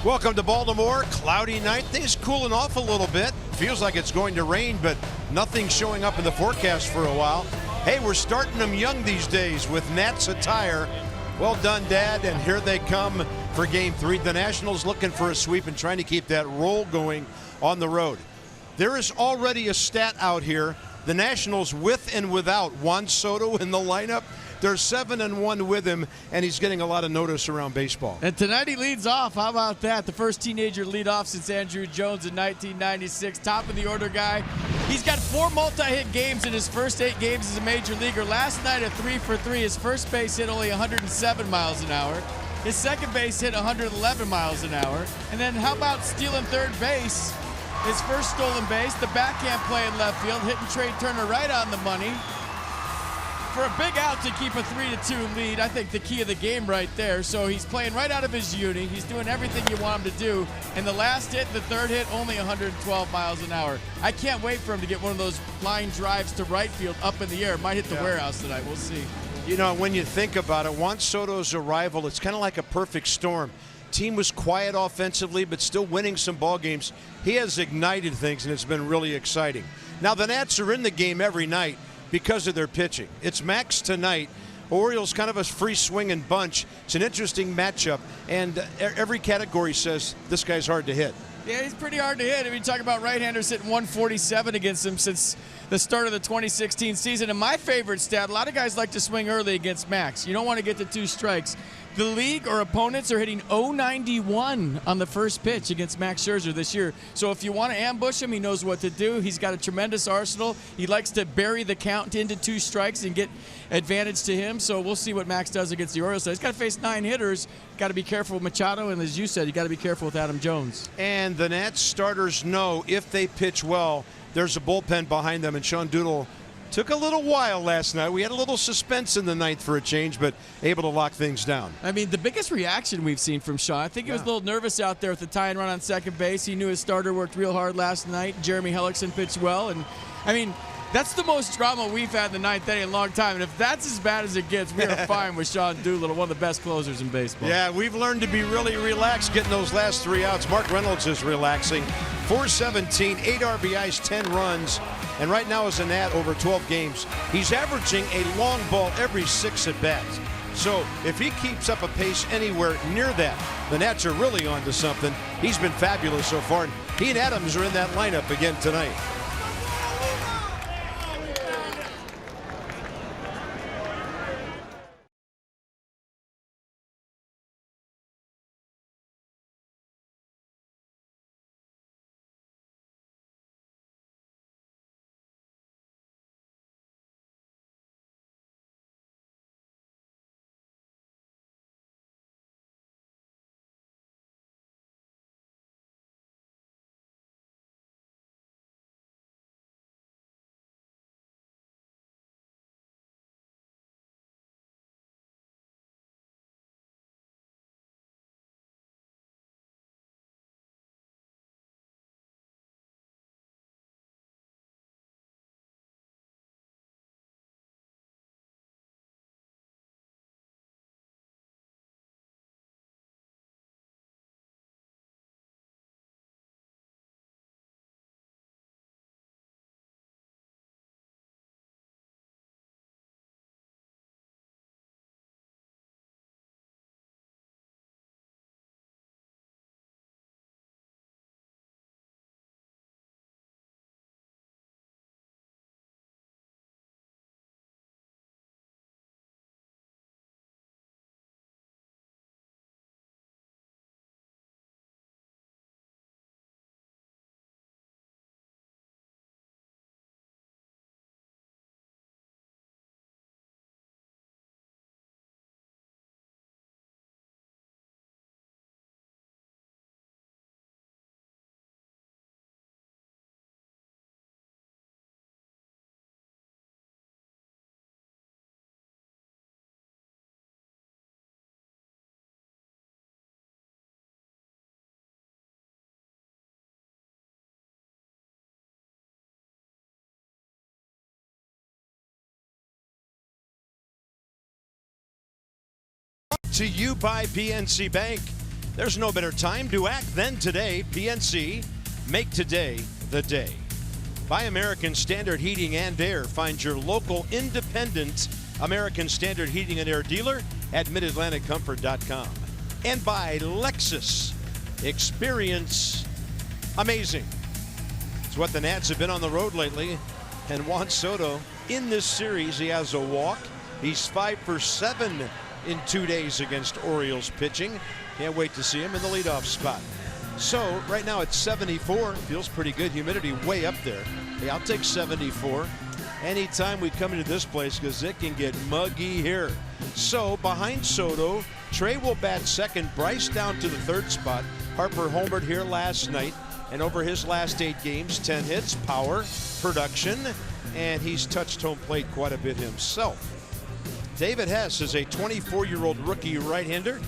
Welcome to Baltimore. Cloudy night. Things cooling off a little bit. Feels like it's going to rain, but nothing's showing up in the forecast for a while. Hey, we're starting them young these days with Nats attire. Well done, Dad, and here they come for Game 3. The Nationals looking for a sweep and trying to keep that roll going on the road. There is already a stat out here. The Nationals with and without Juan Soto in the lineup. They're 7-1 with him, and he's getting a lot of notice around baseball. And tonight he leads off. How about that? The first teenager lead off since Andrew Jones in 1996. Top of the order guy. He's got 4 multi-hit games in his first 8 games as a major leaguer. Last night a 3 for 3. His first base hit only 107 miles an hour. His second base hit 111 miles an hour. And then how about stealing third base? His first stolen base, the backhand play in left field, hitting Trey Turner right on the money. For a big out to keep a 3-2 lead, I think the key of the game right there. So he's playing right out of his uni. He's doing everything you want him to do. And the last hit, the third hit, only 112 miles an hour. I can't wait for him to get one of those line drives to right field up in the air. Might hit the warehouse tonight. We'll see. You know, when you think about it, Juan Soto's arrival, it's kind of like a perfect storm. Team was quiet offensively, but still winning some ball games. He has ignited things, and it's been really exciting. Now, the Nats are in the game every night because of their pitching. It's Max tonight. Orioles kind of a free-swinging bunch. It's an interesting matchup, and every category says this guy's hard to hit. Yeah, he's pretty hard to hit. I mean, talk about right-handers hitting 147 against him since the start of the 2016 season. And my favorite stat, a lot of guys like to swing early against Max. You don't want to get to 2 strikes. The league or opponents are hitting 091 on the first pitch against Max Scherzer this year. So if you want to ambush him, he knows what to do. He's got a tremendous arsenal. He likes to bury the count into 2 strikes and get advantage to him. So we'll see what Max does against the Orioles. He's got to face 9 hitters. Got to be careful with Machado, and as you said, you got to be careful with Adam Jones. And the Nats starters know if they pitch well, there's a bullpen behind them, and Sean Doodle took a little while last night. We had a little suspense in the ninth for a change, but able to lock things down. I mean, the biggest reaction we've seen from Sean, I think he was a little nervous out there with the tie and run on second base. He knew his starter worked real hard last night. Jeremy Hellickson pitched well, and I mean, that's the most drama we've had in the ninth inning in a long time. And if that's as bad as it gets, we are fine with Sean Doolittle, one of the best closers in baseball. Yeah, we've learned to be really relaxed getting those last 3 outs. Mark Reynolds is relaxing. 417, 8 RBIs, 10 runs. And right now as a Nat over 12 games, he's averaging a long ball every 6 at-bats. So if he keeps up a pace anywhere near that, the Nats are really on to something. He's been fabulous so far. And he and Adams are in that lineup again tonight. To you by PNC Bank. There's no better time to act than today. PNC, make today the day. By American Standard Heating and Air. Find your local independent American Standard Heating and Air dealer at midatlanticcomfort.com. And by Lexus, experience amazing. It's what the Nats have been on the road lately. And Juan Soto, in this series, he has a walk. He's 5 for 7 in 2 days against Orioles pitching. Can't wait to see him in the leadoff spot. So right now it's 74. Feels pretty good. Humidity way up there. Hey, I'll take 74 anytime we come into this place because it can get muggy here. So behind Soto, Trey will bat second. Bryce down to the third spot. Harper homered here last night. And over his last 8 games, 10 hits, power, production, and he's touched home plate quite a bit himself. David Hess is a 24-year-old rookie right-hander.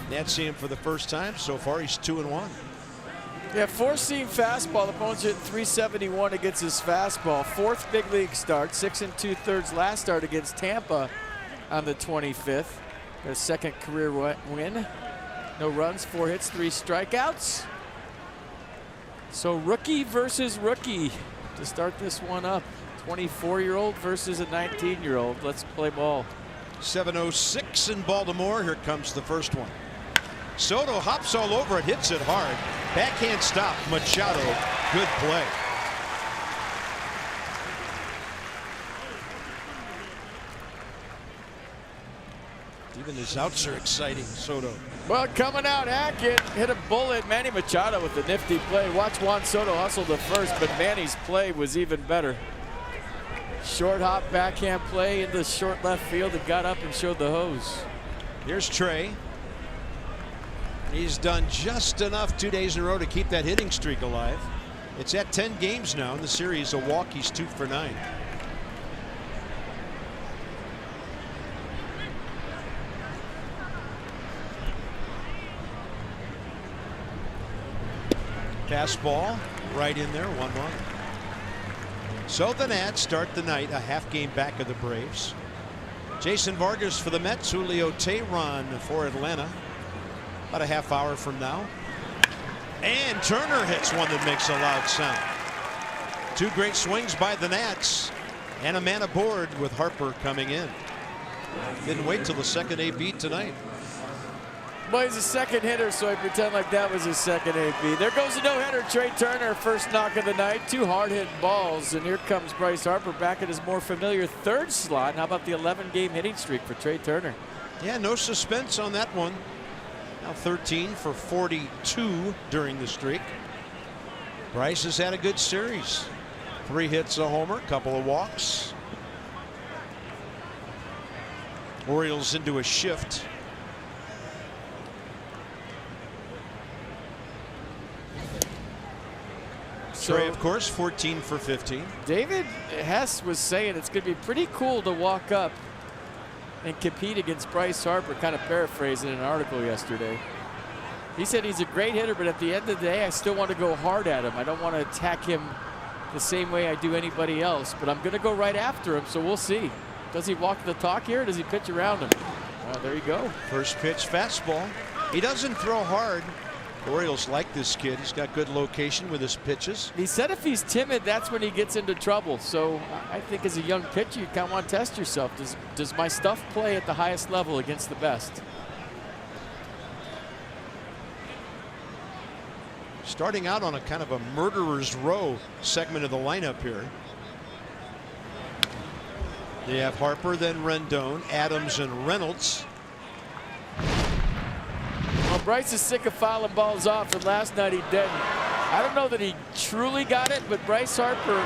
Nats see him for the first time. So far, he's 2-1. Yeah, 4-seam fastball. The opponent's hitting 371 against his fastball. 4th big league start, 6 2/3 last start against Tampa on the 25th. Their 2nd career win. No runs, 4 hits, 3 strikeouts. So rookie versus rookie to start this one up. 24-year-old versus a 19-year-old. Let's play ball. 7:06 in Baltimore. Here comes the first one. Soto hops all over it, hits it hard. Backhand stop, Machado. Good play. Even his outs are exciting, Soto. Well, coming out, Hackett hit a bullet. Manny Machado with the nifty play. Watch Juan Soto hustle the first, but Manny's play was even better. Short hop, backhand play into short left field and got up and showed the hose. Here's Trey. He's done just enough 2 days in a row to keep that hitting streak alive. It's at 10 games now in the series. A walk, he's 2 for 9. Fastball right in there, 1-1. So the Nats start the night a half game back of the Braves. Jason Vargas for the Mets, Julio Teheran for Atlanta. About a half hour from now. And Turner hits one that makes a loud sound. 2 great swings by the Nats. And a man aboard with Harper coming in. Didn't wait till the second AB tonight. Well, he's a second hitter, so I pretend like that was his second AB. There goes a no-hitter, Trey Turner, first knock of the night. 2 hard-hit balls, and here comes Bryce Harper back at his more familiar 3rd slot. And how about the 11-game hitting streak for Trey Turner? Yeah, no suspense on that one. Now 13 for 42 during the streak. Bryce has had a good series. 3 hits, a homer, couple of walks. Orioles into a shift. Trey, of course, 14 for 15. David Hess was saying it's going to be pretty cool to walk up and compete against Bryce Harper, kind of paraphrasing an article yesterday. He said he's a great hitter, but at the end of the day, I still want to go hard at him. I don't want to attack him the same way I do anybody else, but I'm going to go right after him, so we'll see. Does he walk the talk here, or does he pitch around him? There you go. First pitch fastball. He doesn't throw hard. The Orioles like this kid. He's got good location with his pitches. He said if he's timid, that's when he gets into trouble. So I think as a young pitcher, you kind of want to test yourself. Does my stuff play at the highest level against the best? Starting out on a kind of a murderer's row segment of the lineup here. They have Harper, then Rendon, Adams, and Reynolds. Well, Bryce is sick of fouling balls off, and last night he didn't. I don't know that he truly got it, but Bryce Harper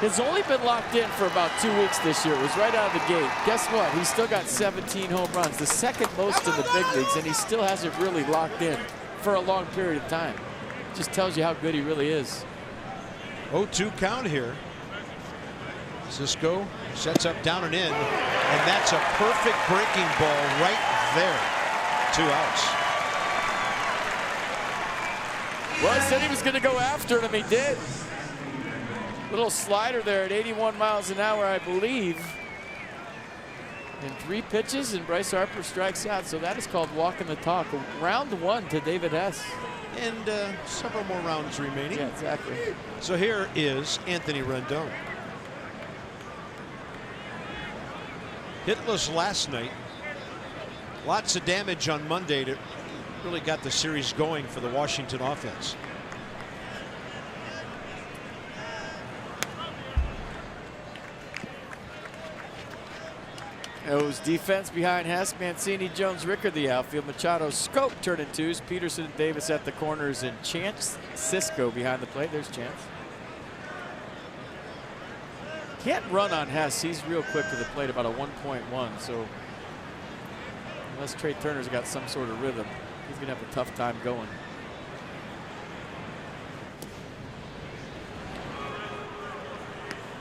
has only been locked in for about 2 weeks this year. It was right out of the gate. Guess what? He's still got 17 home runs, the 2nd most in the big leagues, and he still hasn't really locked in for a long period of time. Just tells you how good he really is. 0-2 count here. Cisco sets up down and in, and that's a perfect breaking ball right there. 2 outs. Well, I said he was going to go after him. He did. Little slider there at 81 miles an hour, I believe. In 3 pitches, and Bryce Harper strikes out. So that is called walking the talk. Round 1 to David Hess. And several more rounds remaining. Yeah, exactly. So here is Anthony Rendon. Hitless last night. Lots of damage on Monday that really got the series going for the Washington offense. Those defense behind Hess, Mancini, Jones, Rickard the outfield, Machado, Scope turning twos, Peterson and Davis at the corners, and Chance Cisco behind the plate. There's Chance. Can't run on Hess. He's real quick to the plate, about a 1.1. So unless Trey Turner's got some sort of rhythm, he's going to have a tough time going.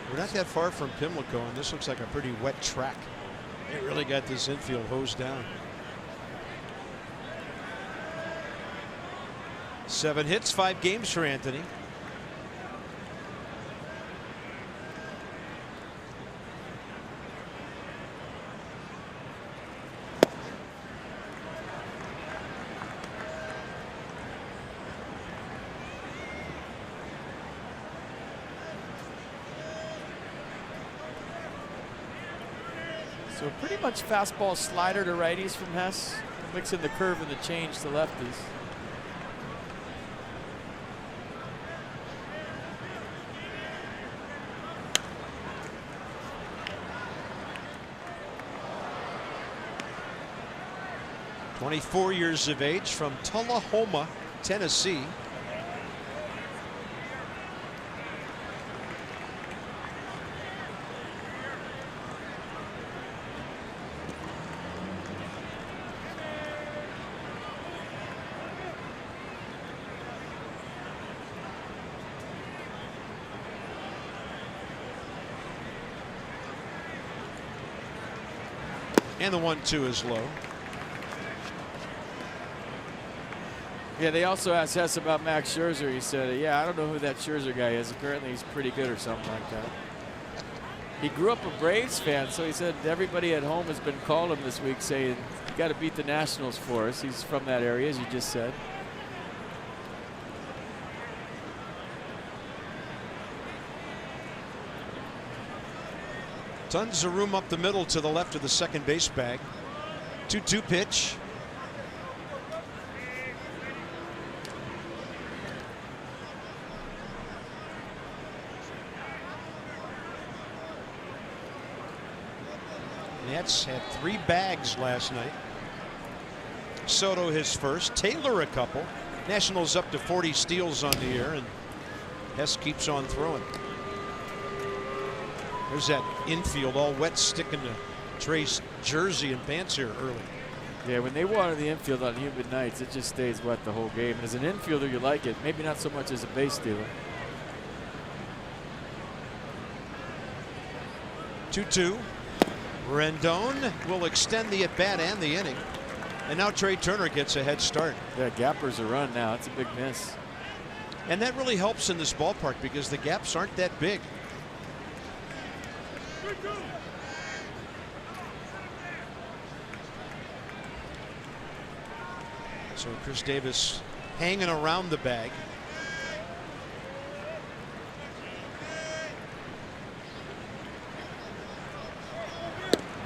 We're not that far from Pimlico, and this looks like a pretty wet track. They really got this infield hosed down. 7 hits, 5 games for Anthony. So pretty much fastball slider to righties from Hess, mixing the curve and the change to lefties. "24 years of age, from Tullahoma, Tennessee. And the 1-2 is low. Yeah, they also asked Hess about Max Scherzer. He said, yeah, I don't know who that Scherzer guy is. Apparently he's pretty good or something like that. He grew up a Braves fan, so he said everybody at home has been calling him this week saying, you got to beat the Nationals for us. He's from that area, as you just said. Tons of room up the middle to the left of the second base bag. 2-2 pitch. Nats had 3 bags last night. Soto his first, Taylor a couple. Nationals up to 40 steals on the year, and Hess keeps on throwing. There's that infield all wet sticking to Trey's jersey and pants here early. Yeah, when they water the infield on humid nights, it just stays wet the whole game. As an infielder, you like it. Maybe not so much as a base stealer. 2-2. Rendon will extend the at-bat and the inning. And now Trey Turner gets a head start. Yeah, Gapper's a run now. It's a big miss. And that really helps in this ballpark because the gaps aren't that big. So Chris Davis hanging around the bag.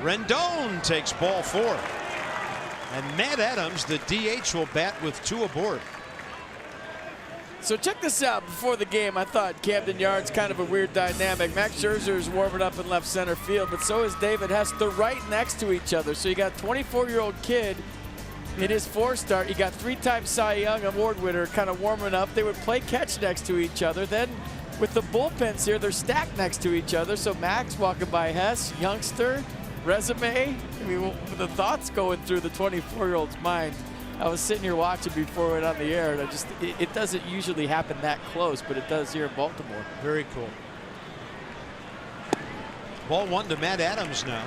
Rendon takes ball 4. And Matt Adams, the DH, will bat with 2 aboard. So check this out. Before the game, I thought Camden Yards kind of a weird dynamic. Max Scherzer is warming up in left center field, but so is David Hess. They're right next to each other. So you got a 24-year-old kid in his 4th start. You got 3-time Cy Young award winner kind of warming up. They would play catch next to each other. Then with the bullpens here, they're stacked next to each other. So Max walking by Hess, youngster, resume. I mean, the thoughts going through the 24-year-old's mind. I was sitting here watching before it went on the air, and it doesn't usually happen that close, but it does here in Baltimore. Very cool. Ball 1 to Matt Adams now.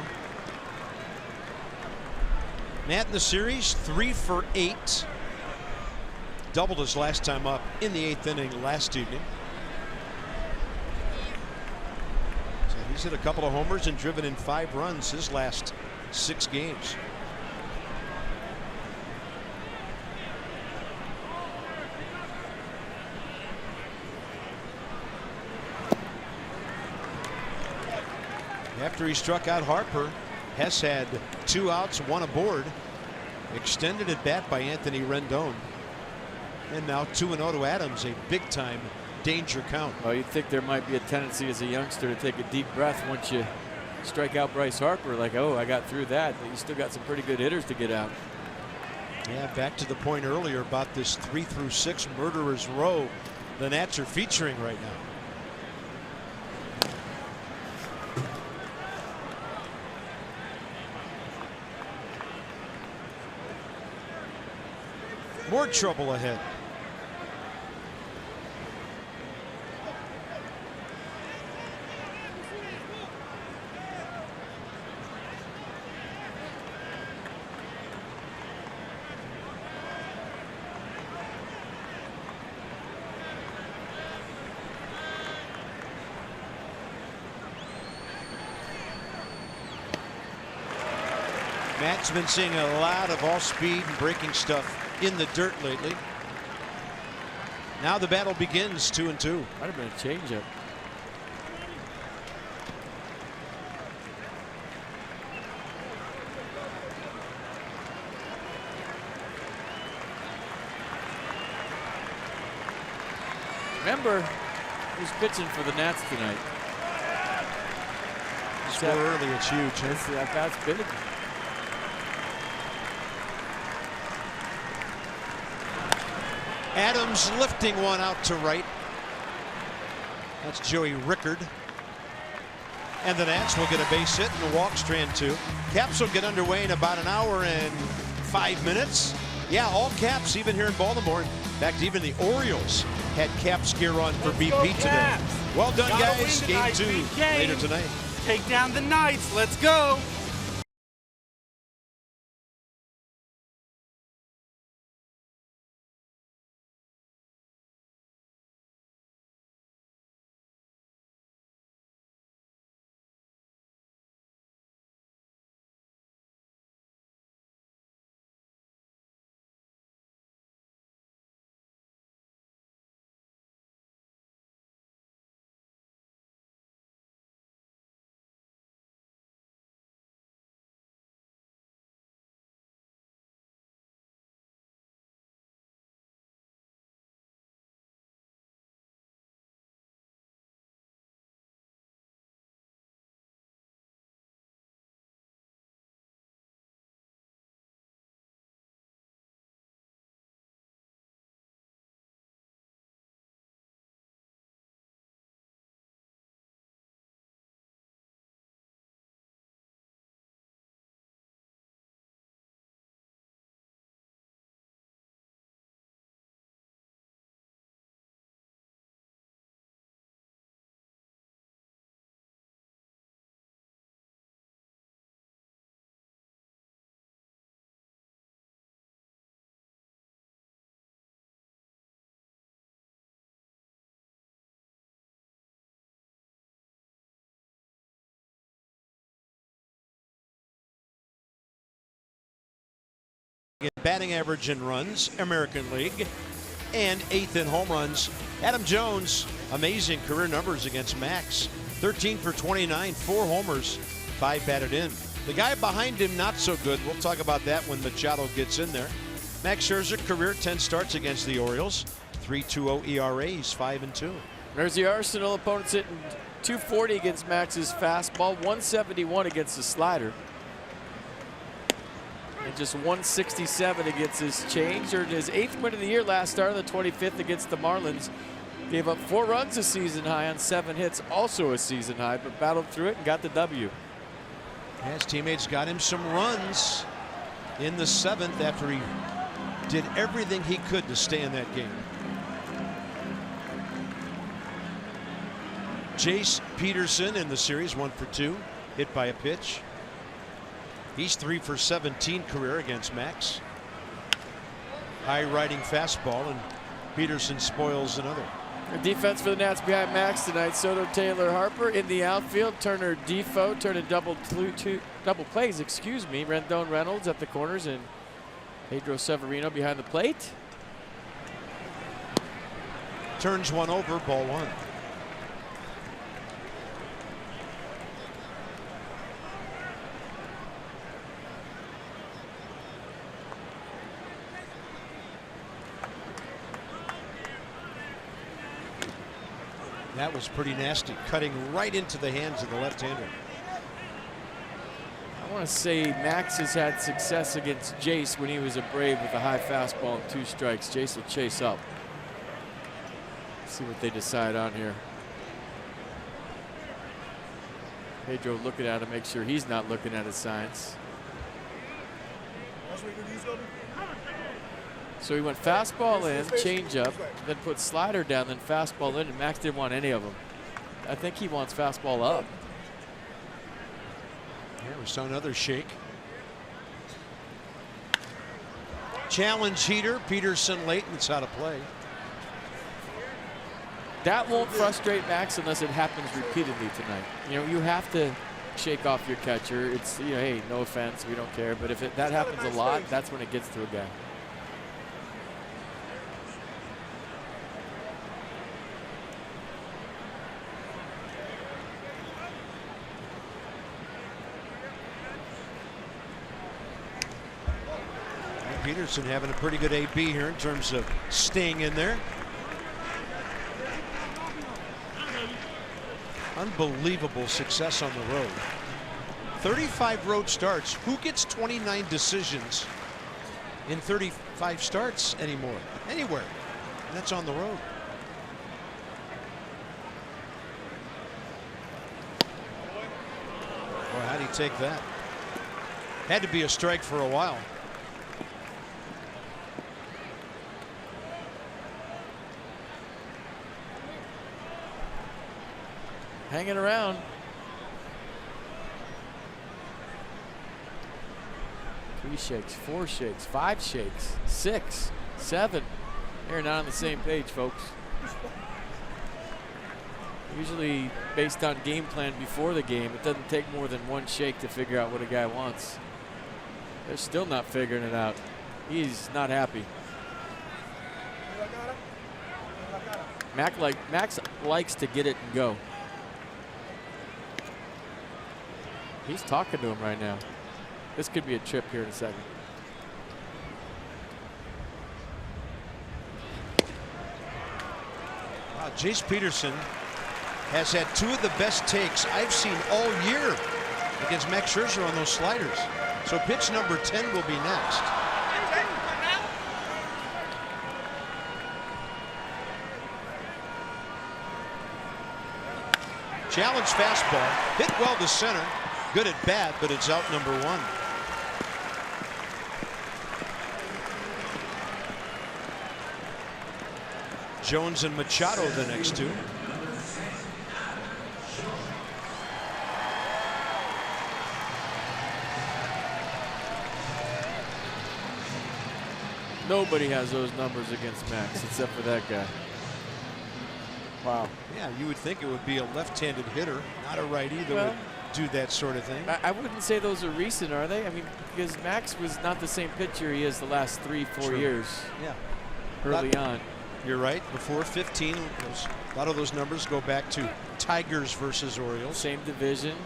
Matt in the series 3 for 8. Doubled his last time up in the 8th inning last evening. So he's hit a couple of homers and driven in 5 runs his last 6 games. After he struck out Harper, Hess had 2 outs, 1 aboard. Extended at bat by Anthony Rendon. And now 2-0 to Adams, a big time danger count. Well, you'd think there might be a tendency as a youngster to take a deep breath once you strike out Bryce Harper, like, oh, I got through that, but you still got some pretty good hitters to get out. Yeah, back to the point earlier about this 3 through 6 murderers row the Nats are featuring right now. More trouble ahead. Matt's been seeing a lot of off-speed and breaking stuff in the dirt lately. Now the battle begins. 2-2. Might have been a changeup. Remember, who's pitching for the Nats tonight? Score early, it's huge. That bat's been. Adams lifting one out to right. That's Joey Rickard. And the Nats will get a base hit and a walk, strand 2. Caps will get underway in about an hour and 5 minutes. Yeah, all Caps, even here in Baltimore. In fact, even the Orioles had Caps gear on for BP today. Well done, guys. Game 2 later tonight. Take down the Knights. Let's go. Batting average in runs, American League, and 8th in home runs. Adam Jones, amazing career numbers against Max. 13 for 29, 4 homers, 5 batted in. The guy behind him, not so good. We'll talk about that when Machado gets in there. Max Scherzer, career 10 starts against the Orioles. 3.20 ERA, he's 5-2. There's the Arsenal opponents hitting 240 against Max's fastball, 171 against the slider. And just 167 against his change. Earned his 8th win of the year last start on the 25th against the Marlins. Gave up 4 runs, a season high on 7 hits, also a season high, but battled through it and got the W. His teammates got him some runs in the 7th after he did everything he could to stay in that game. Jace Peterson in the series, 1 for 2, hit by a pitch. He's 3 for 17 career against Max. High riding fastball, and Peterson spoils another. The defense for the Nats behind Max tonight. Soto, Taylor, Harper in the outfield. Turner, Defoe, turning double plays, excuse me. Rendon, Reynolds at the corners, and Pedro Severino behind the plate. Turns one over, ball one. That was pretty nasty, cutting right into the hands of the left-hander. I want to say Max has had success against Jace when he was a Brave with a high fastball and 2 strikes. Jace will chase up. See what they decide on here. Pedro looking at him, make sure he's not looking at his signs. So he went fastball in, changeup, then put slider down, then fastball in, and Max didn't want any of them. I think he wants fastball up. Yeah, we saw another shake. Challenge heater, Peterson late, and it's out of play. That won't frustrate Max unless it happens repeatedly tonight. You know, you have to shake off your catcher. It's, you know, hey, no offense, we don't care. But if that happens a lot, that's when it gets to a guy. Peterson having a pretty good AB here in terms of staying in there. Unbelievable success on the road. 35 road starts. Who gets 29 decisions in 35 starts anymore? Anywhere. And that's on the road. Boy, how'd he take that? Had to be a strike for a while. Hanging around. 3 shakes, 4 shakes, 5 shakes, 6, 7. They're not on the same page, folks. Usually based on game plan before the game, it doesn't take more than 1 shake to figure out what a guy wants. They're still not figuring it out. He's not happy. Max likes to get it and go. He's talking to him right now. This could be a trip here in a second. Wow, Jace Peterson has had 2 of the best takes I've seen all year against Max Scherzer on those sliders. So pitch number 10 will be next. Challenge fastball, hit well to center. Good at bat, but it's out number 1. Jones and Machado the next 2. Nobody has those numbers against Max except for that guy. Wow. Yeah, you would think it would be a left-handed hitter, not a righty that would do that sort of thing. I wouldn't say those are recent, are they? I mean, because Max was not the same pitcher he is the last 3-4 years. Yeah. Early on. You're right. Before 15, a lot of those numbers go back to Tigers versus Orioles. Same division.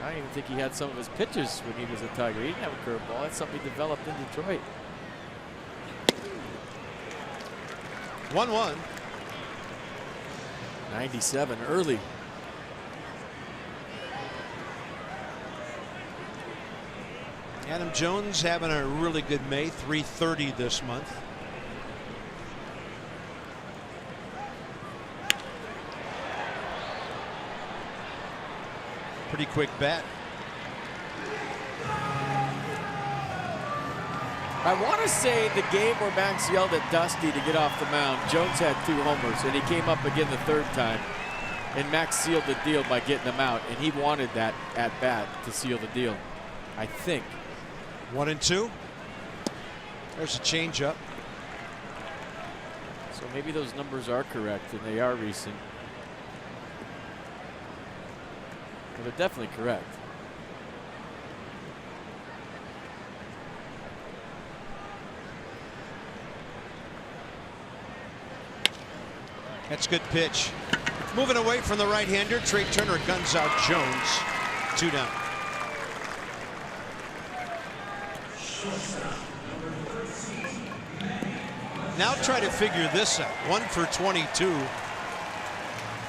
I don't even think he had some of his pitches when he was a Tiger. He didn't have a curveball. That's something he developed in Detroit. 1-1. 97 early. Adam Jones having a really good May, 330 this month. Pretty quick bat. I want to say the game where Max yelled at Dusty to get off the mound, Jones had 2 homers, and he came up again the 3rd time. And Max sealed the deal by getting him out, and he wanted that at bat to seal the deal, I think. 1-2. There's a changeup. So So maybe those numbers are correct and they are recent. Well, they're definitely correct. That's a good pitch. Moving away from the right-hander, Trey Turner guns out Jones. 2 down. Now try to figure this out. 1 for 22.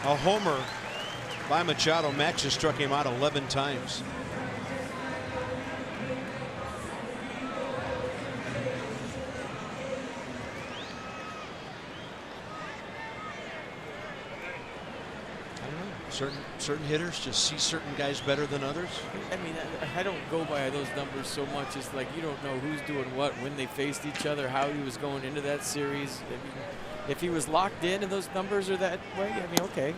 A homer by Machado. Max has struck him out 11 times. Certain hitters just see certain guys better than others. I mean, I don't go by those numbers so much. It's like you don't know who's doing what, when they faced each other, how he was going into that series. I mean, if he was locked in and those numbers are that way, I mean, okay.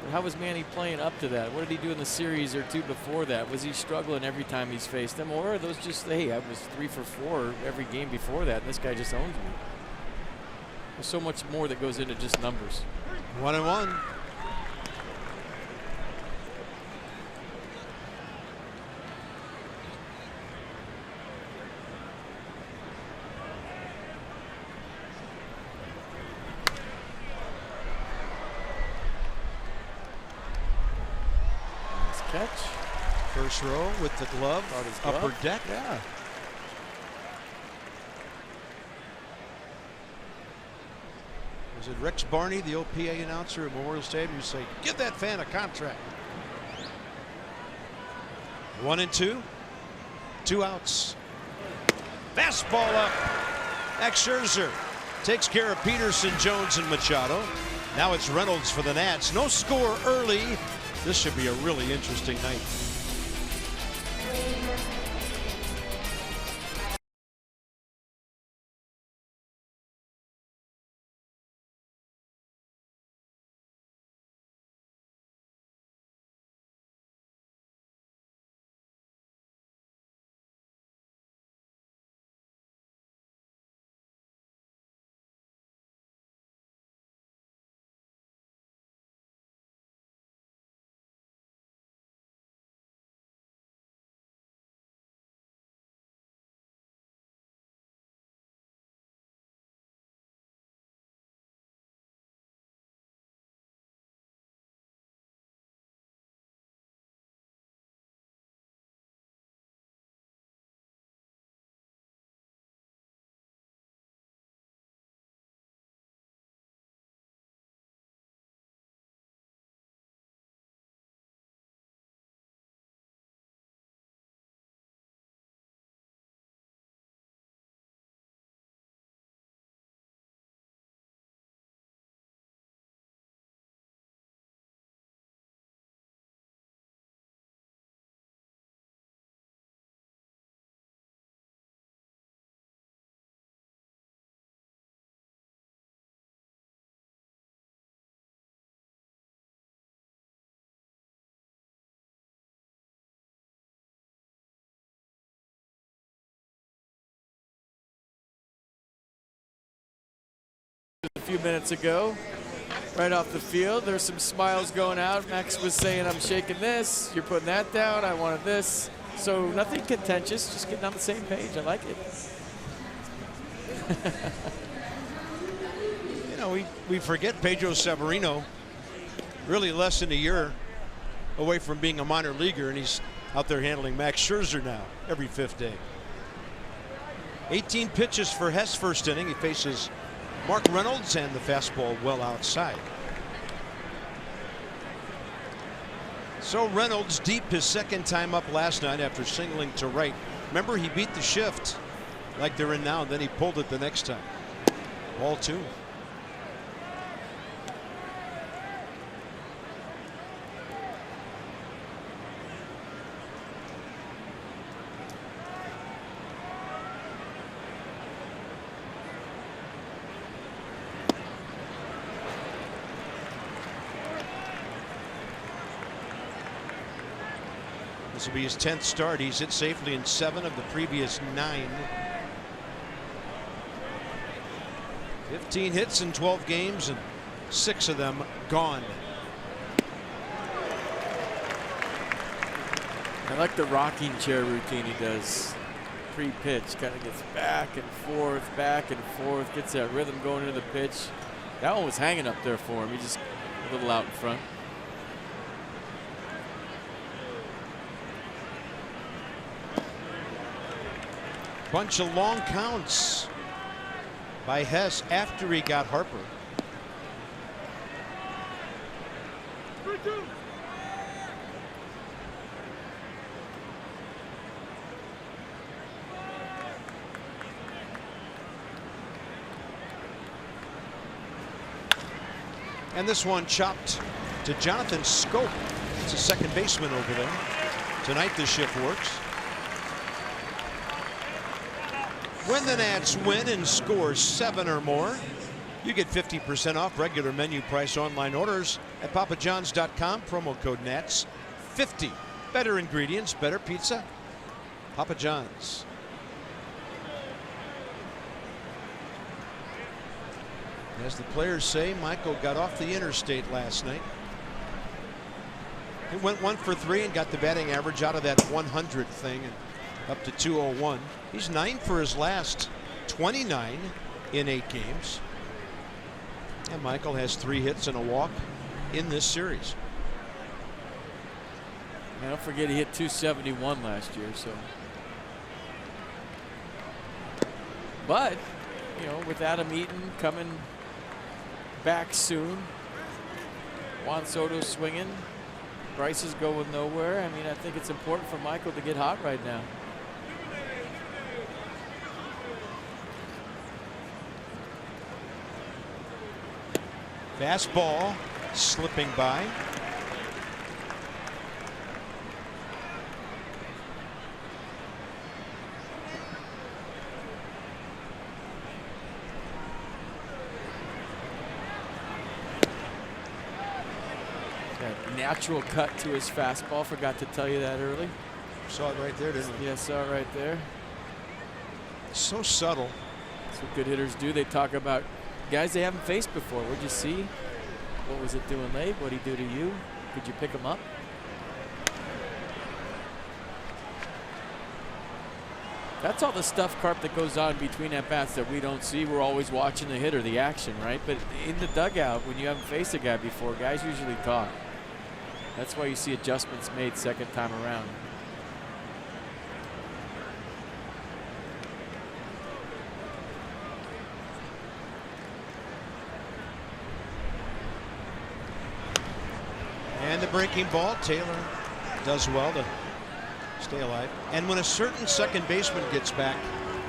But how was Manny playing up to that? What did he do in the series or two before that? Was he struggling every time he's faced them? Or are those just, hey, I was 3 for 4 every game before that, and this guy just owns me? There's so much more that goes into just numbers. 1-1. Catch. First row with the glove, upper deck. Yeah. Was it Rex Barney, the OPA announcer at Memorial Stadium, who say, give that fan a contract? 1-2. 2 outs. Fastball up. Max Scherzer takes care of Peterson, Jones, and Machado. Now it's Reynolds for the Nats. No score early. This should be a really interesting night. A few minutes ago, right off the field, there's some smiles going out. Max was saying, I'm shaking this, you're putting that down, I wanted this. So nothing contentious, just getting on the same page. I like it. You know, we forget Pedro Severino, really less than a year away from being a minor leaguer, and he's out there handling Max Scherzer now every 5th day. 18 pitches for Hess first inning. He faces Mark Reynolds, and the fastball well outside. So Reynolds deep his second time up last night after singling to right. Remember, he beat the shift like they're in now, and then he pulled it the next time. Ball 2. This will be his 10th start. He's hit safely in 7 of the previous 9. 15 hits in 12 games and 6 of them gone. I like the rocking chair routine he does pre-pitch. Kind of gets back and forth, gets that rhythm going into the pitch. That one was hanging up there for him. He just a little out in front. Bunch of long counts by Hess after he got Harper. And this one chopped to Jonathan Scope. It's a second baseman over there. Tonight the shift works. When the Nats win and score 7 or more, you get 50% off regular menu price online orders at papajohns.com. Promo code Nats 50. Better ingredients, better pizza. Papa John's. As the players say, Michael got off the interstate last night. He went 1 for 3 and got the batting average out of that 100 thing and up to 201. He's 9 for his last 29 in 8 games. And Michael has 3 hits and a walk in this series. Man, don't forget he hit 271 last year, so. But, you know, with Adam Eaton coming back soon, Juan Soto swinging, Bryce is going nowhere. I mean, I think it's important for Michael to get hot right now. Fastball slipping by. Natural cut to his fastball. Forgot to tell you that early. Saw it right there, didn't you? Yeah, saw it right there. So subtle. That's what good hitters do. They talk about guys they haven't faced before. What'd you see? What was it doing late? What'd he do to you? Could you pick him up? That's all the stuff, Carp, that goes on between at-bats that we don't see. We're always watching the hitter, the action, right? But in the dugout, when you haven't faced a guy before, guys usually talk. That's why you see adjustments made second time around. And the breaking ball. Taylor does well to stay alive. And when a certain second baseman gets back,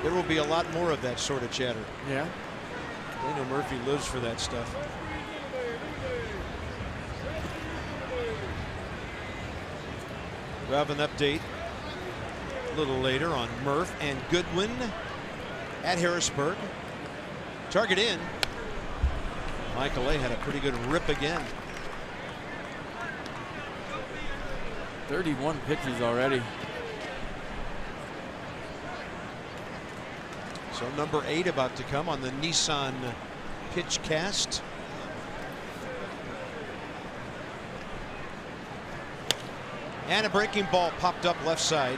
there will be a lot more of that sort of chatter. Yeah. Daniel Murphy lives for that stuff. We'll have an update a little later on Murph and Goodwin at Harrisburg. Target in. Michael A had a pretty good rip again. 31 pitches already. So number 8 about to come on the Nissan pitch cast. And a breaking ball popped up left side.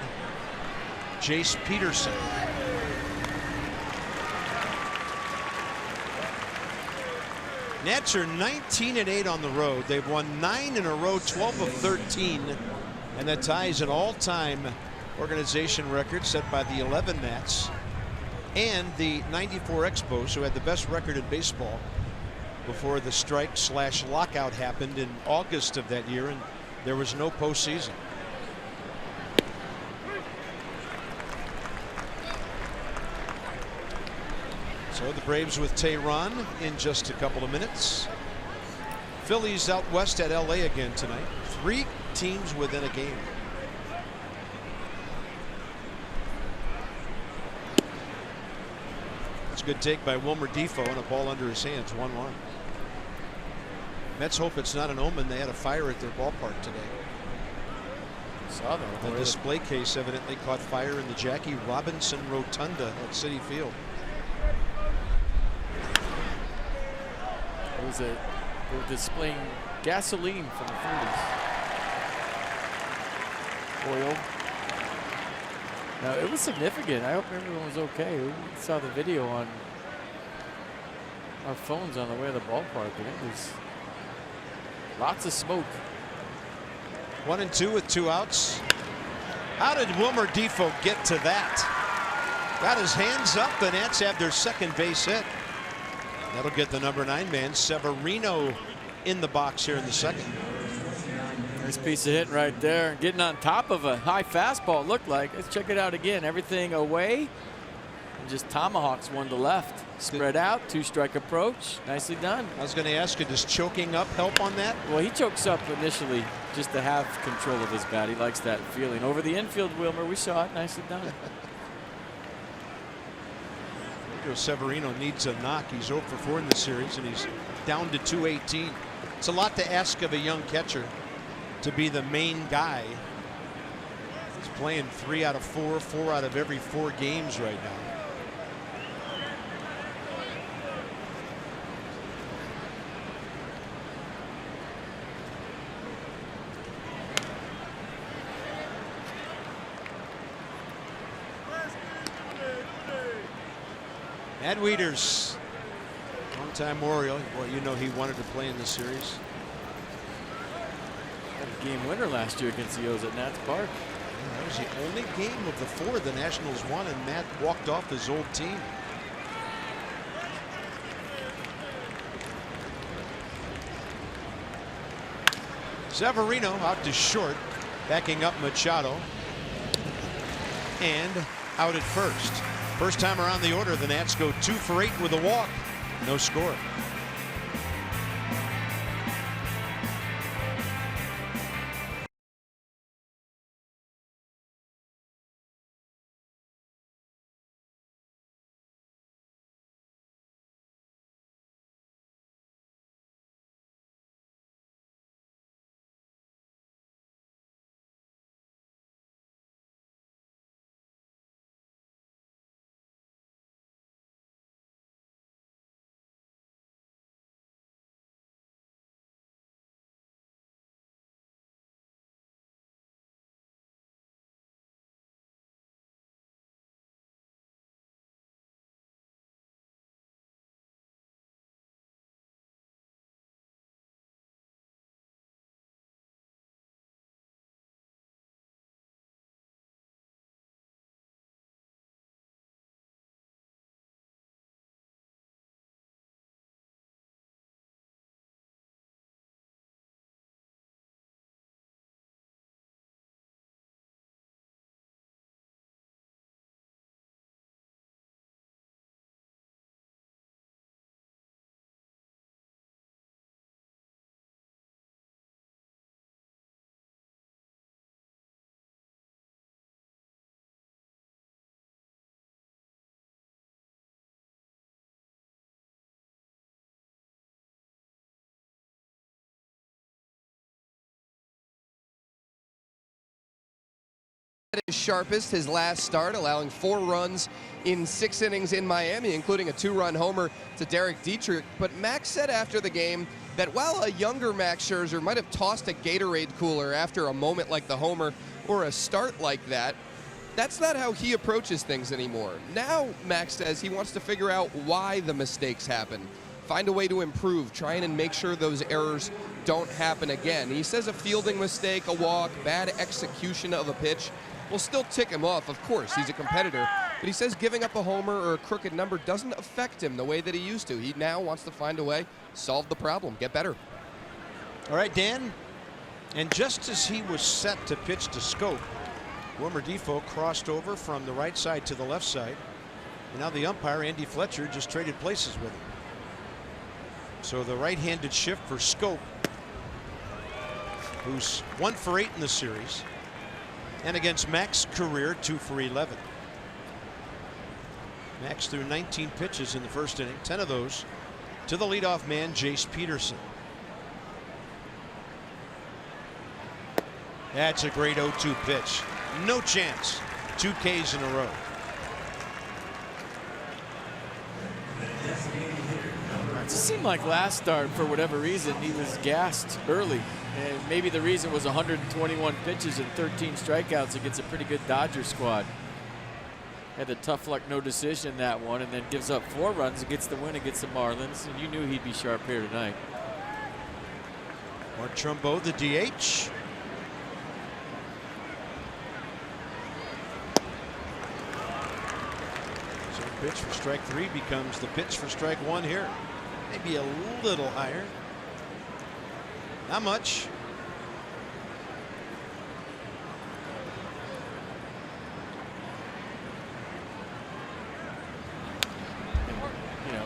Jace Peterson. Nats are 19-8 on the road. They've won 9 in a row, 12 of 13. And that ties an all-time organization record set by the 11 Nats and the 94 Expos, who had the best record in baseball before the strike/lockout happened in August of that year, and there was no postseason. So the Braves with Tehran in just a couple of minutes. Phillies out west at LA again tonight. 3 teams within a game. It's a good take by Wilmer Defoe and a ball under his hands. 1-1. Mets hope it's not an omen. They had a fire at their ballpark today. Saw that. The display case evidently caught fire in the Jackie Robinson Rotunda at Citi Field. They were displaying gasoline from the 30s. Oil. Now, it was significant. I hope everyone was okay. We saw the video on our phones on the way to the ballpark, and it was lots of smoke. 1-2 with 2 outs. How did Wilmer Defoe get to that? Got his hands up. The Nats have their second base hit. That'll get the number 9 man, Severino, in the box here in the second. Nice piece of hitting right there. Getting on top of a high fastball, it looked like. Let's check it out again. Everything away. And just tomahawks one to left. Spread out, 2-strike approach. Nicely done. I was going to ask you, does choking up help on that? Well, he chokes up initially just to have control of his bat. He likes that feeling. Over the infield, Wilmer, we saw it. Nicely done. Severino needs a knock. He's 0 for 4 in the series, and he's down to 218. It's a lot to ask of a young catcher to be the main guy. He's playing 3 out of 4, 4 out of every 4 games right now. Matt Wieters, longtime Oriole. Well, you know he wanted to play in the series. Had a game winner last year against the O's at Nats Park. Yeah, that was the only game of the 4 the Nationals won, and Matt walked off his old team. Severino out to short, backing up Machado, and out at first. First time around the order, the Nats go 2 for 8 with a walk. No score. At his sharpest, his last start, allowing 4 runs in 6 innings in Miami, including a 2-run homer to Derek Dietrich. But Max said after the game that while a younger Max Scherzer might have tossed a Gatorade cooler after a moment like the homer or a start like that, that's not how he approaches things anymore. Now, Max says he wants to figure out why the mistakes happen, find a way to improve, trying and make sure those errors don't happen again. He says a fielding mistake, a walk, bad execution of a pitch will still tick him off. Of course, he's a competitor, but he says giving up a homer or a crooked number doesn't affect him the way that he used to. He now wants to find a way, solve the problem, get better. All right, Dan. And just as he was set to pitch to Scope, Wilmer Defoe crossed over from the right side to the left side. And now the umpire, Andy Fletcher, just traded places with him. So the right-handed shift for Scope, who's 1 for 8 in the series. And against Max, career 2 for 11. Max threw 19 pitches in the first inning, 10 of those to the leadoff man, Jace Peterson. That's a great 0-2 pitch. No chance. 2 Ks in a row. just seemed like last start, for whatever reason, he was gassed early. And maybe the reason was 121 pitches and 13 strikeouts against a pretty good Dodger squad. Had a tough luck, no decision in that one, and then gives up 4 runs and gets the win against the Marlins. And you knew he'd be sharp here tonight. Mark Trumbo, the DH. So the pitch for strike 3 becomes the pitch for strike 1 here. Maybe a little higher. Not much. You know,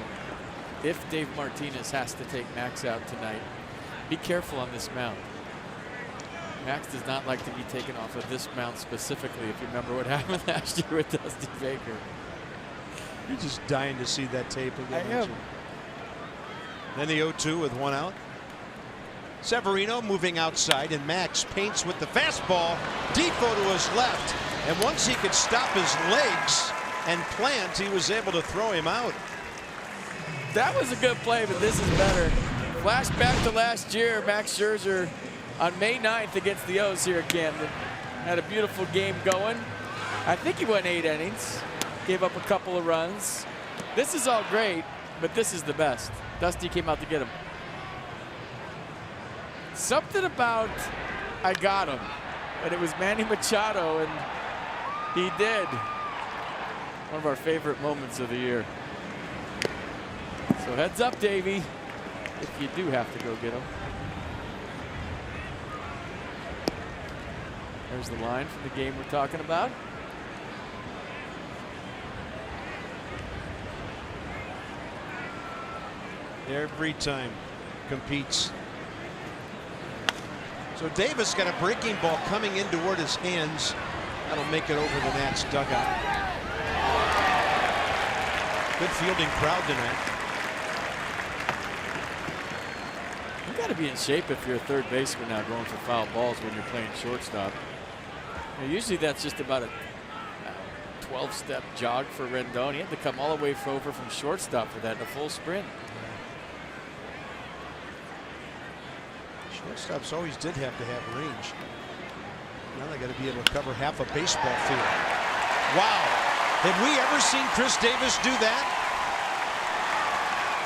if Dave Martinez has to take Max out tonight, be careful on this mound. Max does not like to be taken off of this mound specifically, if you remember what happened last year with Dusty Baker. You're just dying to see that tape again. I am. Then the 0-2 with 1 out. Severino moving outside, and Max paints with the fastball. Defoe to his left, and once he could stop his legs and plant, he was able to throw him out. That was a good play, but this is better. Flashback to last year, Max Scherzer on May 9th against the O's here at Camden. Had a beautiful game going. I think he went 8 innings. Gave up a couple of runs. This is all great, but this is the best. Dusty came out to get him. Something about I got him, and it was Manny Machado, and he did. One of our favorite moments of the year. So heads up, Davey, if you do have to go get him. There's the line from the game we're talking about. Every time competes. So Davis got a breaking ball coming in toward his hands. That'll make it over the Nats dugout. Good fielding crowd tonight. You got to be in shape if you're a third baseman now going for foul balls when you're playing shortstop. Now, usually that's just about a 12-step jog for Rendon. He had to come all the way over from shortstop for that in a full sprint. Shortstops always did have to have range. Now they got to be able to cover half a baseball field. Wow. Have we ever seen Chris Davis do that?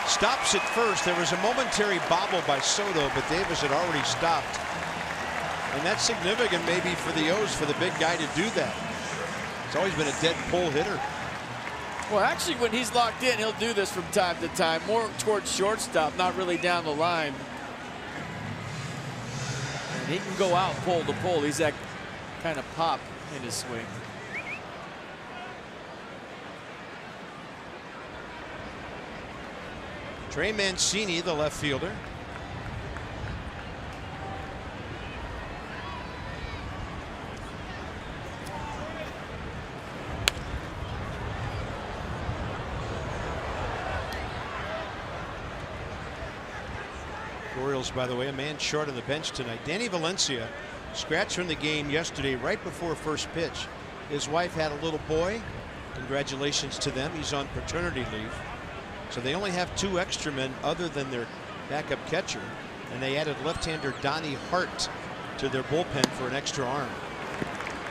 Stops at first. There was a momentary bobble by Soto, but Davis had already stopped. And that's significant maybe for the O's, for the big guy to do that. It's always been a dead pull hitter. Well, actually, when he's locked in, he'll do this from time to time, more towards shortstop, not really down the line. And he can go out pole to pole. He's that kind of pop in his swing. Trey Mancini, the left fielder. Orioles, by the way, a man short on the bench tonight. Danny Valencia scratched from the game yesterday right before first pitch. His wife had a little boy. Congratulations to them. He's on paternity leave. So they only have 2 extra men other than their backup catcher. And they added left-hander Donnie Hart to their bullpen for an extra arm.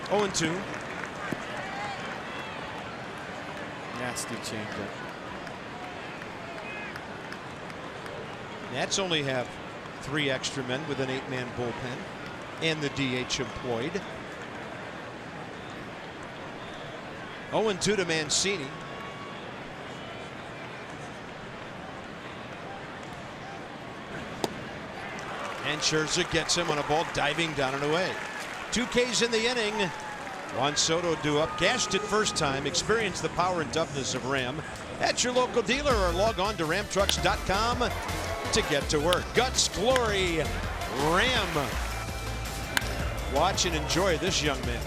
0-2. Nasty changeup. Nats only have 3 extra men with an 8-man bullpen and the DH employed. 0-2 to Mancini. And Scherzer gets him on a ball diving down and away. 2 Ks in the inning. Juan Soto due up, gashed it first time. Experience the power and toughness of Ram at your local dealer or log on to ramtrucks.com to get to work. Guts, glory, Ram. Watch and enjoy this young man.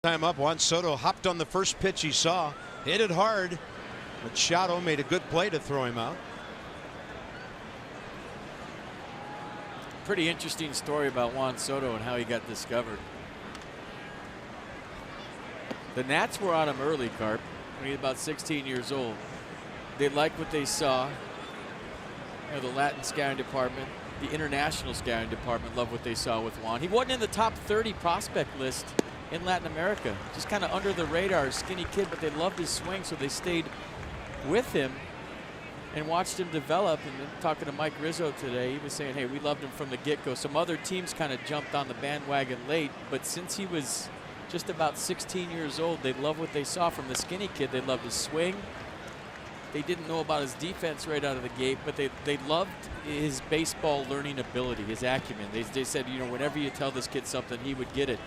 Time up, Juan Soto hopped on the first pitch he saw, hit it hard. Machado made a good play to throw him out. Pretty interesting story about Juan Soto and how he got discovered. The Nats were on him early, Carp, when he was about 16 years old. They liked what they saw. You know, the Latin scouting department, the international scouting department loved what they saw with Juan. He wasn't in the top 30 prospect list in Latin America. Just kind of under the radar, skinny kid, but they loved his swing, so they stayed with him and watched him develop. And then talking to Mike Rizzo today, he was saying, hey, we loved him from the get-go. Some other teams kind of jumped on the bandwagon late, but since he was just about 16 years old, they loved what they saw from the skinny kid. They loved his swing. They didn't know about his defense right out of the gate, but they loved his baseball learning ability, his acumen. They said, you know, whenever you tell this kid something, he would get it.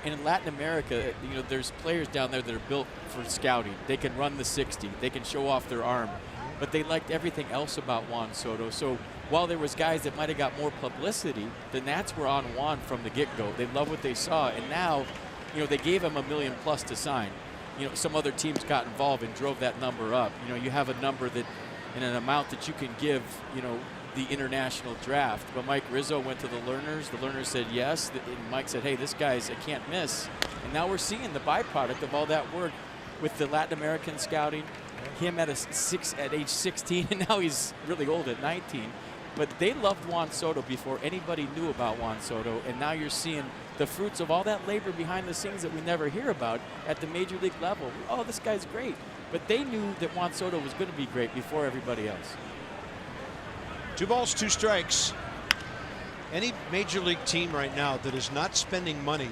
In Latin America, you know, there's players down there that are built for scouting. They can run the 60. They can show off their arm. But they liked everything else about Juan Soto. So while there was guys that might have got more publicity, the Nats were on Juan from the get-go. They loved what they saw, and now, you know, they gave him $1 million+ to sign. You know, some other teams got involved and drove that number up. You know, you have a number that, and an amount that you can give, you know, the international draft. But Mike Rizzo went to the learners. The learners said yes. And Mike said, hey, this guy's a can't miss. And now we're seeing the byproduct of all that work with the Latin American scouting. Him at age 16, and now he's really old at 19. But they loved Juan Soto before anybody knew about Juan Soto, and now you're seeing the fruits of all that labor behind the scenes that we never hear about at the major league level. Oh, this guy's great. But they knew that Juan Soto was going to be great before everybody else. 2 balls, 2 strikes. Any major league team right now that is not spending money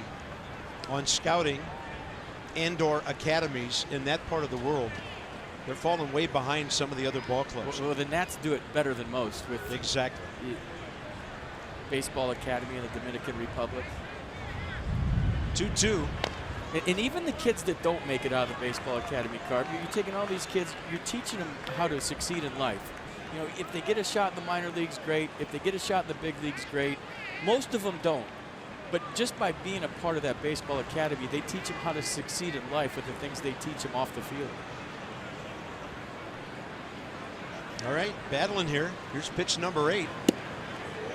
on scouting and/or academies in that part of the world, they're falling way behind some of the other ball clubs. Well, the Nats do it better than most with exactly the Baseball Academy in the Dominican Republic. 2-2. And even the kids that don't make it out of the Baseball Academy, Carp, you're taking all these kids, you're teaching them how to succeed in life. You know, if they get a shot in the minor leagues, great. If they get a shot in the big leagues, great. Most of them don't. But just by being a part of that Baseball Academy, they teach them how to succeed in life with the things they teach them off the field. All right, battling here. Here's pitch number 8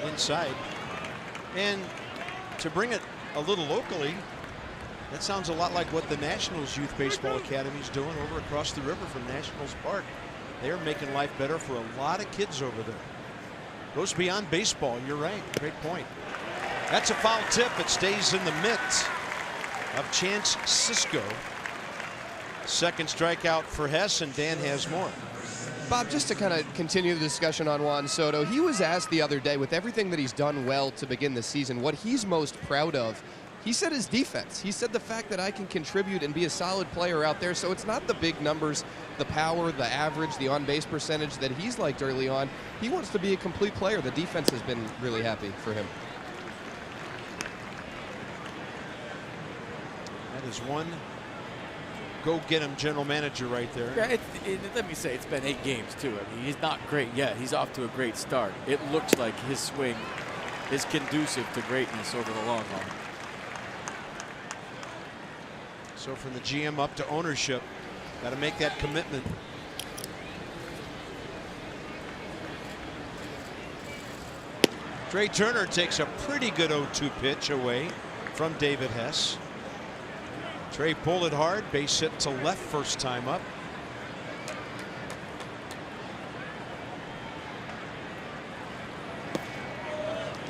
inside. And to bring it a little locally, that sounds a lot like what the Nationals Youth Baseball Academy is doing over across the river from Nationals Park. They're making life better for a lot of kids over there. Goes beyond baseball. You're right. Great point. That's a foul tip. It stays in the mitt of Chance Sisco. Second strikeout for Hess, and Dan has more. Bob, just to kind of continue the discussion on Juan Soto, he was asked the other day, with everything that he's done well to begin the season, what he's most proud of. He said his defense. He said the fact that I can contribute and be a solid player out there. So it's not the big numbers, the power, the average, the on-base percentage that he's liked early on. He wants to be a complete player. The defense has been really happy for him. That is one go-get-him general manager right there. Yeah, let me say, it's been 8 games, too. I mean, he's not great yet. He's off to a great start. It looks like his swing is conducive to greatness over the long haul. So from the GM up to ownership, got to make that commitment. Trey Turner takes a pretty good 0-2 pitch away from David Hess. Trey pulled it hard, base hit to left first time up.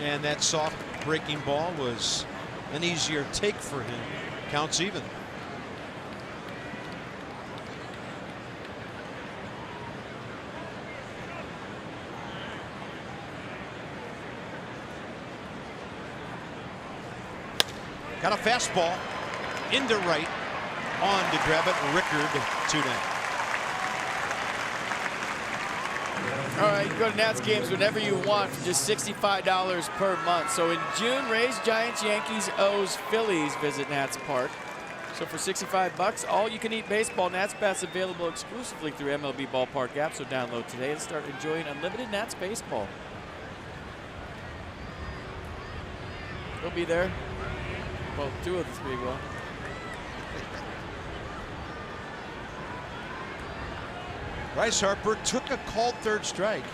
And that soft breaking ball was an easier take for him. Counts even. Got a fastball into right, on to grab it. Rickard 2-down. All right, you can go to Nats games whenever you want for just $65 per month. So in June, Rays, Giants, Yankees, O's, Phillies visit Nats Park. So for $65, all you can eat baseball. Nats Pass available exclusively through MLB Ballpark app. So download today and start enjoying unlimited Nats baseball. We'll be there. Well, 2 of the 3 will. Bryce Harper took a called third strike.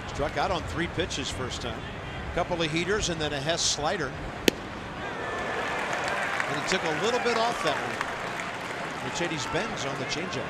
Struck out on 3 pitches first time. A couple of heaters and then a Hess slider. And he took a little bit off that one. Mercedes Benz on the changeup.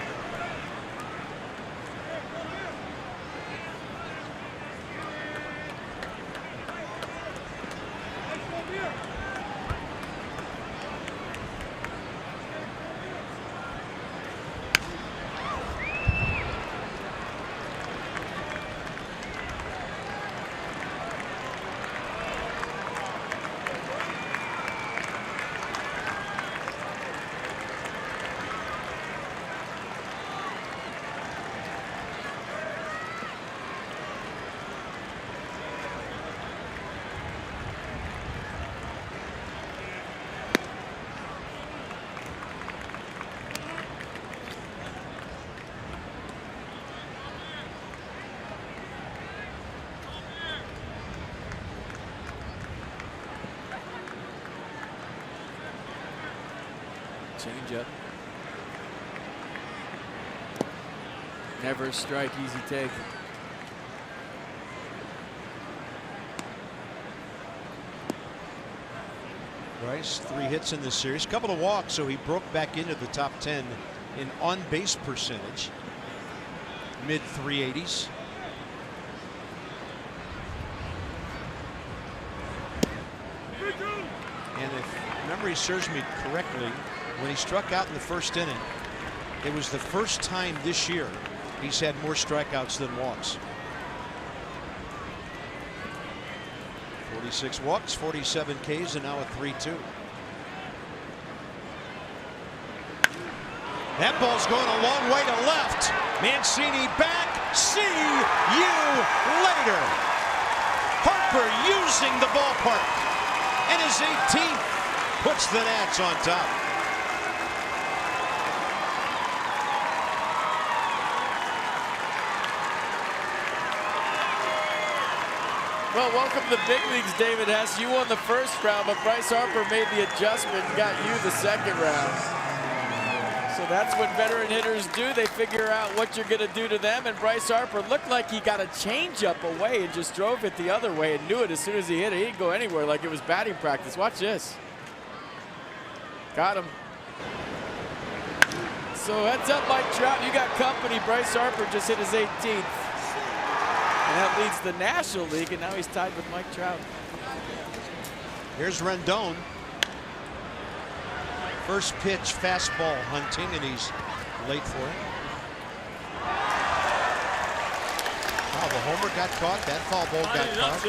Changeup. Never a strike, easy take. Bryce, 3 hits in this series, couple of walks, so he broke back into the top 10 in on-base percentage, mid 380s. And if memory serves me correctly, when he struck out in the first inning, it was the first time this year he's had more strikeouts than walks. 46 walks, 47 Ks, and now a 3-2. That ball's going a long way to left. Mancini back. See you later. Harper using the ballpark. And his 18th puts the Nats on top. Well, welcome to the big leagues, David Hess. You won the first round, but Bryce Harper made the adjustment and got you the second round. So that's what veteran hitters do. They figure out what you're going to do to them, and Bryce Harper looked like he got a changeup away and just drove it the other way and knew it as soon as he hit it. He didn't go anywhere like it was batting practice. Watch this. Got him. So heads up, Mike Trout. You got company. Bryce Harper just hit his 18th. And that leads the National League, and now he's tied with Mike Trout. Here's Rendon. First pitch fastball hunting, and he's late for it. Wow, the homer got caught. That foul ball got caught.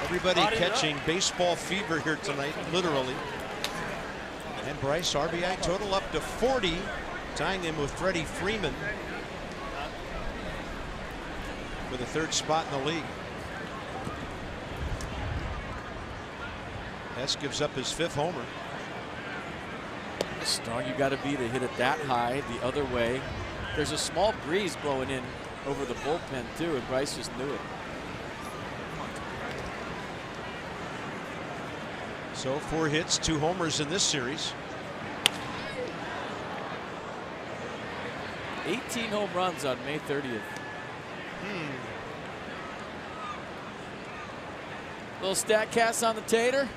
Everybody catching baseball fever here tonight, literally. And Bryce, RBI total up to 40, tying him with Freddie Freeman for the 3rd spot in the league. Hess gives up his 5th homer. How strong you got to be to hit it that high the other way. There's a small breeze blowing in over the bullpen too, and Bryce just knew it. So 4 hits, 2 homers in this series. 18 home runs on May 30th. Little stat cast on the tater.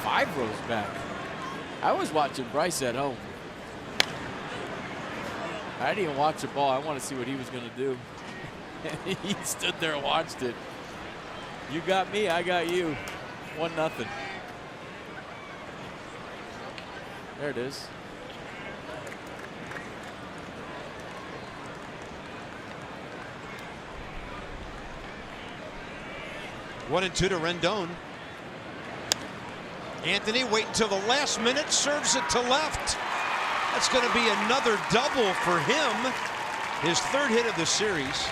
Five rows back. I was watching Bryce at home. I didn't even watch the ball. I want to see what he was going to do. He stood there and watched it. You got me, I got you. 1-0. There it is. One and 2 to Rendon. Anthony wait until the last minute, serves it to left. That's going to be another double for him. His 3rd hit of the series.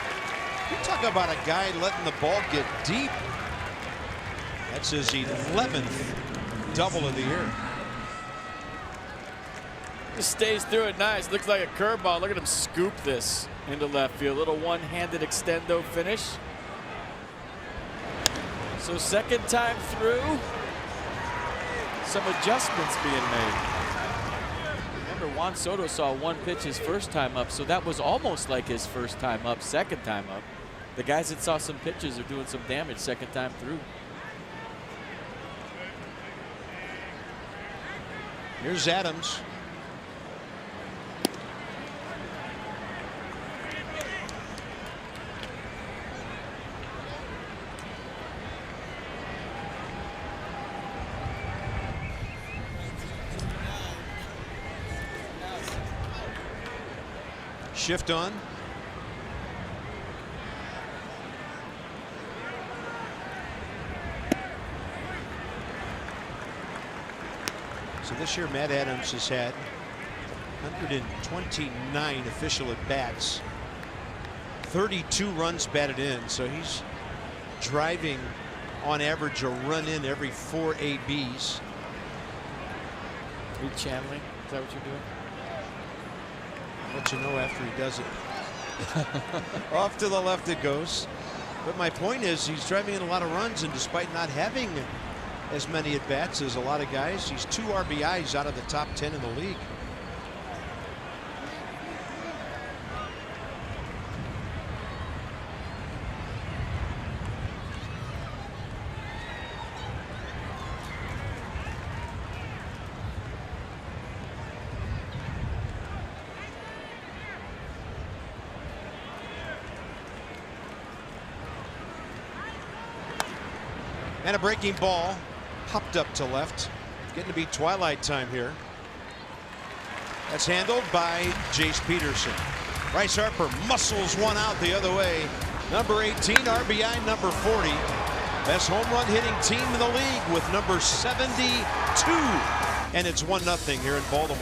You talk about a guy letting the ball get deep. That's his 11th double of the year. Just stays through it nice. Looks like a curveball. Look at him scoop this into left field. Little one-handed extendo finish. So 2nd time through. some adjustments being made. Remember, Juan Soto saw one pitch his first time up, so that was almost like his first time up, second time up. The guys that saw some pitches are doing some damage second time through. Here's Adams. Shift on. So this year, Matt Adams has had 129 official at-bats, 32 runs batted in. So he's driving on average a run in every 4 ABs. Are you channeling? Is that what you're doing? I'll let you know after he does it. Off to the left it goes. But my point is, he's driving in a lot of runs, and despite not having as many at-bats as a lot of guys, he's 2 RBIs out of the top 10 in the league. And a breaking ball, hopped up to left. Getting to be twilight time here. That's handled by Jace Peterson. Bryce Harper muscles one out the other way. Number 18, RBI number 40. Best home run hitting team in the league with number 72. And it's 1-0 here in Baltimore.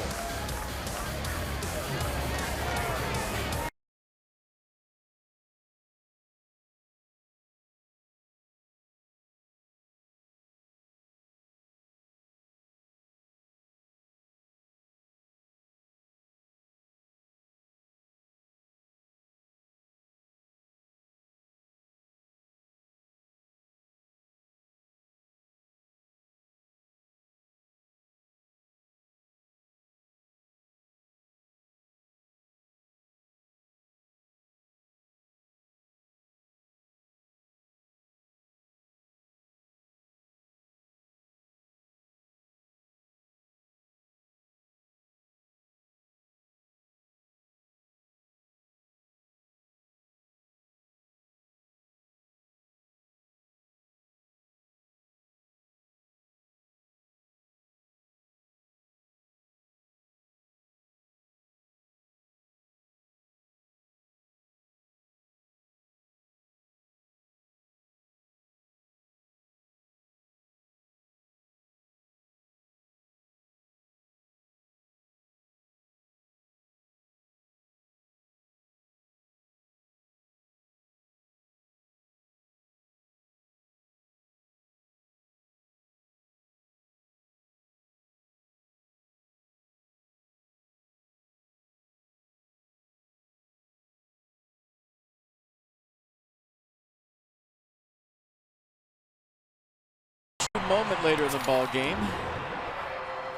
Moment later in the ball game.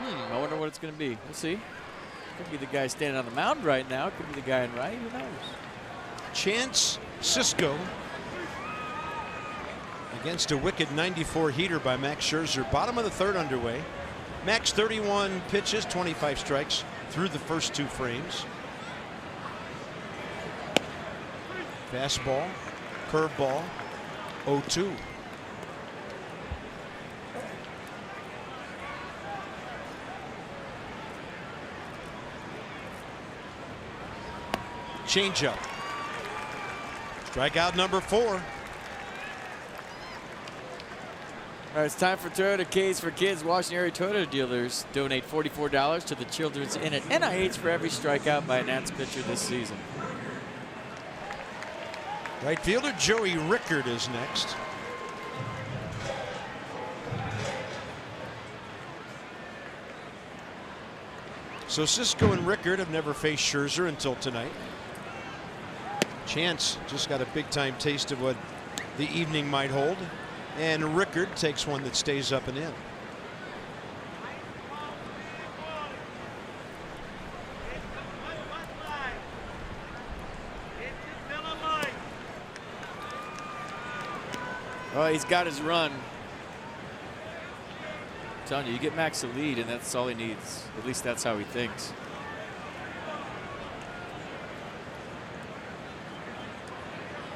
I wonder what it's going to be. We'll see. Could be the guy standing on the mound right now. Could be the guy in right. Who knows? Chance Sisco against a wicked 94 heater by Max Scherzer. Bottom of the third underway. Max 31 pitches, 25 strikes through the first 2 frames. Fastball, curveball, 0-2. Changeup. Strikeout number 4. All right, it's time for Toyota K's for Kids. Washington area Toyota dealers donate $44 to the Children's Inn at NIH for every strikeout by a Nats pitcher this season. Right fielder Joey Rickard is next. So Sisco and Rickard have never faced Scherzer until tonight. Chance just got a big-time taste of what the evening might hold, and Rickard takes one that stays up and in. Well, he's got his run. I'm telling you, you get Max a lead, and that's all he needs. At least that's how he thinks.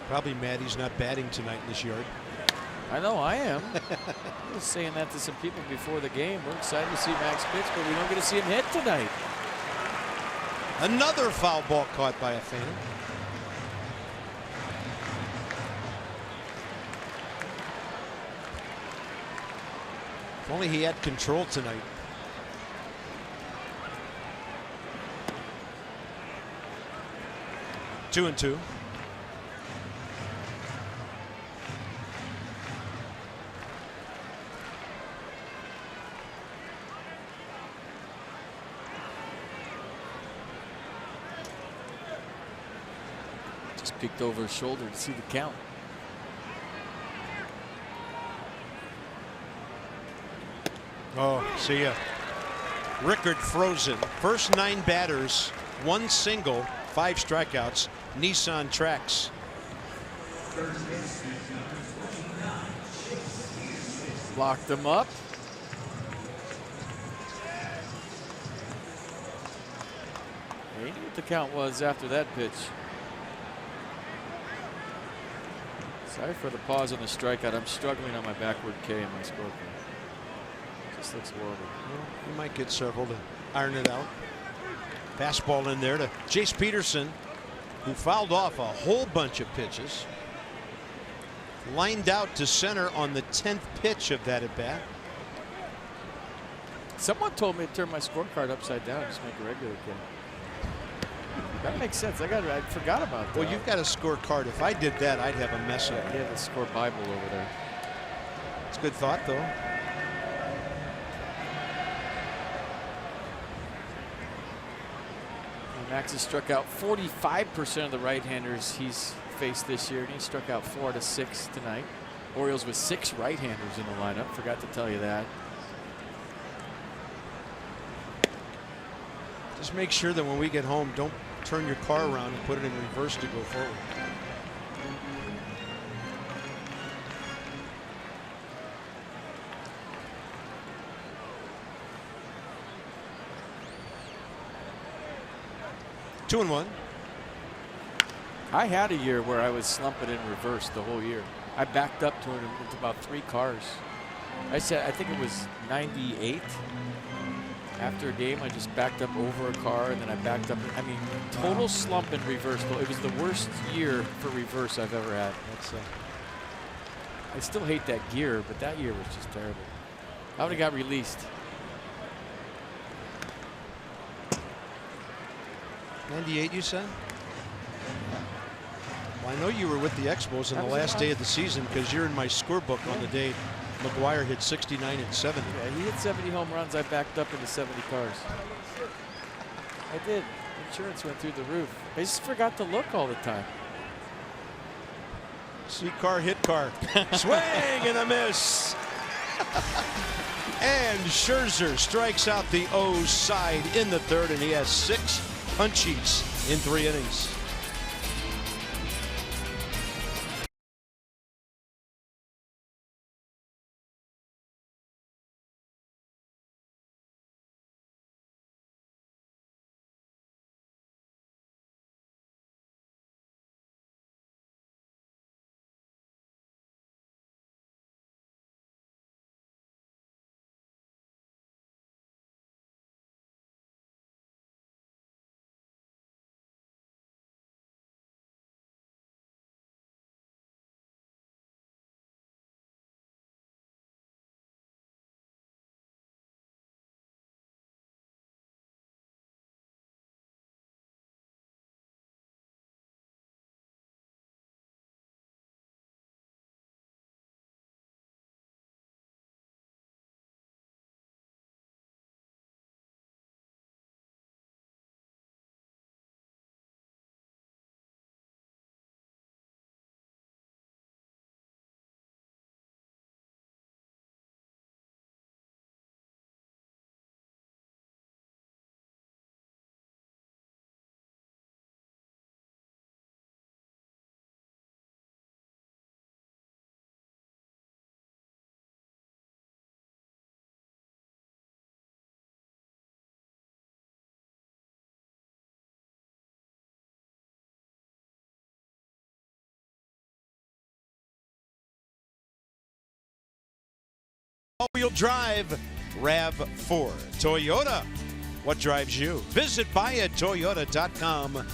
Probably mad he's not batting tonight in this yard. I know I am. I was saying that to some people before the game. We're excited to see Max pitch, but we don't get to see him hit tonight. Another foul ball caught by a fan. If only he had control tonight. Two and two. Just peeked over his shoulder to see the count. Oh, see ya. Rickard frozen. First 9 batters, 1 single, 5 strikeouts. Nissan tracks. Locked him up. He knew what the count was after that pitch. Sorry for the pause on the strikeout. I'm struggling on my backward K in my scorecard. This looks horrible. Well, he might get several to iron it out. Fastball in there to Chase Peterson, who fouled off a whole bunch of pitches. Lined out to center on the 10th pitch of that at bat. Someone told me to turn my scorecard upside down and just make a regular K. That makes sense. I forgot about that. Well, you've got a scorecard. If I did that, I'd have a mess up. He had the score Bible over there. It's a good thought, though. Max has struck out 45% of the right-handers he's faced this year, and he struck out 4 out of 6 tonight. Orioles with 6 right-handers in the lineup. Forgot to tell you that. Just make sure that when we get home, don't turn your car around and put it in reverse to go forward. Two and one. I had a year where I was slumping in reverse the whole year. I backed up to it with about 3 cars. I think it was 98. After a game, I just backed up over a car, and then I backed up. I mean, total slump in reverse. It was the worst year for reverse I've ever had. I still hate that gear, but that year was just terrible. I would have got released. 98, you said? Well, I know you were with the Expos on the last day of the season because you're in my scorebook on the day McGuire hit 69 and 70. Yeah, he hit 70 home runs. I backed up into 70 cars. I did. Insurance went through the roof. I just forgot to look all the time. See car, hit car. Swing and a miss. And Scherzer strikes out the O's side in the 3rd, and he has 6 punchies in 3 innings. Wheel drive RAV4. Toyota, what drives you? Visit buyatoyota.com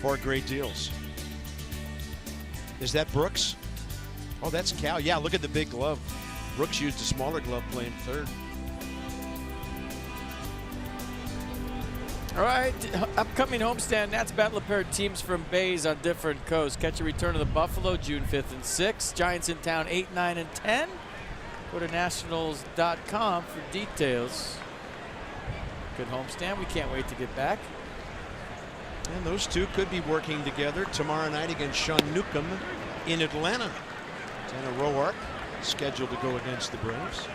for great deals. Is that Brooks? Oh, that's Cal. Yeah, look at the big glove. Brooks used a smaller glove playing third. All right, upcoming homestand, Nats battle a pair of teams from bays on different coasts. Catch a return of the Buffalo June 5th and 6th. Giants in town 8, 9, and 10. Go to nationals.com for details. Good homestand. We can't wait to get back. And those two could be working together tomorrow night against Sean Newcomb in Atlanta. Tanner Roark scheduled to go against the Braves.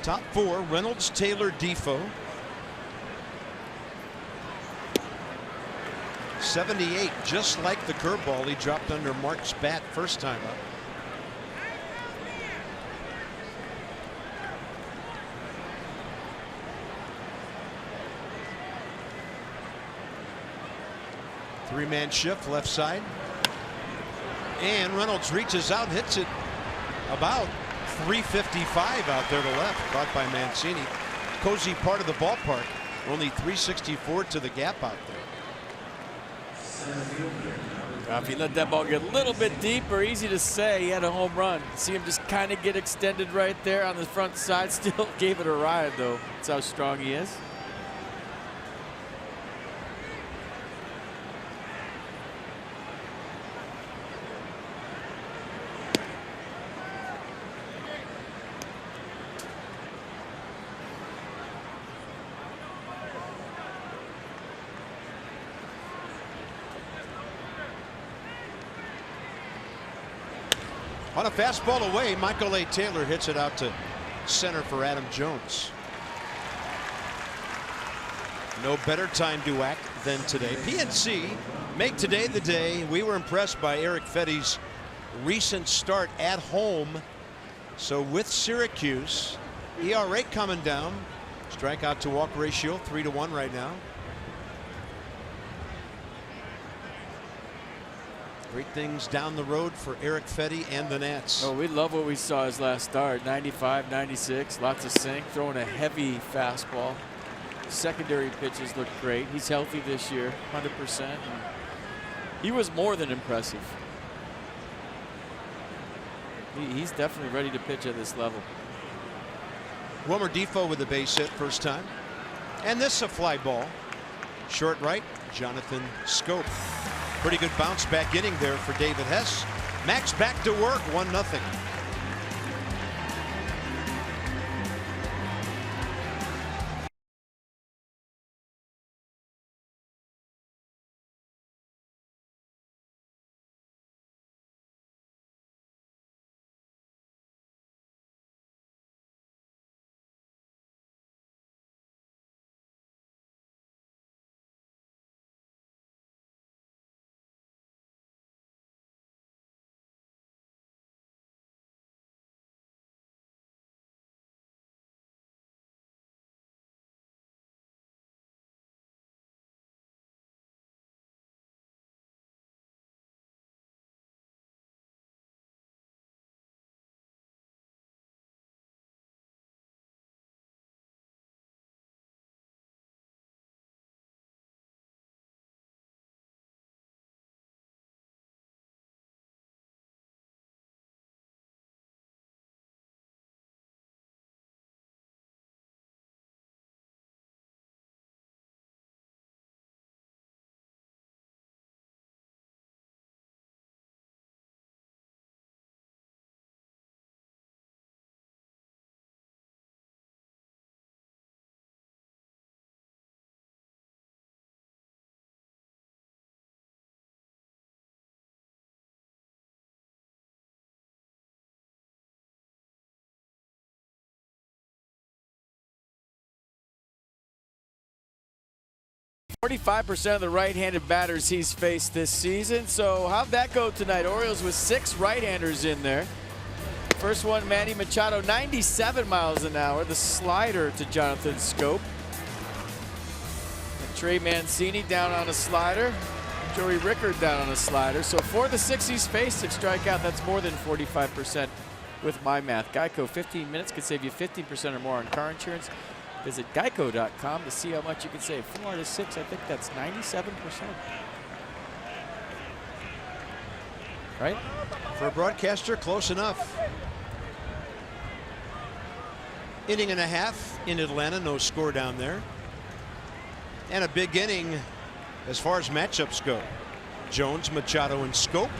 Top four, Reynolds, Taylor, Defoe. 78, just like the curveball he dropped under Mark's bat first time up. Three-man shift left side. And Reynolds reaches out, hits it about 355 out there to left, caught by Mancini. Cozy part of the ballpark, only 364 to the gap out there. If he let that ball get a little bit deeper, easy to say, he had a home run. See him just kind of get extended right there on the front side. Still gave it a ride, though. That's how strong he is. On a fastball away, Michael A. Taylor hits it out to center for Adam Jones. No better time to act than today. PNC make today the day. We were impressed by Eric Fetty's recent start at home. So with Syracuse, ERA coming down. Strikeout to walk ratio 3-1 right now. Great things down the road for Eric Fetty and the Nats. Oh, we love what we saw his last start. 95, 96, lots of sink, throwing a heavy fastball. Secondary pitches look great. He's healthy this year, 100%. And he was more than impressive. He's definitely ready to pitch at this level. Wilmer Defoe with the base hit first time. And this a fly ball. Short right, Jonathan Scope. Pretty good bounce back inning there for David Hess. Max back to work, 1-0. .45% of the right-handed batters he's faced this season. So how'd that go tonight? Orioles with 6 right-handers in there. First one, Manny Machado, 97 miles an hour. The slider to Jonathan Scope. And Trey Mancini down on a slider. Joey Rickard down on a slider. So for the 6 he's faced at strikeout, that's more than 45% with my math. Geico, 15 minutes could save you 15% or more on car insurance. Visit geico.com to see how much you can save. 4 out of 6, I think that's 97%. Right? For a broadcaster, close enough. Inning and a half in Atlanta, no score down there. And a big inning as far as matchups go. Jones, Machado, and Scope.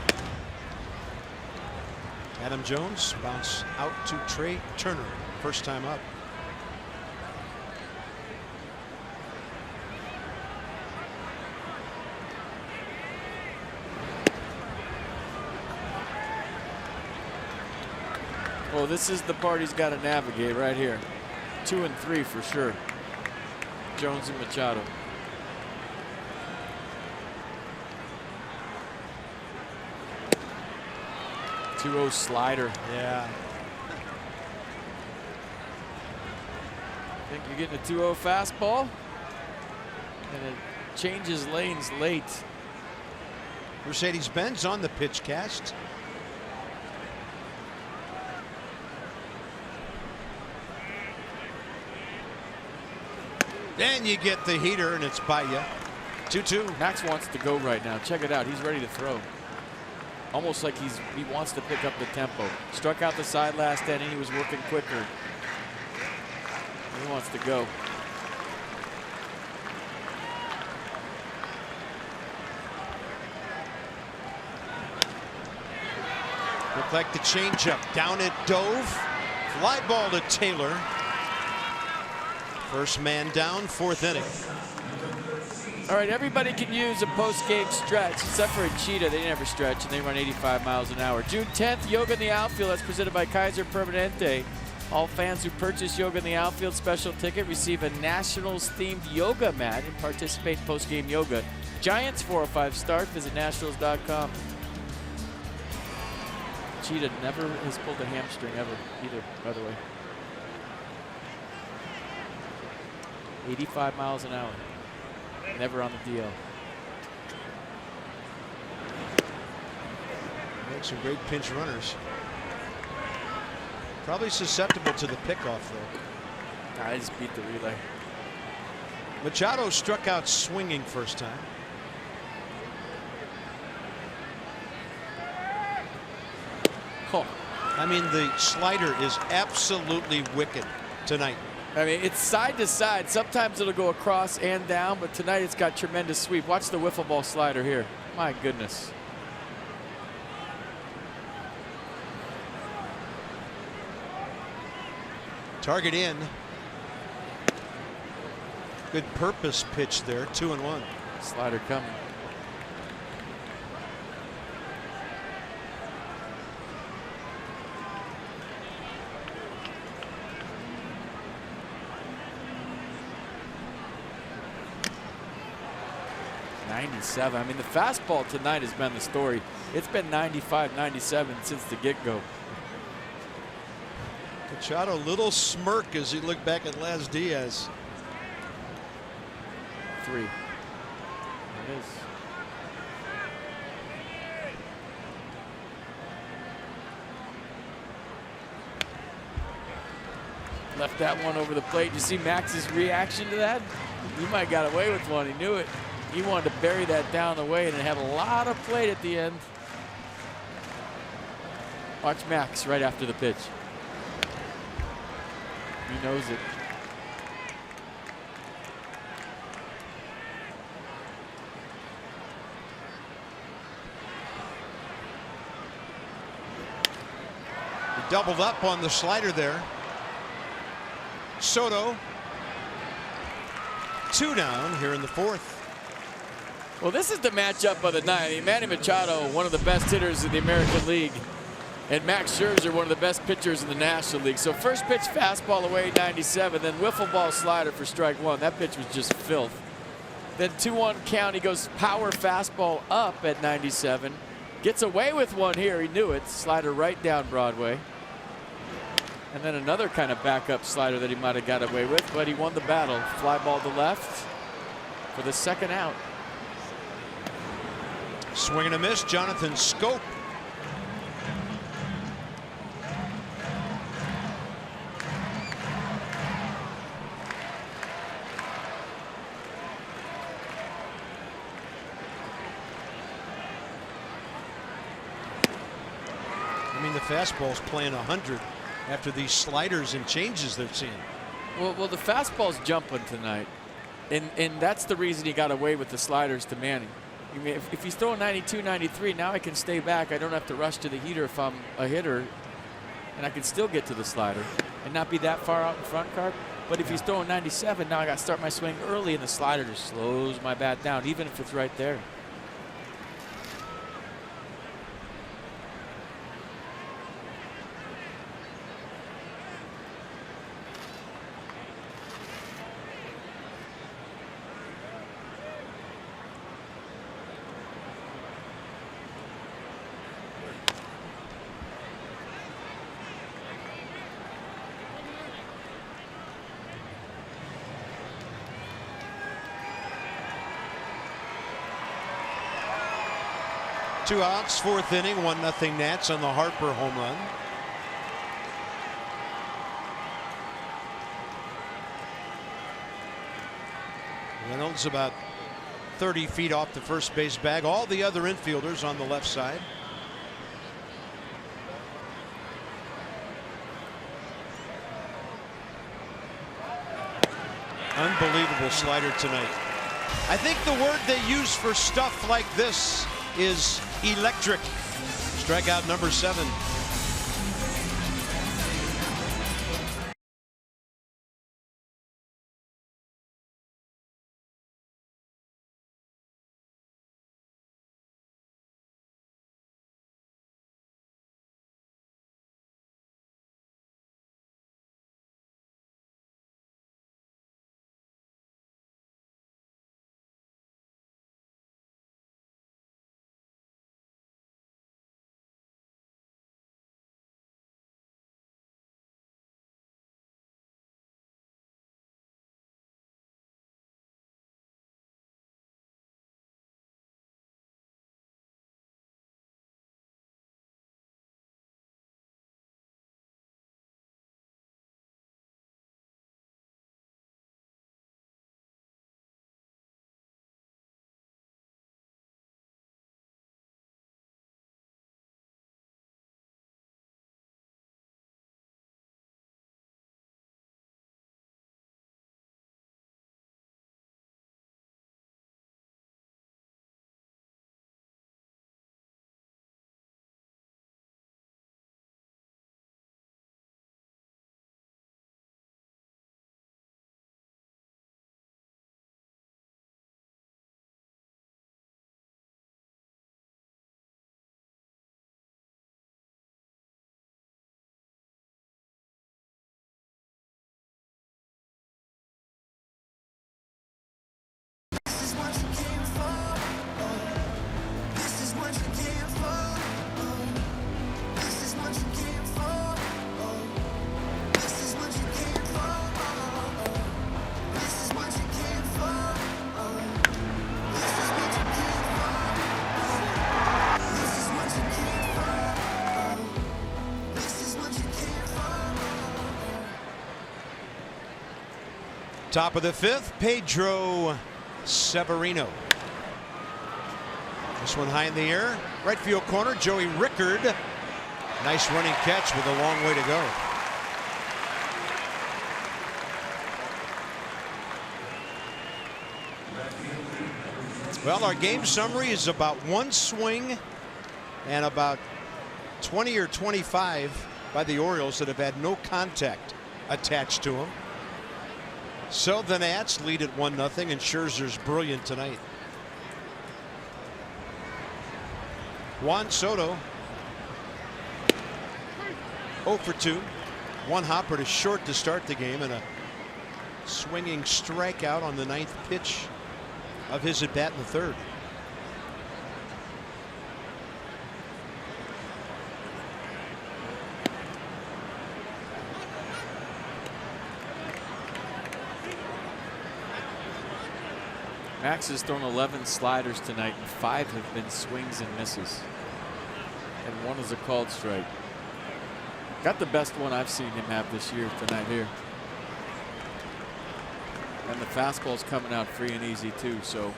Adam Jones bounce out to Trey Turner, first time up. Well, this is the part he's got to navigate right here. 2 and 3 for sure. Jones and Machado. .20 slider. Yeah. I think you're getting a 2-0 fastball. And it changes lanes late. Mercedes-Benz on the pitch cast. Then you get the heater, and it's by you. 2-2. Max wants to go right now. Check it out. He's ready to throw. Almost like he wants to pick up the tempo. Struck out the side last inning. He was working quicker. He wants to go. Looked like the changeup. Down it dove. Fly ball to Taylor. First man down, 4th inning. All right, everybody can use a post-game stretch, except for a cheetah. They never stretch, and they run 85 miles an hour. June 10th, Yoga in the Outfield. That's presented by Kaiser Permanente. All fans who purchase Yoga in the Outfield special ticket receive a Nationals-themed yoga mat and participate in post-game yoga. Giants 405 start. Visit Nationals.com. Cheetah never has pulled a hamstring ever, either, by the way. 85 miles an hour. Never on the DL. Make some great pinch runners. Probably susceptible to the pickoff, though. I just beat the relay. Machado struck out swinging first time. Oh. I mean, the slider is absolutely wicked tonight. I mean, it's side to side. Sometimes it'll go across and down, but tonight it's got tremendous sweep. Watch the wiffle ball slider here. My goodness. Target in. Good purpose pitch there, 2-1. Slider coming. .97. I mean, the fastball tonight has been the story. It's been 95, 97 since the get-go. Machado, little smirk as he looked back at Les Diaz. 3. There it is. Left that one over the plate. You see Max's reaction to that? He might have got away with one. He knew it. He wanted to bury that down the way, and it had a lot of plate at the end. Watch Max right after the pitch. He knows it. He doubled up on the slider there. Soto, 2 down here in the 4th. Well, this is the matchup of the night. I mean, Manny Machado, one of the best hitters in the American League, and Max Scherzer, one of the best pitchers in the National League. So first pitch fastball away, 97, then wiffle ball slider for strike 1. That pitch was just filth. Then 2-1 count. He goes power fastball up at 97. Gets away with one here. He knew it. Slider right down Broadway. And then another kind of backup slider that he might have got away with, but he won the battle. Fly ball to left for the second out. Swing and a miss, Jonathan Scope. I mean, the fastball's playing 100 after these sliders and changes they're seeing. Well, the fastball's jumping tonight, and that's the reason he got away with the sliders to Manning. I mean, if he's throwing 92, 93, now I can stay back. I don't have to rush to the heater if I'm a hitter, and I can still get to the slider and not be that far out in front, Carp. But if he's throwing 97, now I got to start my swing early, and the slider just slows my bat down, even if it's right there. Two outs, fourth inning, 1-0 Nats on the Harper home run. Reynolds about 30 feet off the first base bag. All the other infielders on the left side. Unbelievable slider tonight. I think the word they use for stuff like this is electric. Strikeout number 7. Top of the 5th, Pedro Severino. This one high in the air. Right field corner, Joey Rickard. Nice running catch with a long way to go. Well, our game summary is about one swing and about 20 or 25 by the Orioles that have had no contact attached to them. So the Nats lead at 1-0, and Scherzer's brilliant tonight. Juan Soto 0 for 2. One hopper to short to start the game, and a swinging strikeout on the 9th pitch of his at bat in the 3rd. Max has thrown 11 sliders tonight, and 5 have been swings and misses. And 1 is a called strike. Got the best one I've seen him have this year tonight here. And the fastball's coming out free and easy too, so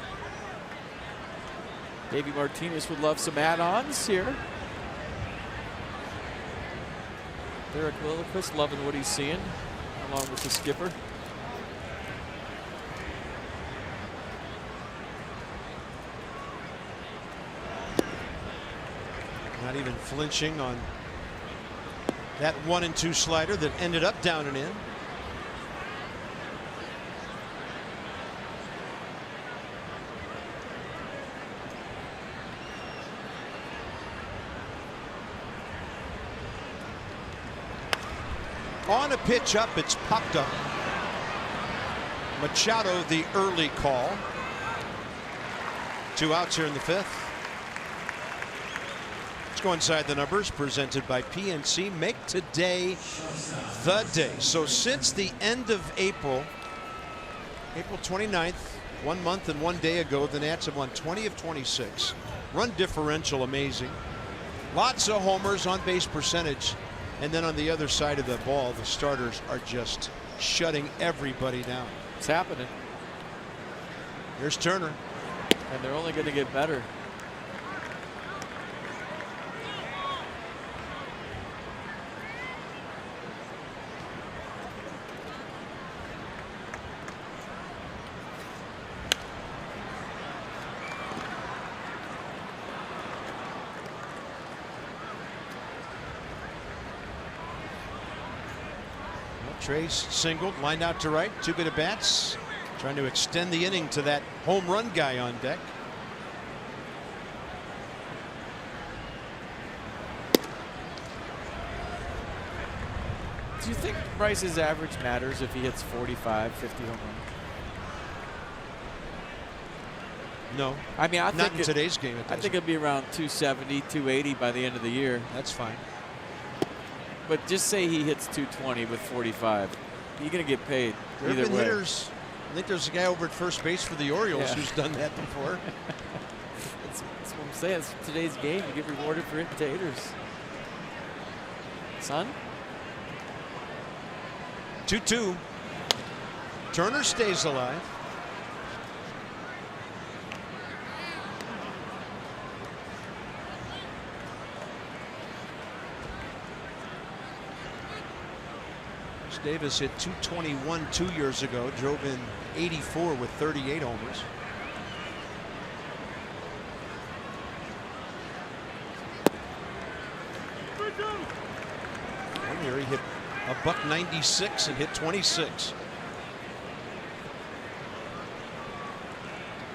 Davey Martinez would love some add-ons here. Derek Lilliquist loving what he's seeing, along with the skipper. Not even flinching on that 1-2 slider that ended up down and in. On a pitch up, it's popped up. Machado, the early call. 2 outs here in the 5th. Let's go inside the numbers presented by PNC. Make today the day. So since the end of April, April 29th, 1 month and 1 day ago, the Nats have won 20 of 26. Run differential amazing. Lots of homers, on base percentage. And then on the other side of the ball, the starters are just shutting everybody down. It's happening. Here's Turner. And they're only going to get better. Trace singled, lined out to right, 2 good at bats, trying to extend the inning to that home run guy on deck. Do you think Bryce's average matters if he hits 45, 50 home runs? No. I mean, I not think in today's game. I think it'll be around 270, 280 by the end of the year. That's fine. But just say he hits 220 with 45. You're going to get paid There either have been way. hitters. I think there's a guy over at first base for the Orioles who's done that before. That's what I'm saying. It's today's game. You get rewarded for hitting taters. Son? 2-2. Turner stays alive. Davis hit 221 2 years ago, drove in 84 with 38 homers. One year he hit a $196 and hit 26.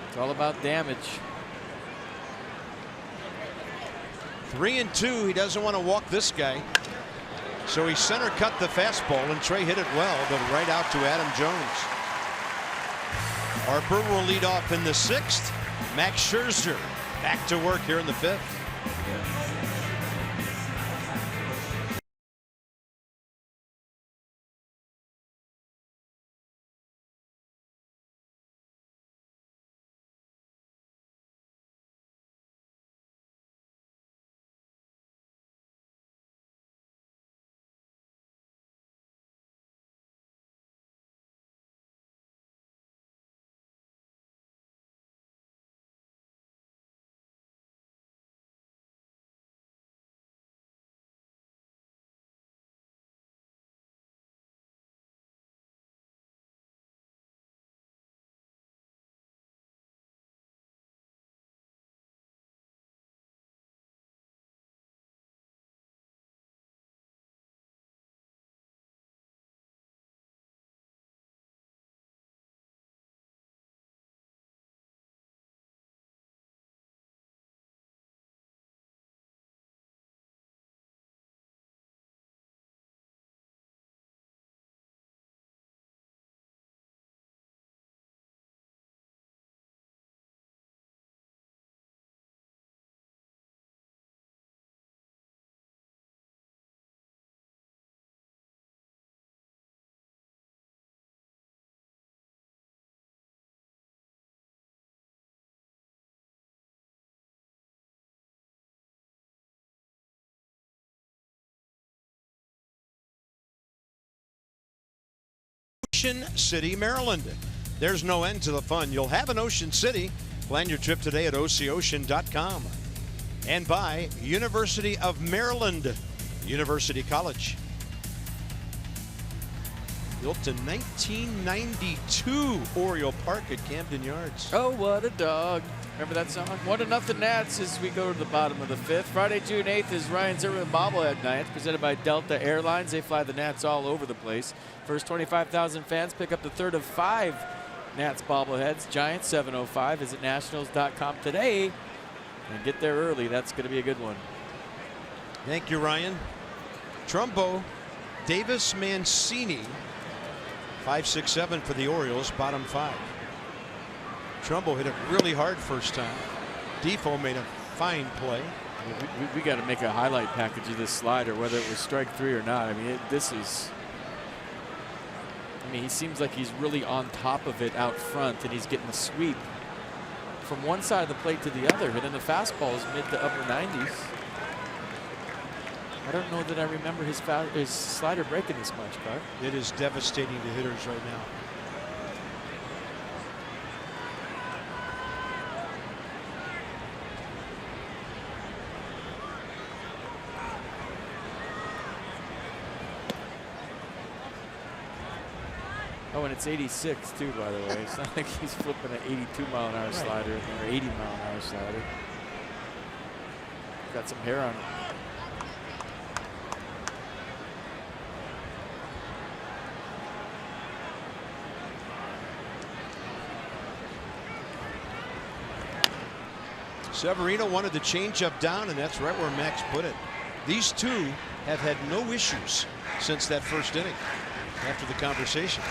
It's all about damage. 3-2. He doesn't want to walk this guy. So he center cut the fastball, and Trey hit it well, but right out to Adam Jones. Harper will lead off in the 6th. Max Scherzer back to work here in the 5th. Ocean City, Maryland. There's no end to the fun. You'll have in Ocean City. Plan your trip today at OCOcean.com. And by University of Maryland, University College. Built in 1992, Oriole Park at Camden Yards. Oh, what a dog. Remember that song? 1-0 Nats as we go to the bottom of the 5th. Friday, June 8th is Ryan Zimmerman bobblehead night, presented by Delta Airlines. They fly the Nats all over the place. First 25,000 fans pick up the third of 5 Nats bobbleheads. Giants 7:05. Visit nationals.com today and get there early. That's going to be a good one. Thank you, Ryan. Trumbo, Davis Mancini, 5'6'7" for the Orioles, bottom 5. Trumbo hit it really hard first time. Defoe made a fine play. We got to make a highlight package of this slider, whether it was strike 3 or not. I mean, he seems like he's really on top of it out front, and he's getting a sweep from one side of the plate to the other. And then the fastball is mid to upper 90s. I don't know that I remember his slider breaking this much, Clark. It is devastating to hitters right now. Oh, and it's 86 too, by the way. It's not like he's flipping an 82-mile-an-hour slider or 80-mile-an-hour slider. Got some hair on it. Severino wanted the changeup down, and that's right where Max put it. These two have had no issues since that first inning after the conversation.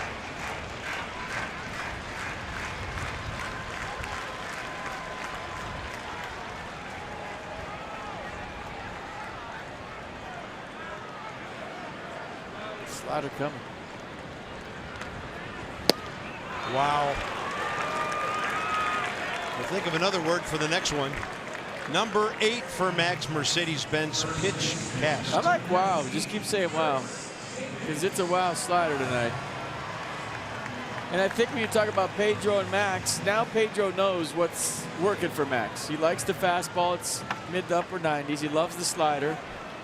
Slider coming. Wow. We'll think of another word for the next one. Number 8 for Max Mercedes-Benz pitch cast. I like wow. Just keep saying wow, because it's a wow slider tonight. And I think when you talk about Pedro and Max, now Pedro knows what's working for Max. He likes the fastball. It's mid to upper 90s. He loves the slider.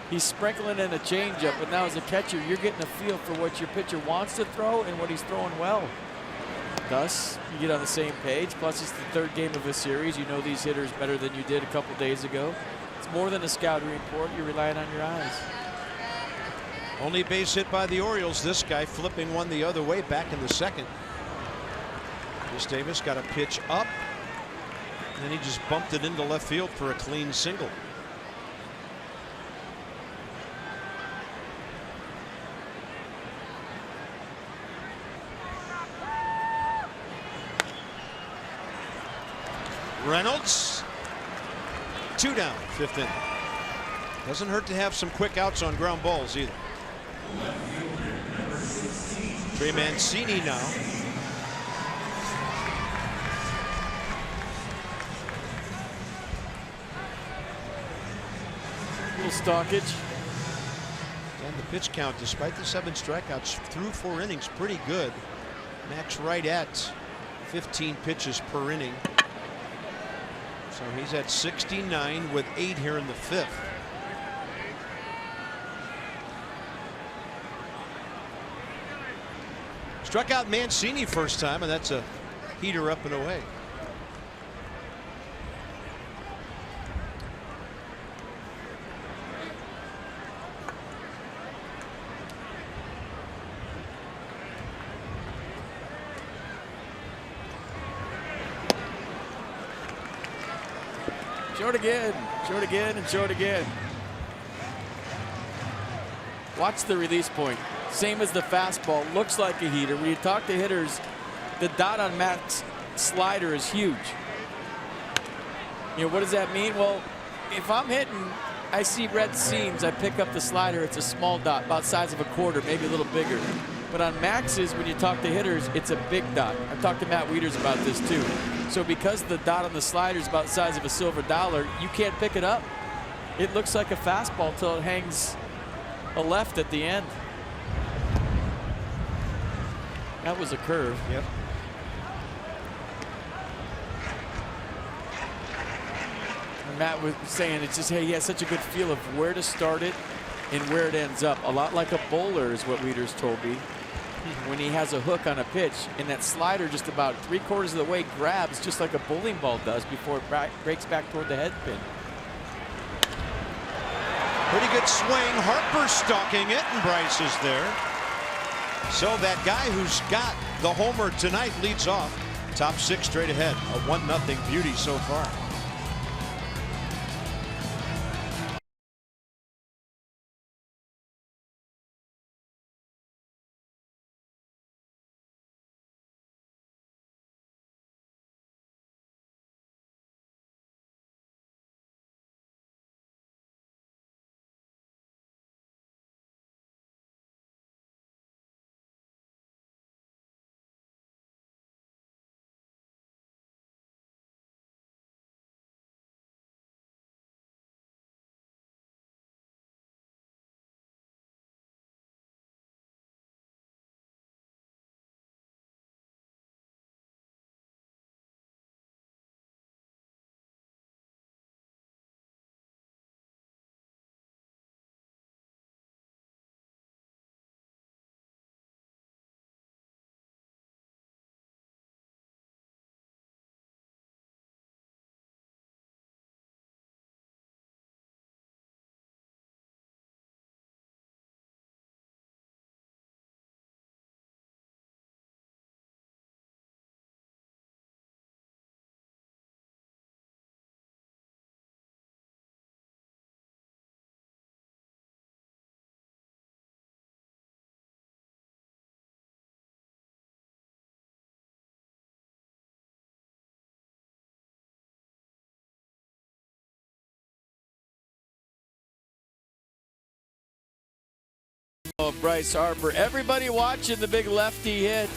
He's sprinkling in a changeup, but now as a catcher, you're getting a feel for what your pitcher wants to throw and what he's throwing well. Thus, you get on the same page. Plus, it's the third game of a series. You know these hitters better than you did a couple days ago. It's more than a scouting report. You're relying on your eyes. Only base hit by the Orioles. This guy flipping one the other way back in the second. Chris Davis got a pitch up, and then he just bumped it into left field for a clean single. Reynolds, 2 down, 5th inning. Doesn't hurt to have some quick outs on ground balls either. Trey Mancini now. Little stockage. And the pitch count, despite the 7 strikeouts through 4 innings, pretty good. Max right at 15 pitches per inning. So he's at 69 with 8 here in the 5th. Struck out Mancini first time, and that's a heater up and away. Short again, short again, and short again. Watch the release point. Same as the fastball. Looks like a heater. When you talk to hitters, the dot on Matt's slider is huge. You know, what does that mean? Well, if I'm hitting, I see red seams, I pick up the slider. It's a small dot, about the size of a quarter, maybe a little bigger. But on Max's, when you talk to hitters, it's a big dot. I've talked to Matt Wieters about this too. So because the dot on the slider is about the size of a silver dollar, you can't pick it up. It looks like a fastball until it hangs a left at the end. That was a curve. Yep. And Matt was saying it's just, hey, he has such a good feel of where to start it and where it ends up. A lot like a bowler is what Wieters told me. When he has a hook on a pitch and that slider just about 3/4 of the way grabs just like a bowling ball does before it breaks back toward the head pin. Pretty good swing. Harper stalking it, and Bryce is there. So that guy who's got the homer tonight leads off. Top 6 straight ahead. A 1-0 beauty so far. Of Bryce Harper. Everybody watching the big lefty hit.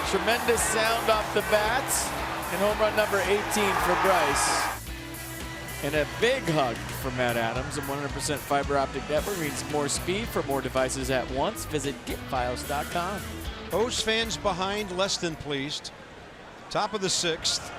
Tremendous sound off the bats. And home run number 18 for Bryce. And a big hug for Matt Adams. And 100% fiber optic network means more speed for more devices at once. Visit getfiles.com. O's fans behind, less than pleased. Top of the 6th.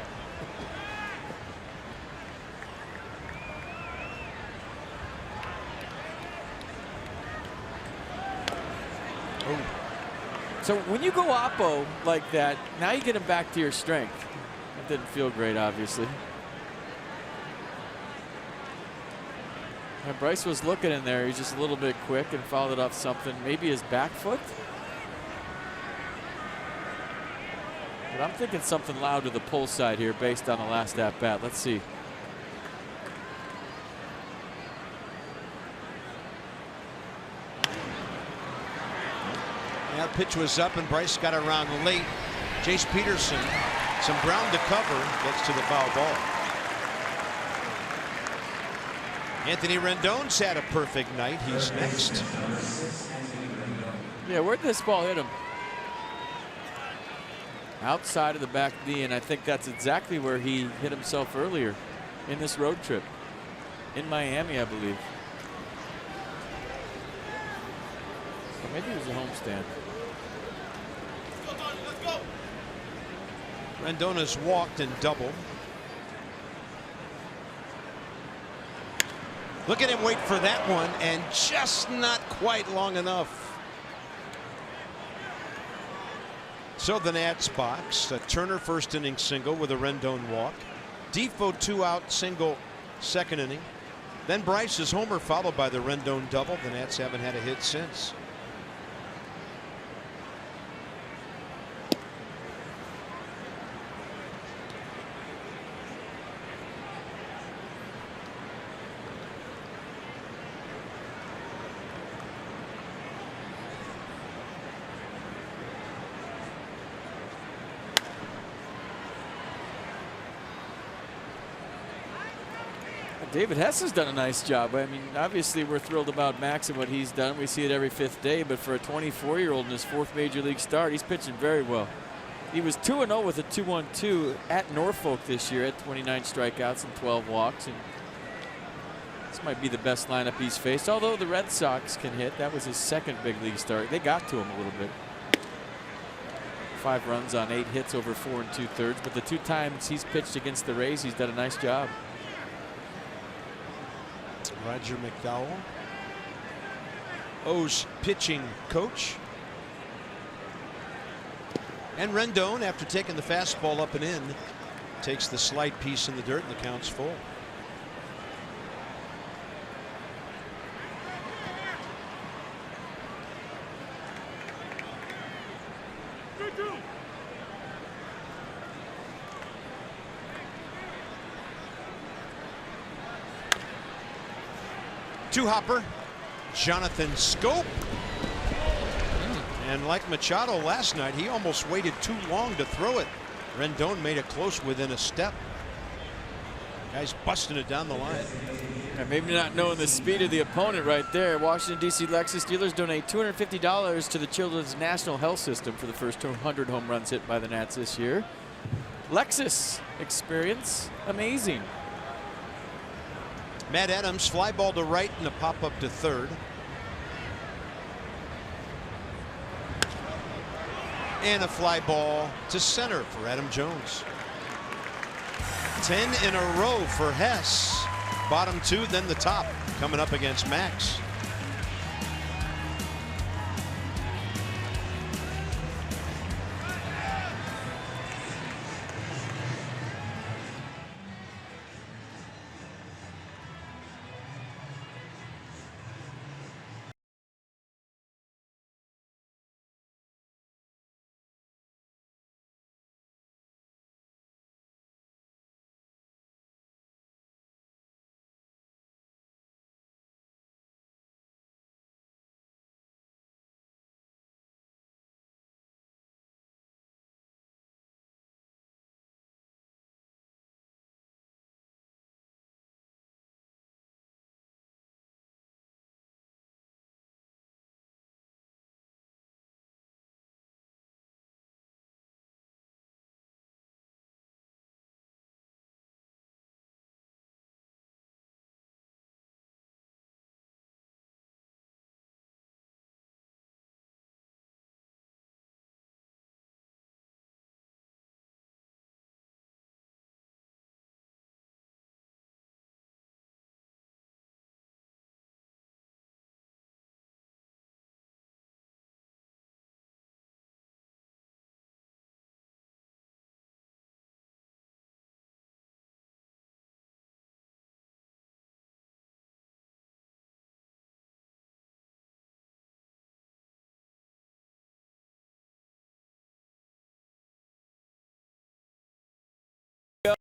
So when you go oppo like that, now you get him back to your strength. That didn't feel great, obviously. And Bryce was looking in there. He's just a little bit quick and followed it off something. Maybe his back foot. But I'm thinking something loud to the pull side here based on the last at bat. Let's see. That pitch was up and Bryce got around late. Jace Peterson, some ground to cover, gets to the foul ball. Anthony Rendon's had a perfect night. He's next. Yeah, where'd this ball hit him? Outside of the back knee, and I think that's exactly where he hit himself earlier in this road trip. In Miami, I believe. Or maybe it was a homestand. Rendona's walked and doubled. Look at him wait for that one, and just not quite long enough. So the Nats box, a Turner first inning single with a Rendon walk. Defoe 2-out single second inning. Then Bryce's homer followed by the Rendon double. The Nats haven't had a hit since. David Hess has done a nice job. I mean, obviously we're thrilled about Max and what he's done. We see it every 5th day, but for a 24-year-old in his 4th major league start, he's pitching very well. He was 2-0 with a 2.12 at Norfolk this year at 29 strikeouts and 12 walks. And This might be the best lineup he's faced, although the Red Sox can hit. That was his second big league start. They got to him a little bit. 5 runs on 8 hits over 4 2/3, but the 2 times he's pitched against the Rays, he's done a nice job. Roger McDowell, O's pitching coach. And Rendon, after taking the fastball up and in, takes the slight piece in the dirt and the count's full. Two-hopper, Jonathan Scope. And like Machado last night, he almost waited too long to throw it. Rendon made it close within a step. Guy's busting it down the line. Yeah, maybe not knowing the speed of the opponent right there. Washington, D.C. Lexus dealers donate $250 to the Children's National Health System for the first 200 home runs hit by the Nats this year. Lexus experience, amazing. Matt Adams, fly ball to right and a pop up to third. And a fly ball to center for Adam Jones. 10 in a row for Hess. Bottom 2, then the top, coming up against Max.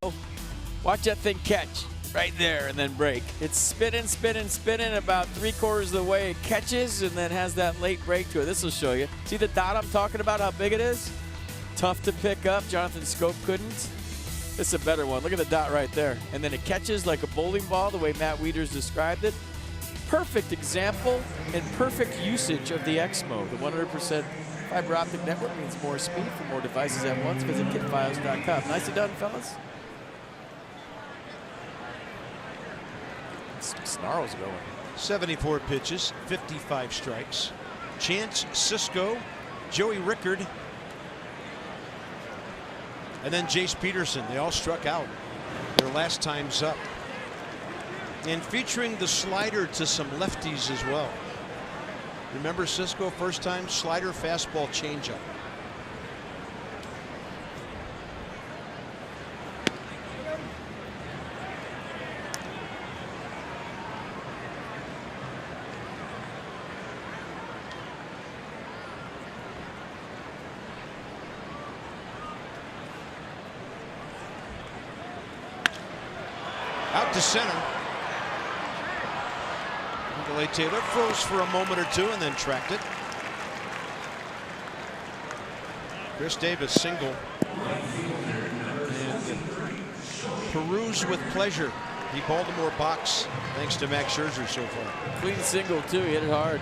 Go. Watch that thing catch right there and then break. It's spinning, spinning, spinning about 3/4 of the way. It catches and then has that late break to it. This will show you. See the dot I'm talking about, how big it is? Tough to pick up. Jonathan Scope couldn't. This is a better one. Look at the dot right there. And then it catches like a bowling ball the way Matt Wieters described it. Perfect example and perfect usage of the X-Mode. The 100% fiber optic network means more speed for more devices at once. Visit kitfiles.com. Nicely done, fellas. Snarls going. 74 pitches, 55 strikes. Chance Sisco, Joey Rickard, and then Jace Peterson. They all struck out their last times up. And featuring the slider to some lefties as well. Remember Sisco, first time slider, fastball, changeup. Out to center. Nicolay Taylor froze for a moment or two and then tracked it. Chris Davis single. And peruse with pleasure the Baltimore box thanks to Max Scherzer so far. Clean single too, he hit it hard.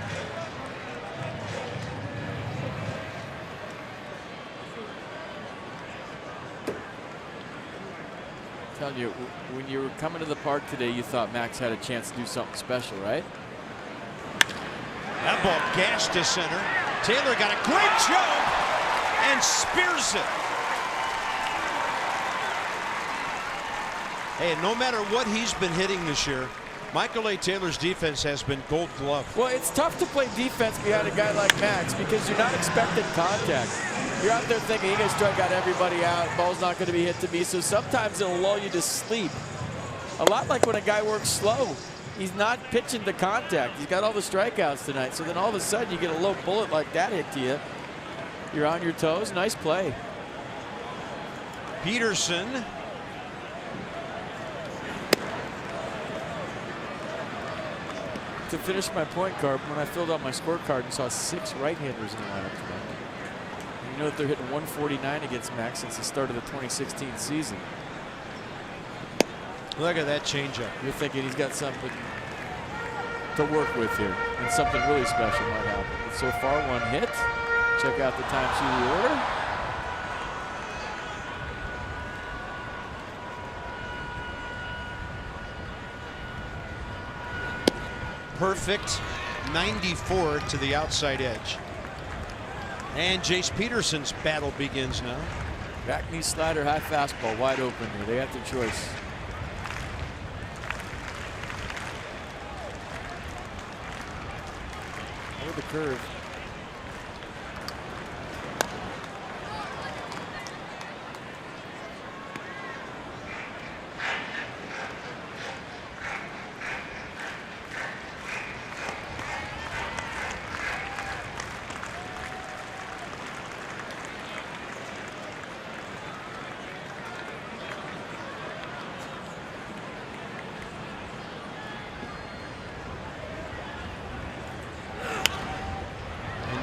telling you, when you were coming to the park today, you thought Max had a chance to do something special, right? That ball gashed to center. Taylor got a great jump and spears it. Hey, no matter what he's been hitting this year, Michael A. Taylor's defense has been gold glove. Well, it's tough to play defense behind a guy like Max because you're not expecting contact. You're out there thinking, he just got everybody out, ball's not going to be hit to me, so sometimes it'll lull you to sleep. A lot like when a guy works slow. He's not pitching to contact. He's got all the strikeouts tonight, so then all of a sudden you get a low bullet like that hit to you. You're on your toes. Nice play. Peterson. To finish my point card, when I filled out my scorecard and saw 6 right-handers in the lineup tonight. You know that they're hitting 149 against Max since the start of the 2016 season. Look at that changeup. You're thinking he's got something to work with here, and something really special might happen. But so far, 1 hit. Check out the time through the order. Perfect 94 to the outside edge. And Jace Peterson's battle begins now. Back knee slider, high fastball, wide open here. They got their choice. Over the curve.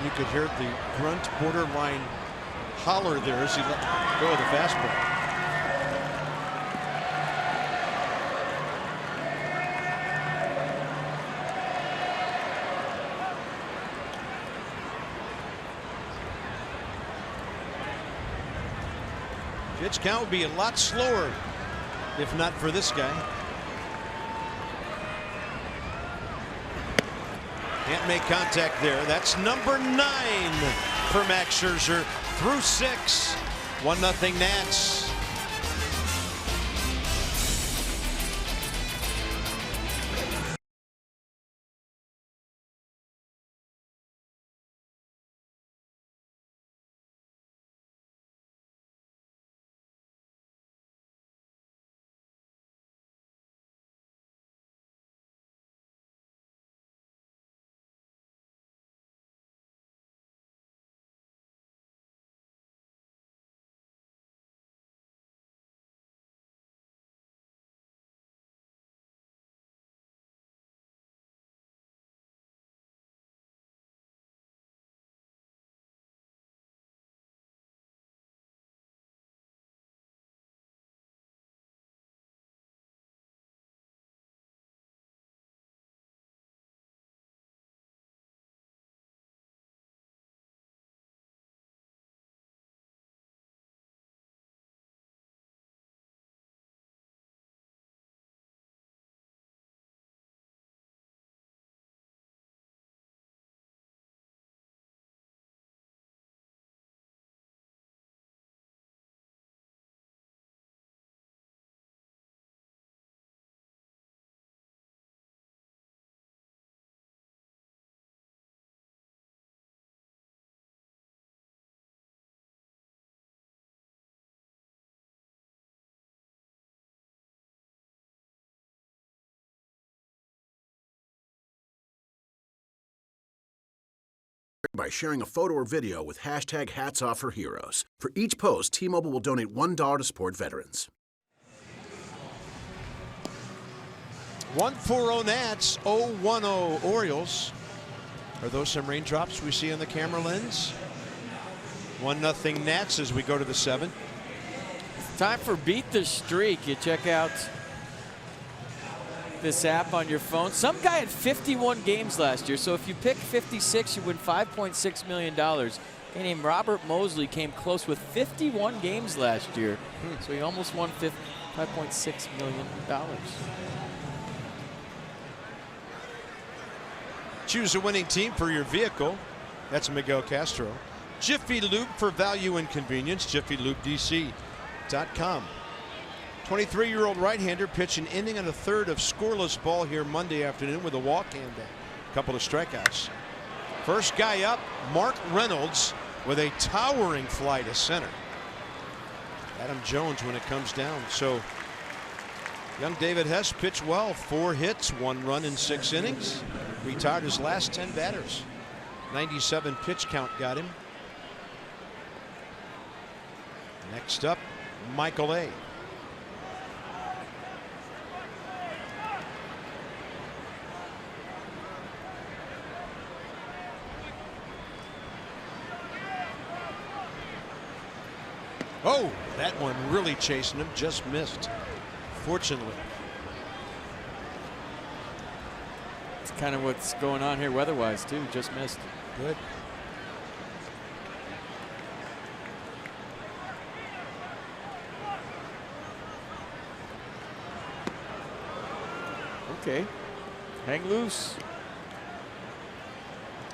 You could hear the grunt borderline holler there as he let go of the fastball. Pitch count would be a lot slower if not for this guy. Can't make contact there. That's number 9 for Max Scherzer through 6. 1-0 Nats. By sharing a photo or video with hashtag #HatsOffForHeroes. For each post, T-Mobile will donate $1 to support veterans. 1-4-0 Nats, 0-1-0 Orioles. Are those some raindrops we see on the camera lens? 1-0 Nats as we go to the 7th. Time for Beat the Streak. You check out this app on your phone. Some guy had 51 games last year, so if you pick 56, you win $5.6 million. guy named Robert Mosley came close with 51 games last year. So he almost won $5.6 million. Choose a winning team for your vehicle. That's Miguel Castro. Jiffy Lube for value and convenience. JiffyLubeDC.com. 23-year-old right-hander pitched an inning and a third of scoreless ball here Monday afternoon with a walk and a couple of strikeouts. First guy up, Mark Reynolds with a towering fly to center. Adam Jones when it comes down. So young David Hess pitched well. 4 hits, 1 run in 6 innings. Retired his last 10 batters. 97 pitch count got him. Next up, Michael A. Oh, that one really chasing him, just missed. Fortunately. It's kind of what's going on here weather-wise too, just missed. Good. Okay, hang loose.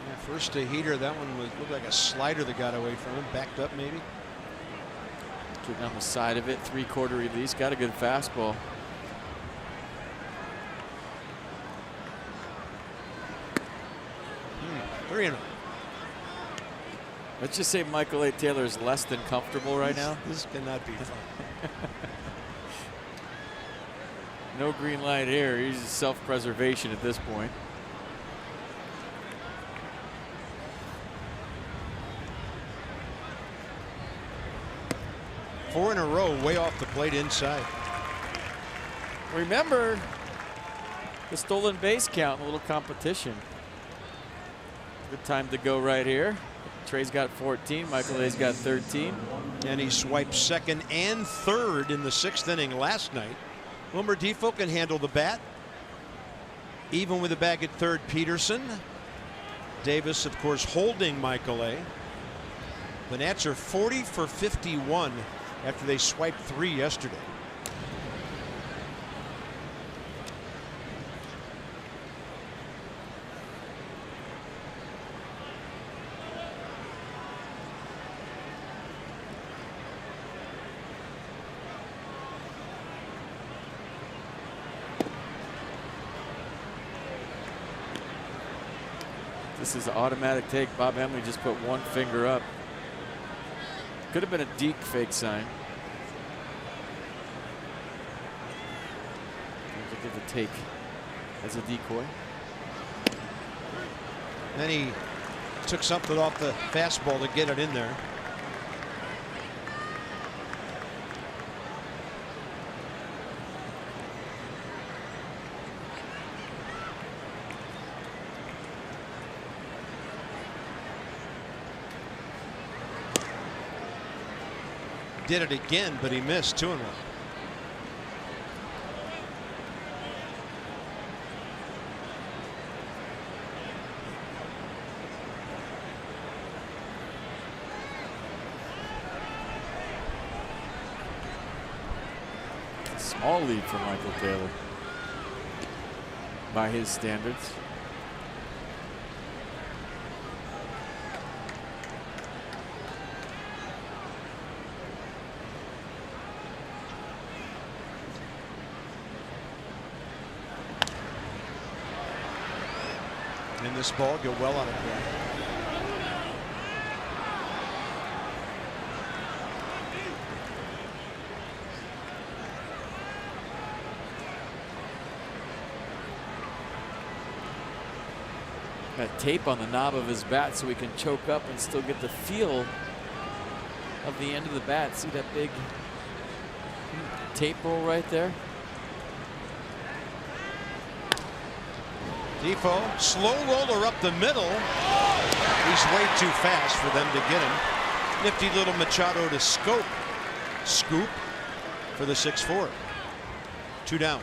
Yeah, first a heater, that one looked like a slider that got away from him, backed up maybe. Getting on the side of it, 3/4 release, got a good fastball. Three in a. Let's just say Michael A. Taylor is less than comfortable right now. This cannot be fun. No green light here. He's self-preservation at this point. Four in a row, way off the plate inside. Remember the stolen base count, a little competition. Good time to go right here. Trey's got 14, Michael A's got 13. And he swiped second and third in the 6th inning last night. Wilmer Difo can handle the bat. Even with the bag at third, Peterson. Davis, of course, holding Michael A. The Nats are 40 for 51 after they swiped 3 yesterday. This is an automatic take. Bob Emily just put 1 finger up. Could have been a Deke fake sign. Give the take as a decoy. Then he took something off the fastball to get it in there. Did it again, but he missed. 2-1. Small lead for Michael Taylor by his standards. And this ball go well out of play. Got tape on the knob of his bat so he can choke up and still get the feel of the end of the bat. See that big tape roll right there? Difo, slow roller up the middle. He's way too fast for them to get him. Nifty little Machado to scoop for the 6-4. 2 down.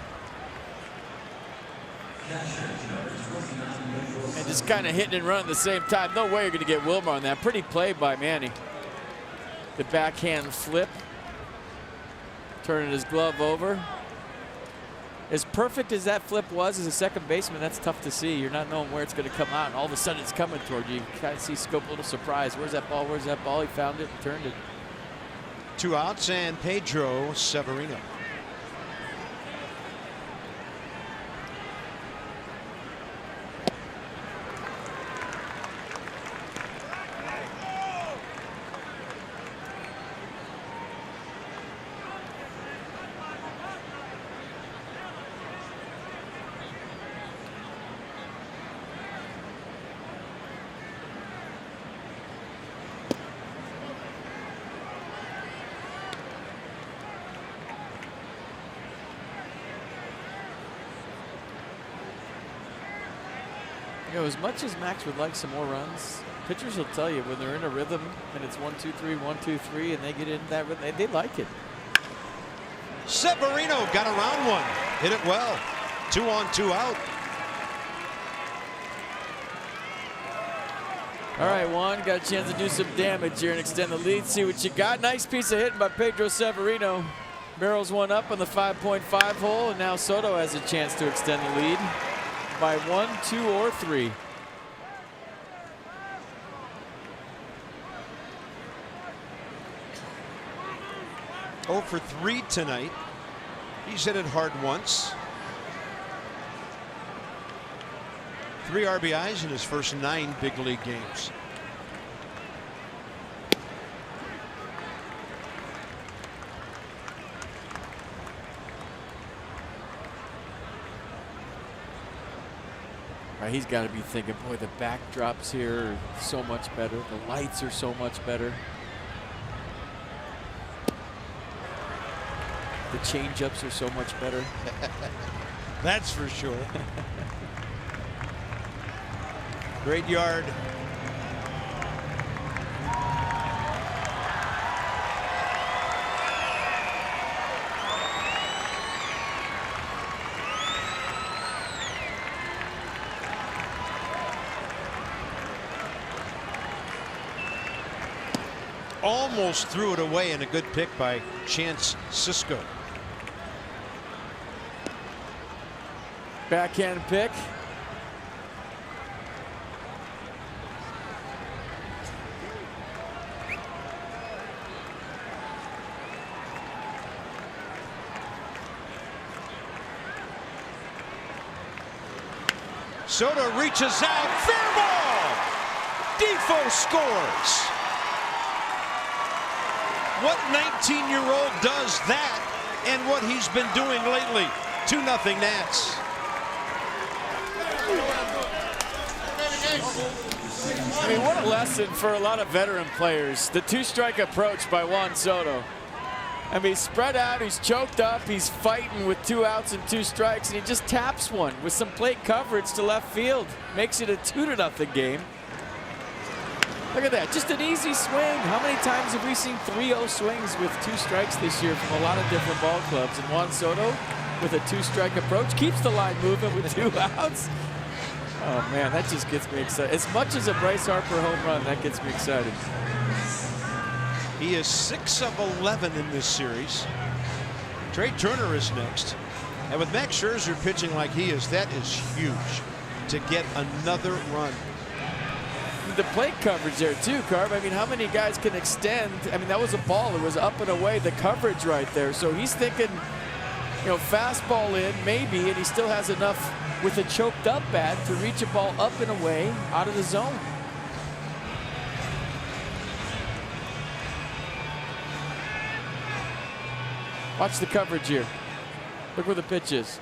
And just kind of hitting and running at the same time. No way you're going to get Wilmer on that. Pretty play by Manny. The backhand flip. Turning his glove over. As perfect as that flip was as a second baseman, that's tough to see. You're not knowing where it's going to come out, and all of a sudden it's coming toward you. You kind of see Scope a little surprised. Where's that ball? Where's that ball? He found it and turned it. 2 outs and Pedro Severino. You know, as much as Max would like some more runs, pitchers will tell you when they're in a rhythm and it's 1-2-3, 1-2-3, and they get into that rhythm, they like it. Severino got around one, hit it well. 2 on, 2 out. All right, Juan, got a chance to do some damage here and extend the lead. See what you got. Nice piece of hitting by Pedro Severino. Barrels one up on the 5.5 hole, and now Soto has a chance to extend the lead by 1, 2, or 3. Oh for 3 tonight. He's hit it hard once. 3 RBIs in his first 9 big league games. He's got to be thinking, boy, the backdrops here are so much better. The lights are so much better. The change-ups are so much better. That's for sure. Great yard. Almost threw it away, and a good pick by Chance Sisco. Backhand pick. Soto reaches out, fair ball. Defoe scores. What 19-year-old does that and what he's been doing lately? 2-0 Nats. I mean, what a lesson for a lot of veteran players. The 2-strike approach by Juan Soto. I mean, he's spread out, he's choked up, he's fighting with 2 outs and 2 strikes, and he just taps one with some plate coverage to left field. Makes it a 2-0 game. Look at that, just an easy swing. How many times have we seen 3-0 swings with 2 strikes this year from a lot of different ball clubs? And Juan Soto, with a 2-strike approach, keeps the line moving with 2 outs. Oh man, that just gets me excited. As much as a Bryce Harper home run, that gets me excited. He is 6 of 11 in this series. Trey Turner is next. And with Max Scherzer pitching like he is, that is huge to get another run. The plate coverage there too, Carb. I mean, how many guys can extend? I mean, that was a ball. It was up and away. The coverage right there. So he's thinking, you know, fastball in, maybe, and he still has enough with a choked up bat to reach a ball up and away out of the zone. Watch the coverage here. Look where the pitch is.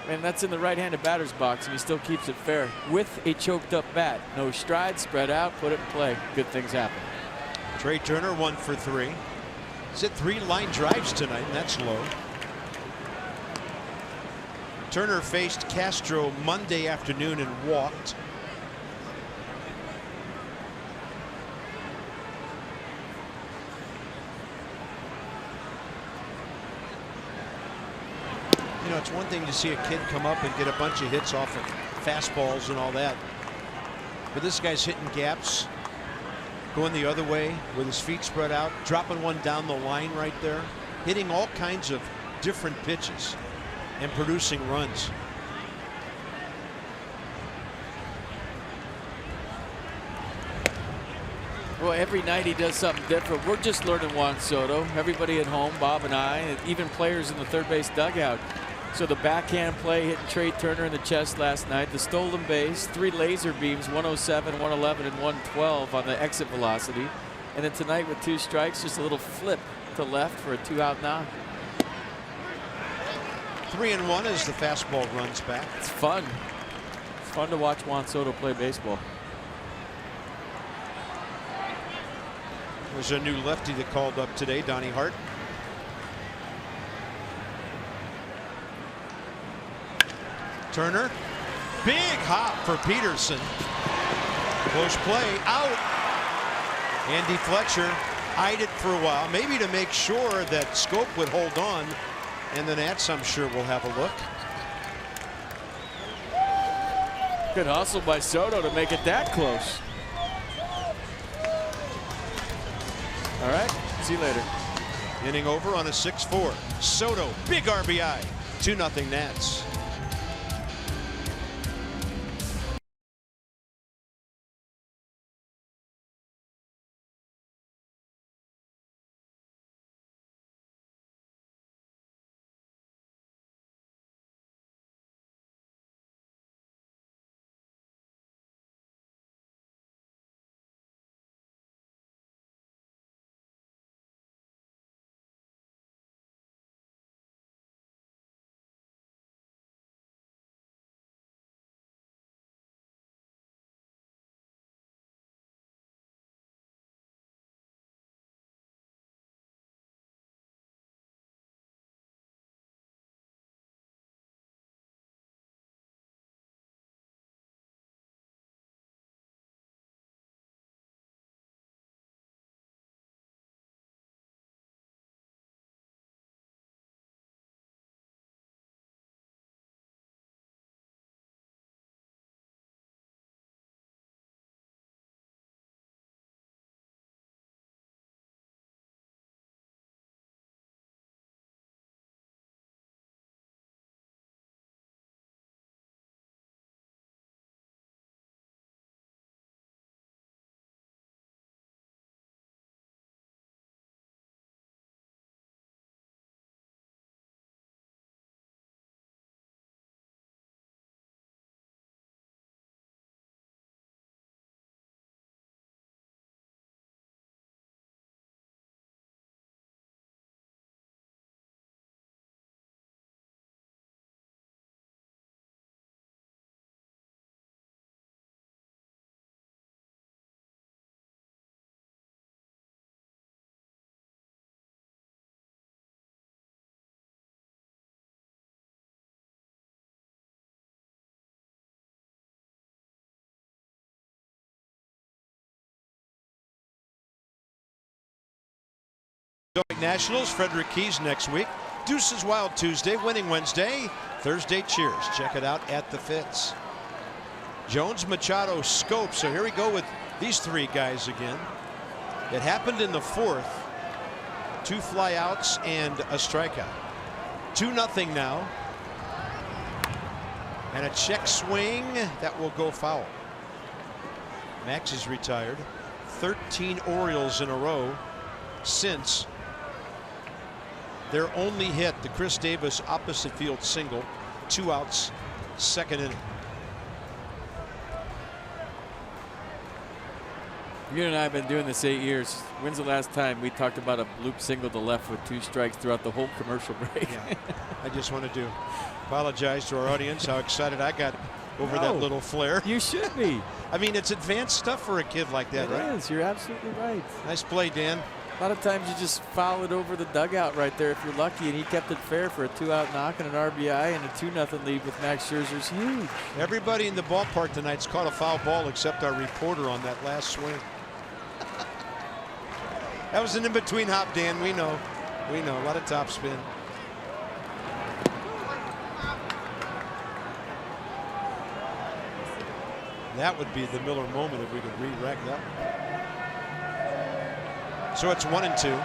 And that's in the right-handed batter's box, and he still keeps it fair with a choked up bat. No stride, spread out, put it in play. Good things happen. Trey Turner 1 for 3. He's hit 3 line drives tonight, and that's low. Turner faced Castro Monday afternoon and walked. You know, it's one thing to see a kid come up and get a bunch of hits off of fastballs and all that. But this guy's hitting gaps, going the other way with his feet spread out, dropping one down the line right there, hitting all kinds of different pitches and producing runs. Well, every night he does something different. We're just learning Juan Soto. Everybody at home, Bob and I, and even players in the third base dugout. So the backhand play hitting Trey Turner in the chest last night. The stolen base, 3 laser beams, 107, 111, and 112 on the exit velocity. And then tonight with 2 strikes, just a little flip to left for a 2-out knock. 3-1 as the fastball runs back. It's fun. It's fun to watch Juan Soto play baseball. There's a new lefty that called up today, Donnie Hart. Turner, big hop for Peterson. Close play, out. Andy Fletcher eyed it for a while, maybe to make sure that Scope would hold on, and the Nats, I'm sure, will have a look. Good hustle by Soto to make it that close. All right, see you later. Inning over on a 6-4. Soto, big RBI, 2-0 Nats. Nationals, Frederick Keys next week. Deuces Wild Tuesday, Winning Wednesday, Thursday Cheers. Check it out at the Fitz. Jones, Machado, Scope. So here we go with these 3 guys again. It happened in the 4th. 2 flyouts and a strikeout. 2-0 now. And a check swing that will go foul. Max is retired. 13 Orioles in a row since their only hit, the Chris Davis opposite field single, 2 outs, 2nd inning. You and I have been doing this 8 years. When's the last time we talked about a bloop single to left with 2 strikes throughout the whole commercial break? Yeah. I just wanted to apologize to our audience how excited I got over that little flare. You should be. I mean, it's advanced stuff for a kid like that, right? It is. You're absolutely right. Nice play, Dan. A lot of times you just foul it over the dugout right there if you're lucky, and he kept it fair for a 2-out knock and an RBI, and a 2-0 lead with Max Scherzer's huge. Everybody in the ballpark tonight's caught a foul ball except our reporter on that last swing. That was an in-between hop, Dan. We know. A lot of top spin. That would be the Miller moment if we could re-rack that one. So it's 1-2.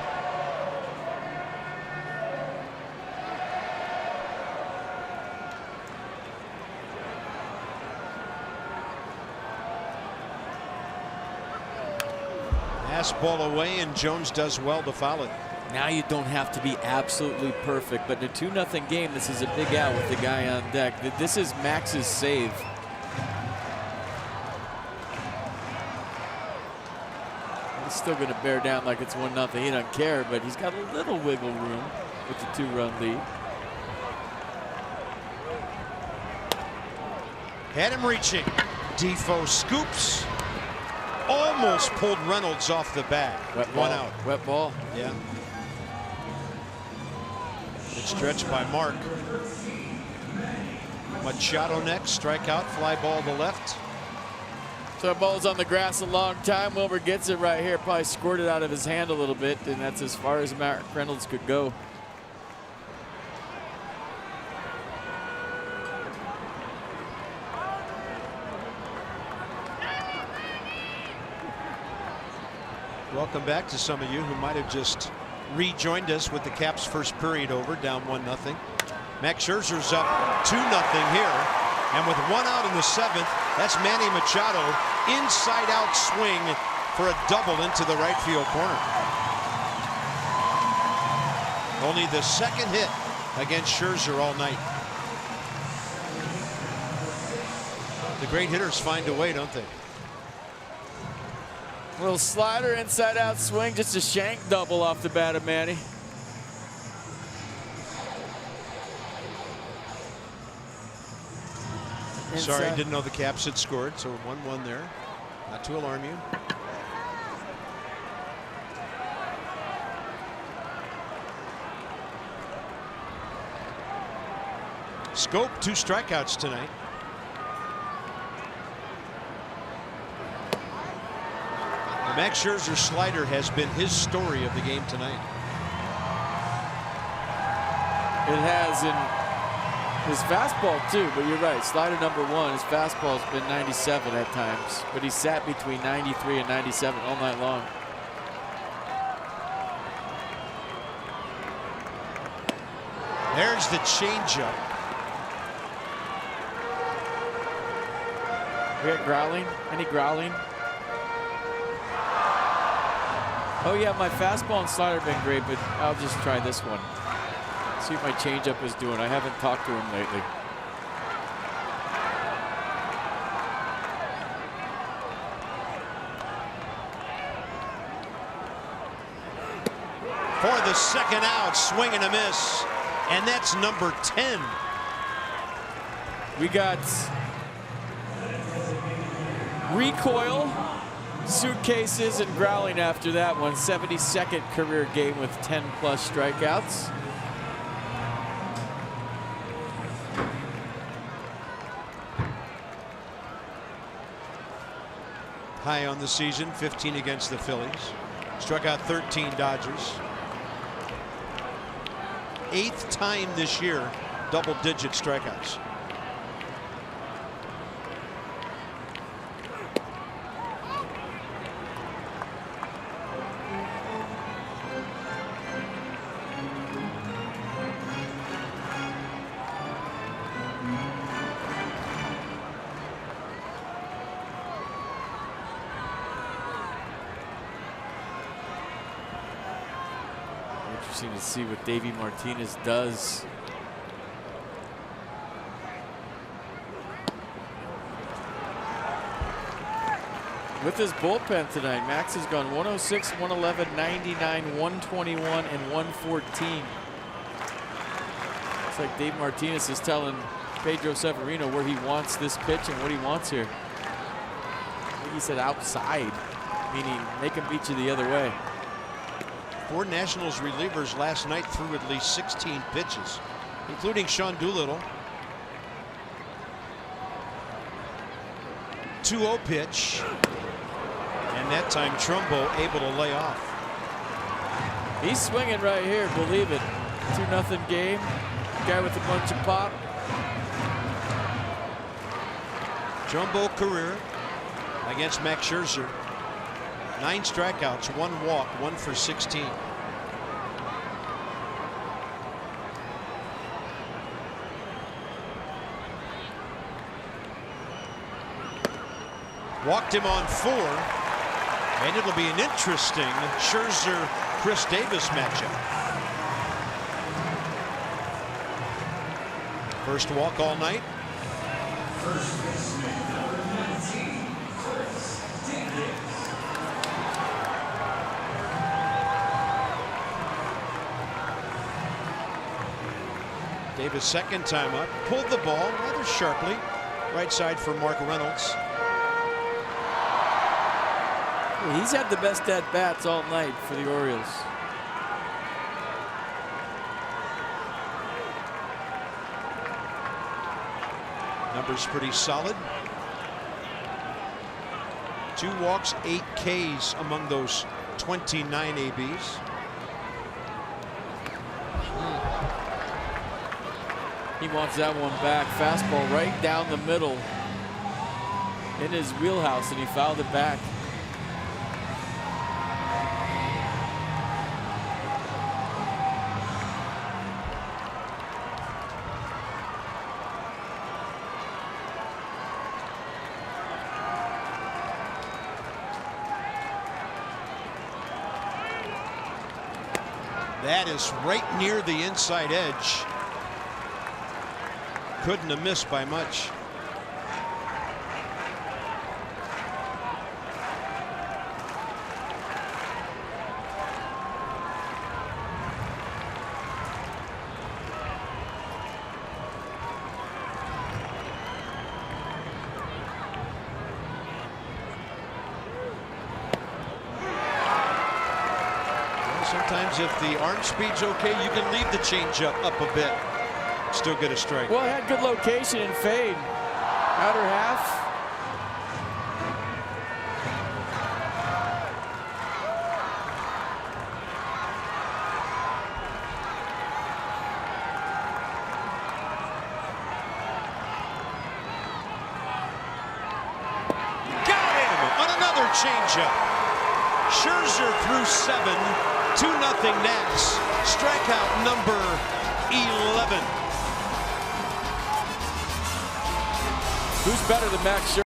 Pass ball away, and Jones does well to foul it. Now you don't have to be absolutely perfect, but in a 2-0 game, this is a big out with the guy on deck. This is Max's save. He's still going to bear down like it's 1-0. He doesn't care, but he's got a little wiggle room with the 2-run lead. Had him reaching. Defoe scoops. Almost pulled Reynolds off the bat. Wet ball. One out. Wet ball. Yeah. It's stretched by Mark. Machado next. Strikeout. Fly ball to left. So that ball's on the grass a long time. Wilbur gets it right here. Probably squirted out of his hand a little bit, and that's as far as Mark Reynolds could go. Welcome back to some of you who might have just rejoined us with the Caps' first period over, down 1-0. Max Scherzer's up 2-0 here, and with 1 out in the 7th, that's Manny Machado, inside-out swing for a double into the right field corner. Only the second hit against Scherzer all night. The great hitters find a way, don't they? Little slider, inside out swing, just a shank double off the bat of Manny. Sorry, didn't know the Caps had scored, so 1-1 there. Not to alarm you. Scope, 2 strikeouts tonight. The Max Scherzer slider has been his story of the game tonight. It has in his fastball too, but you're right. Slider number 1, his fastball's been 97 at times, but he sat between 93 and 97 all night long. There's the changeup. We got growling? Any growling? Oh yeah, my fastball and slider have been great, but I'll just try this one. See what my changeup is doing. I haven't talked to him lately. For the second out, swing and a miss, and that's number 10. We got recoil, suitcases, and growling after that one. 72nd career game with 10+ strikeouts. High on the season, 15 against the Phillies. Struck out 13 Dodgers. 8th time this year, double-digit strikeouts. Interesting to see what Davey Martinez does. With his bullpen tonight, Max has gone 106, 111, 99, 121, and 114. It's like Dave Martinez is telling Pedro Severino where he wants this pitch and what he wants here. I think he said outside, meaning make him beat you the other way. 4 Nationals relievers last night threw at least 16 pitches, including Sean Doolittle. 2-0 pitch, and that time Trumbo able to lay off. He's swinging right here, believe it. 2-0 game. Guy with a bunch of pop. Trumbo career against Max Scherzer. 9 strikeouts, 1 walk, 1 for 16. Walked him on 4, and it'll be an interesting Scherzer-Chris Davis matchup. First walk all night. Davis second time up, pulled the ball rather sharply. Right side for Mark Reynolds. He's had the best at-bats all night for the Orioles. Numbers pretty solid. 2 walks, 8 Ks among those 29 ABs. He wants that one back. Fastball right down the middle in his wheelhouse, and he fouled it back. That is right near the inside edge. Couldn't have missed by much. Sometimes if the arm speed's okay, you can leave the changeup up a bit. Still get a strike. Well, he had good location and fade. Outer half. Got him on another changeup. Scherzer threw 7. 2-0 Nats. Strikeout number 11. Who's better than Max Scherzer?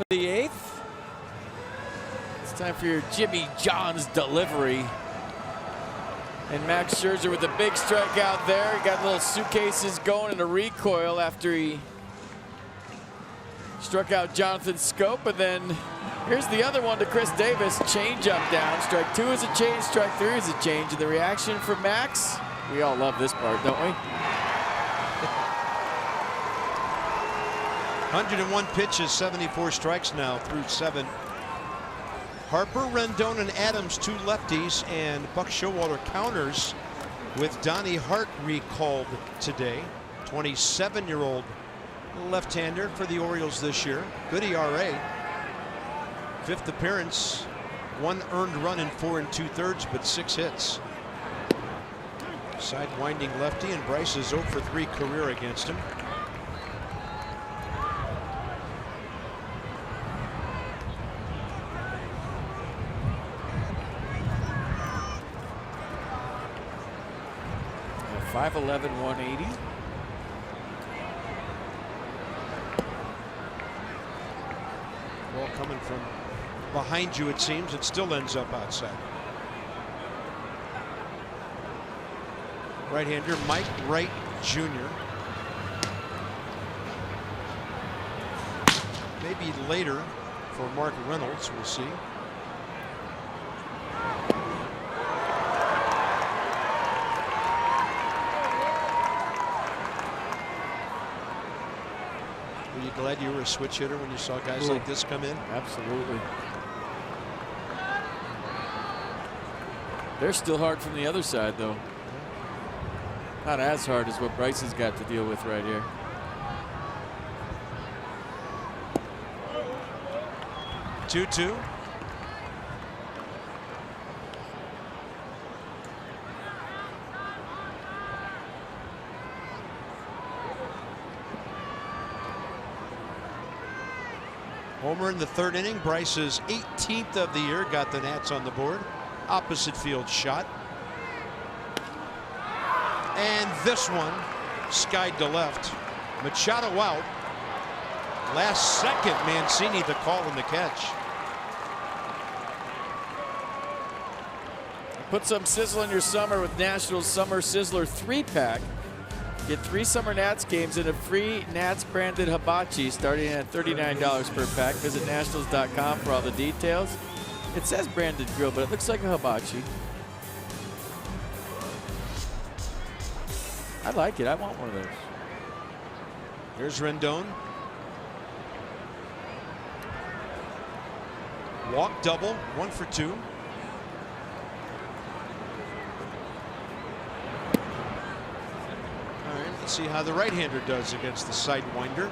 The 8th. It's time for your Jimmy John's delivery. And Max Scherzer with a big strikeout there. He got little suitcases going in a recoil after he struck out Jonathan Scope. And then here's the other one to Chris Davis. Change up down. Strike 2 is a change. Strike 3 is a change. And the reaction from Max, we all love this part, don't we? 101 pitches, 74 strikes now through 7. Harper, Rendon, and Adams, 2 lefties, and Buck Showalter counters with Donnie Hart recalled today. 27-year-old left-hander for the Orioles this year. Good ERA. 5th appearance. 1 earned run in 4 2/3, but 6 hits. Side-winding lefty, and Bryce is 0 for 3 career against him. Yeah, 5'11", 180. Ball coming from behind you, it seems. It still ends up outside. Right-hander Mike Wright Jr. Maybe later for Mark Reynolds, we'll see. Were you glad you were a switch hitter when you saw guys like this come in? Absolutely. They're still hard from the other side, though. Not as hard as what Bryce has got to deal with right here. Two. Homer in the 3rd inning. Bryce's 18th of the year. Got the Nats on the board. Opposite field shot. And this one skied to left. Machado out. Last second, Mancini the call and the catch. Put some sizzle in your summer with Nationals Summer Sizzler 3-pack. Get 3 Summer Nats games and a free Nats branded hibachi starting at $39 per pack. Visit nationals.com for all the details. It says branded grill, but it looks like a hibachi. I like it. I want one of those. Here's Rendon. Walk double, 1 for 2. All right, let's see how the right-hander does against the sidewinder.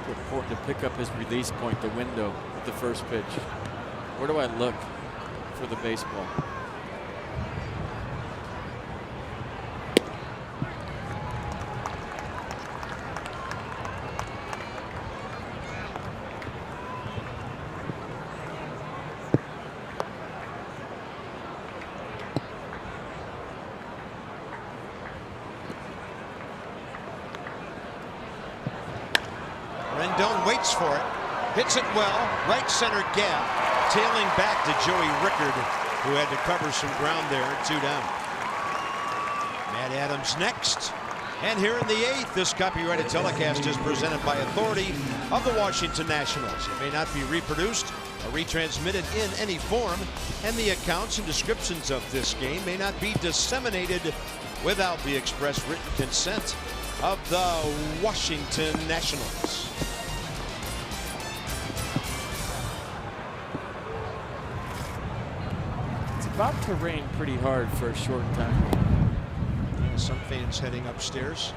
Important to pick up his release point, the window, with the first pitch. Where do I look for the baseball? Rendon waits for it, hits it well, right center gap, tailing back to Joey Rickard, who had to cover some ground there. 2 down. Matt Adams next. And here in the 8th, this copyrighted telecast is presented by authority of the Washington Nationals. It may not be reproduced or retransmitted in any form, and the accounts and descriptions of this game may not be disseminated without the express written consent of the Washington Nationals. It's about to rain pretty hard for a short time. Some fans heading upstairs.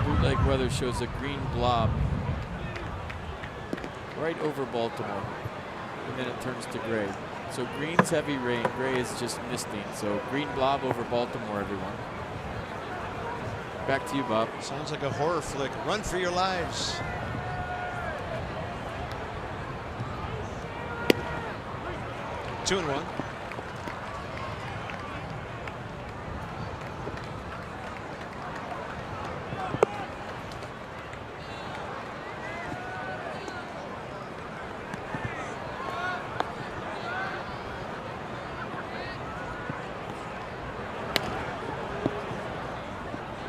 Bootleg weather shows a green blob right over Baltimore, and then it turns to gray. So green's heavy rain, gray is just misting. So green blob over Baltimore, everyone. Back to you, Bob. Sounds like a horror flick. Run for your lives. Two and one.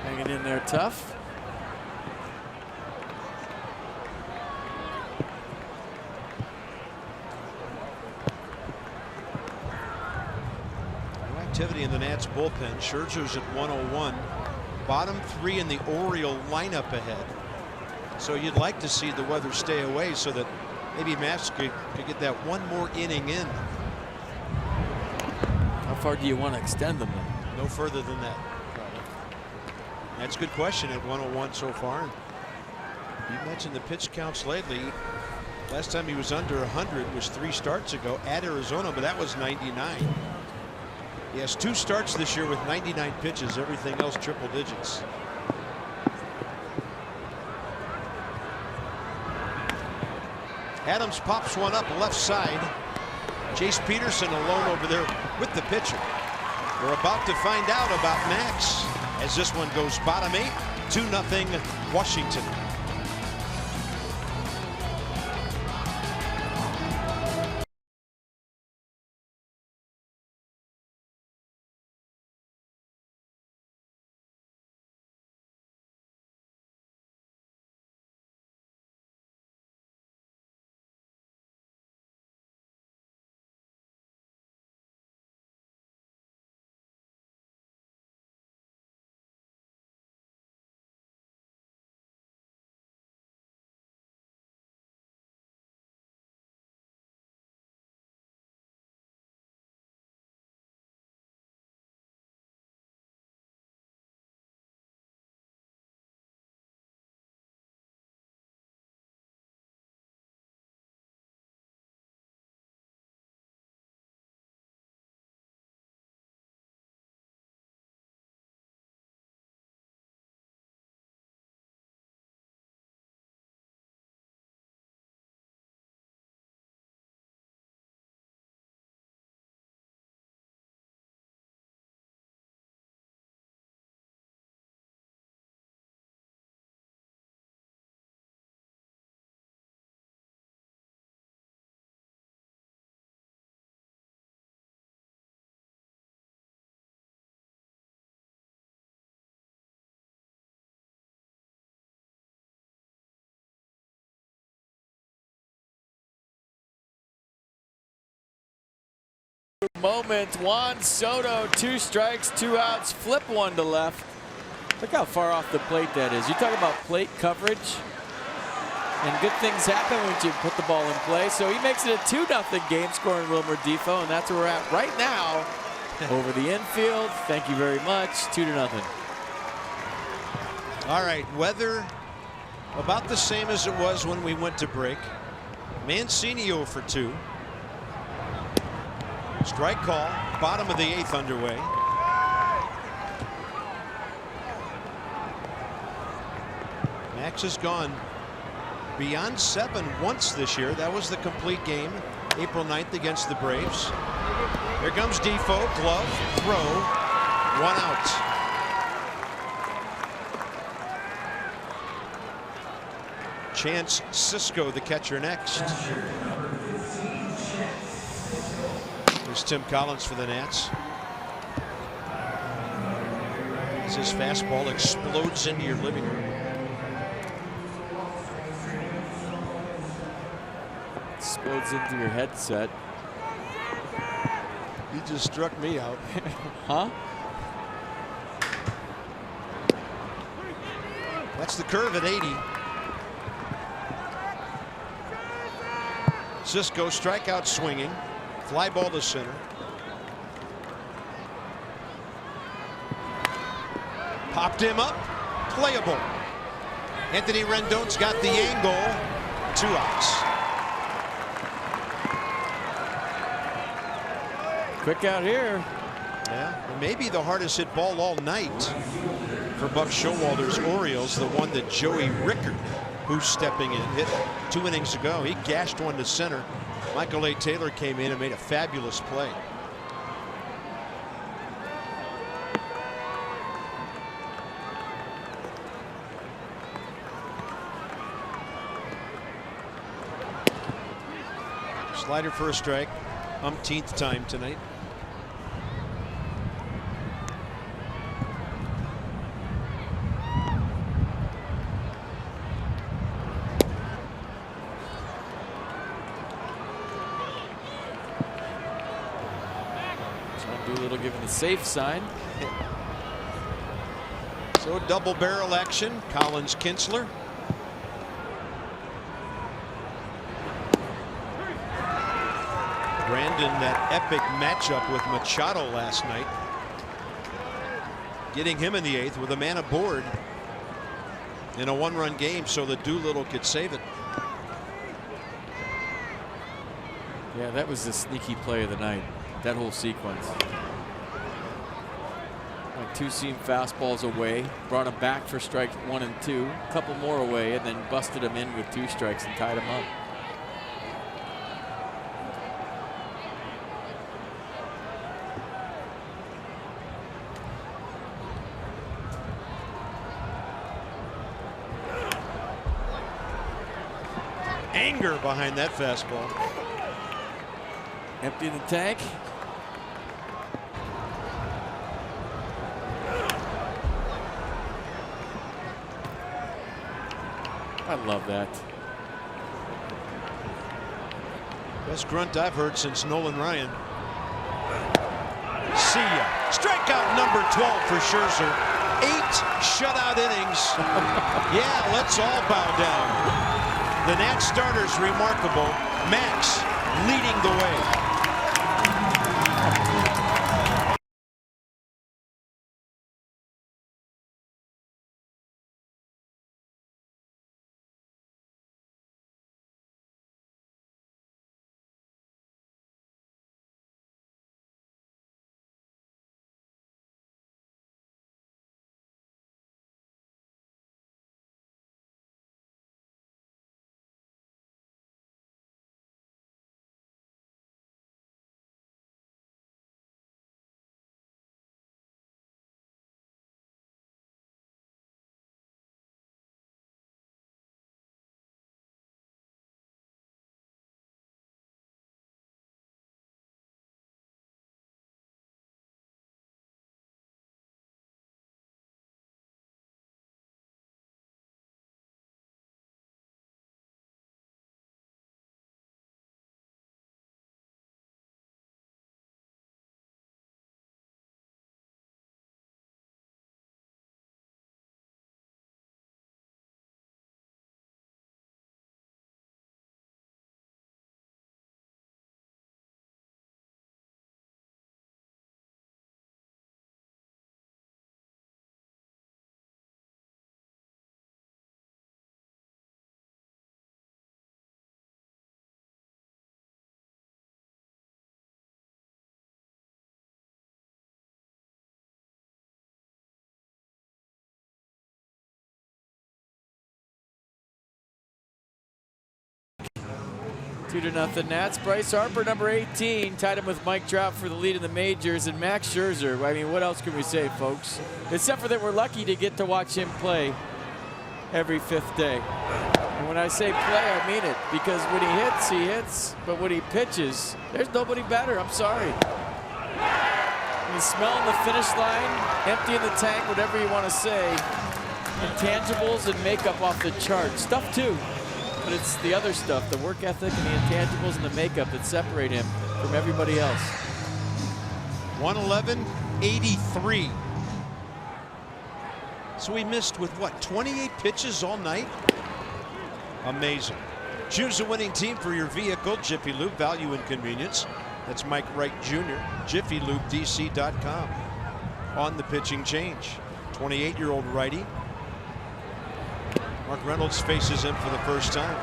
Hanging in there tough. activity in the Nats bullpen. Scherzer's at 101. Bottom 3 in the Oriole lineup ahead. So you'd like to see the weather stay away so that maybe Mavs could get that one more inning in. How far do you want to extend them then? No further than that. That's a good question at 101 so far. You mentioned the pitch counts lately. Last time he was under 100 was 3 starts ago at Arizona, but that was 99. He has 2 starts this year with 99 pitches, everything else triple digits. Adams pops one up left side. Chase Peterson alone over there with the pitcher. We're about to find out about Max as this one goes bottom 8, 2-0 Washington. Moment. Juan Soto, 2 strikes, 2 outs, flip one to left. Look how far off the plate that is. You talk about plate coverage, and good things happen when you put the ball in play. So he makes it a 2-0 game, scoring Wilmer Defoe, and that's where we're at right now. Over the infield. Thank you very much. 2-0. All right, weather about the same as it was when we went to break. Mancini 0 for 2. Strike call, bottom of the 8th underway. Max has gone beyond 7 once this year. That was the complete game, April 9th against the Braves. Here comes Defoe, glove, throw, 1 out. Chance Sisco, the catcher, next. There's Tim Collins for the Nats. As his fastball explodes into your living room. Explodes into your headset. You just struck me out. Huh? That's the curve at 80. Sisco strikeout swinging. Fly ball to center. Popped him up. Playable. Anthony Rendon's got the angle. 2 outs. Quick out here. Yeah, maybe the hardest hit ball all night for Buck Showalter's Orioles, the one that Joey Rickard, who's stepping in, hit 2 innings ago. He gashed one to center. Michael A. Taylor came in and made a fabulous play. Slider for a strike, umpteenth time tonight. Little giving the safe sign. So double barrel action. Collins Kinsler. Brandon, that epic matchup with Machado last night. Getting him in the 8th with a man aboard in a 1-run game so that Doolittle could save it. Yeah, that was the sneaky play of the night, that whole sequence. Like 2-seam fastballs away, brought him back for strikes 1 and 2, a couple more away, and then busted him in with 2 strikes and tied him up. Anger behind that fastball. Empty the tank. I love that. Best grunt I've heard since Nolan Ryan. See ya. Strikeout number 12 for Scherzer. 8 shutout innings. Yeah, let's all bow down. The Nats starter's remarkable. Max leading the way. Two to nothing Nats. Bryce Harper, number 18, tied him with Mike Trout for the lead in the majors, and Max Scherzer. I mean, what else can we say, folks? Except for that we're lucky to get to watch him play every 5th day. And when I say play, I mean it, because when he hits, but when he pitches, there's nobody better. I'm sorry. He's smelling the finish line, emptying the tank, whatever you want to say. Intangibles and makeup off the chart. Stuff too. But it's the other stuff, the work ethic and the intangibles and the makeup that separate him from everybody else. 111-83. So we missed with what, 28 pitches all night? Amazing. Choose a winning team for your vehicle. Jiffy Lube, value and convenience. That's Mike Wright Jr. JiffyLubeDC.com. On the pitching change. 28-year-old righty. Mark Reynolds faces him for the first time.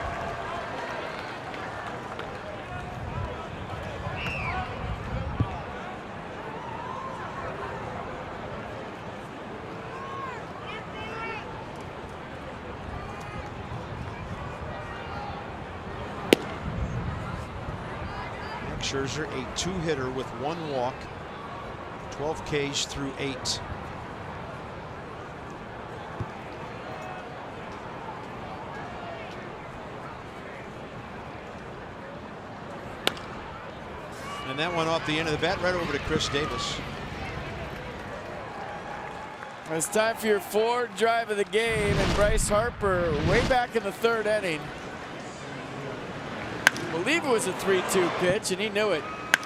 Max Scherzer, a 2-hitter with 1 walk, 12 Ks through 8. And that one off the end of the bat right over to Chris Davis. It's time for your 4th drive of the game, and Bryce Harper way back in the 3rd inning. I believe it was a 3-2 pitch, and he knew it.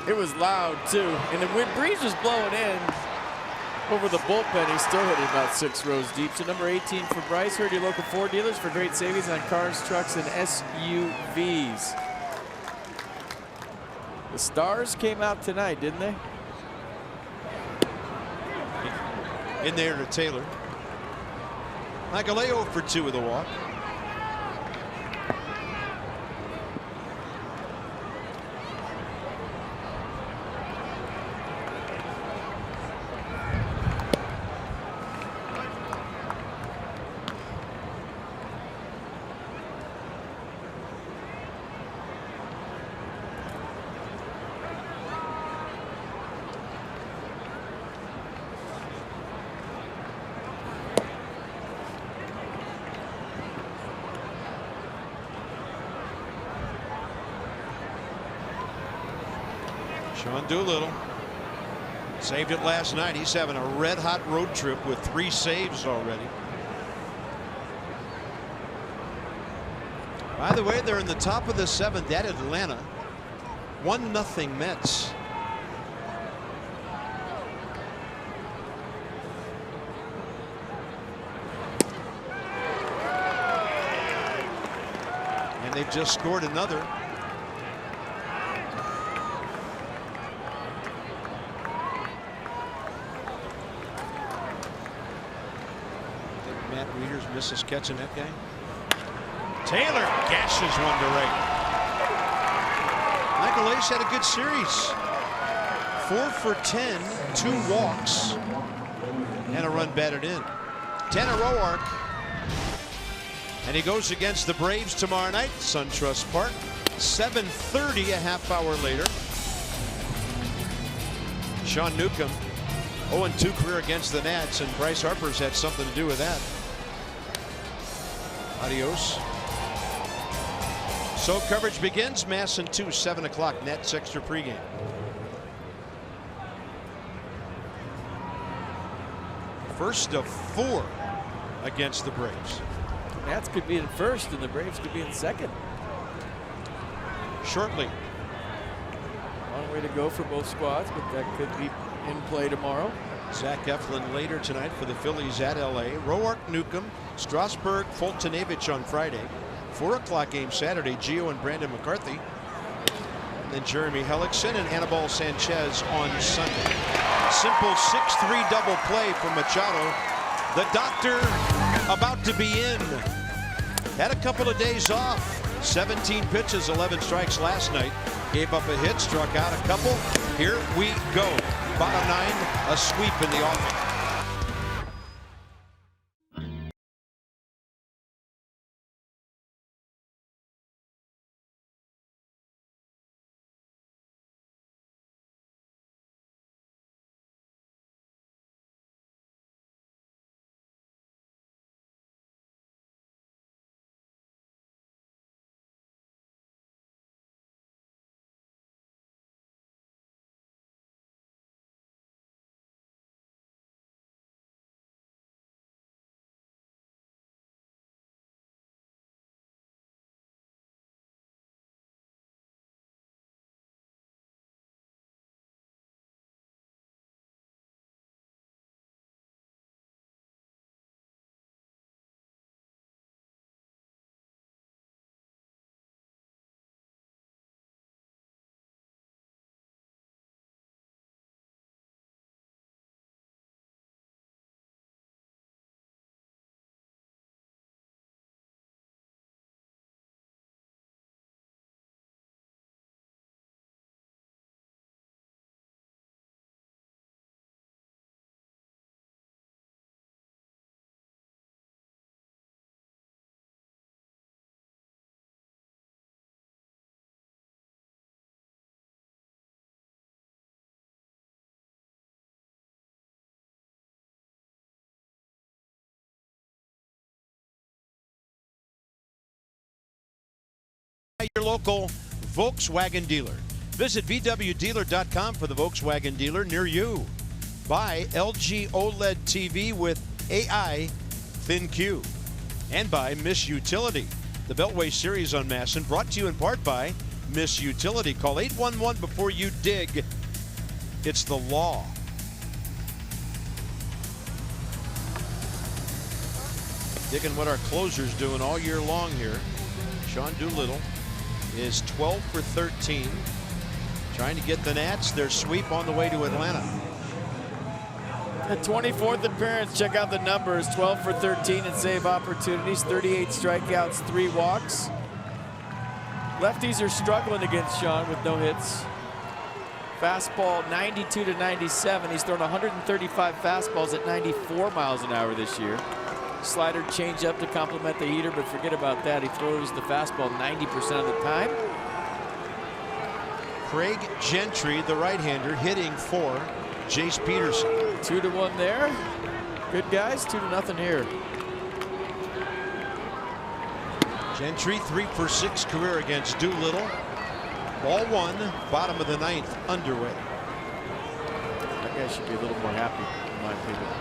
It was loud, too. And the wind breeze was blowing in over the bullpen. He still hit it about 6 rows deep. So number 18 for Bryce. Heard your local Ford dealers for great savings on cars, trucks, and SUVs. The Stars came out tonight, didn't they? In there to Taylor. Nicolao for 2 with a walk. Sean Doolittle saved it last night. He's having a red-hot road trip with 3 saves already. By the way, they're in the top of the 7th at Atlanta. 1-0 Mets. And they've just scored another. Misses catching that guy. Taylor gashes one to right. Michael Ace had a good series. 4 for 10, 2 walks, and a run batted in. Tanner Roark. And he goes against the Braves tomorrow night, SunTrust Park. 7:30, a half hour later. Sean Newcomb, 0-2 career against the Nats, and Bryce Harper's had something to do with that. Adios. So coverage begins. Masson 2, 7 o'clock. Nets extra pregame. First of 4 against the Braves. The Nats could be in first and the Braves could be in second. Shortly. Long way to go for both squads, but that could be in play tomorrow. Zach Eflin later tonight for the Phillies at LA. Roark, Newcomb, Strasburg, Fultonevich on Friday. 4 o'clock game Saturday. Gio and Brandon McCarthy. And then Jeremy Hellickson and Anibal Sanchez on Sunday. Simple 6-3 double play from Machado. The doctor about to be in. Had a couple of days off. 17 pitches, 11 strikes last night. Gave up a hit, struck out a couple. Here we go. Bottom 9, a sweep in the offense. Your local Volkswagen dealer. Visit VWDealer.com for the Volkswagen dealer near you. Buy LG OLED TV with AI ThinQ. And by Miss Utility. The Beltway Series on Masson brought to you in part by miss utility. Call 811 before you dig. It's the law. Digging what our closer's doing all year long here. Sean Doolittle is 12 for 13. Trying to get the Nats their sweep on the way to Atlanta. The 24th appearance, check out the numbers. 12 for 13 in save opportunities, 38 strikeouts, 3 walks. Lefties are struggling against Sean with no hits. Fastball 92 to 97. He's thrown 135 fastballs at 94 miles an hour this year. Slider change up to complement the heater, but forget about that. He throws the fastball 90% of the time. Craig Gentry, the right-hander, hitting for Jace Peterson. 2-1 there. Good guys, 2-0 here. Gentry 3 for 6 career against Doolittle. Ball 1, bottom of the 9th, underway. That guy should be a little more happy, in my opinion.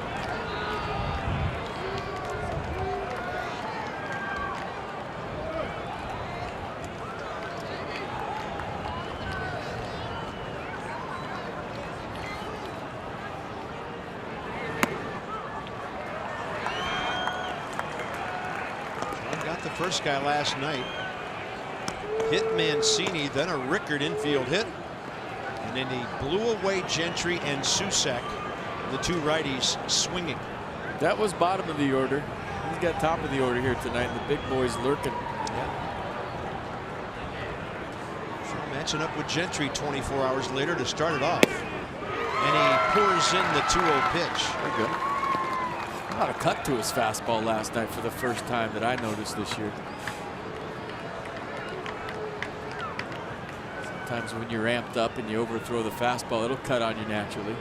The first guy last night. Hit Mancini, then a Rickard infield hit. And then he blew away Gentry and Susak, the two righties swinging. That was bottom of the order. He's got top of the order here tonight. The big boys lurking. Yeah. So matching up with Gentry 24 hours later to start it off. And he pours in the 2-0 pitch. Very good. Not a cut to his fastball last night for the first time that I noticed this year. Sometimes when you're amped up and you overthrow the fastball, it'll cut on you naturally.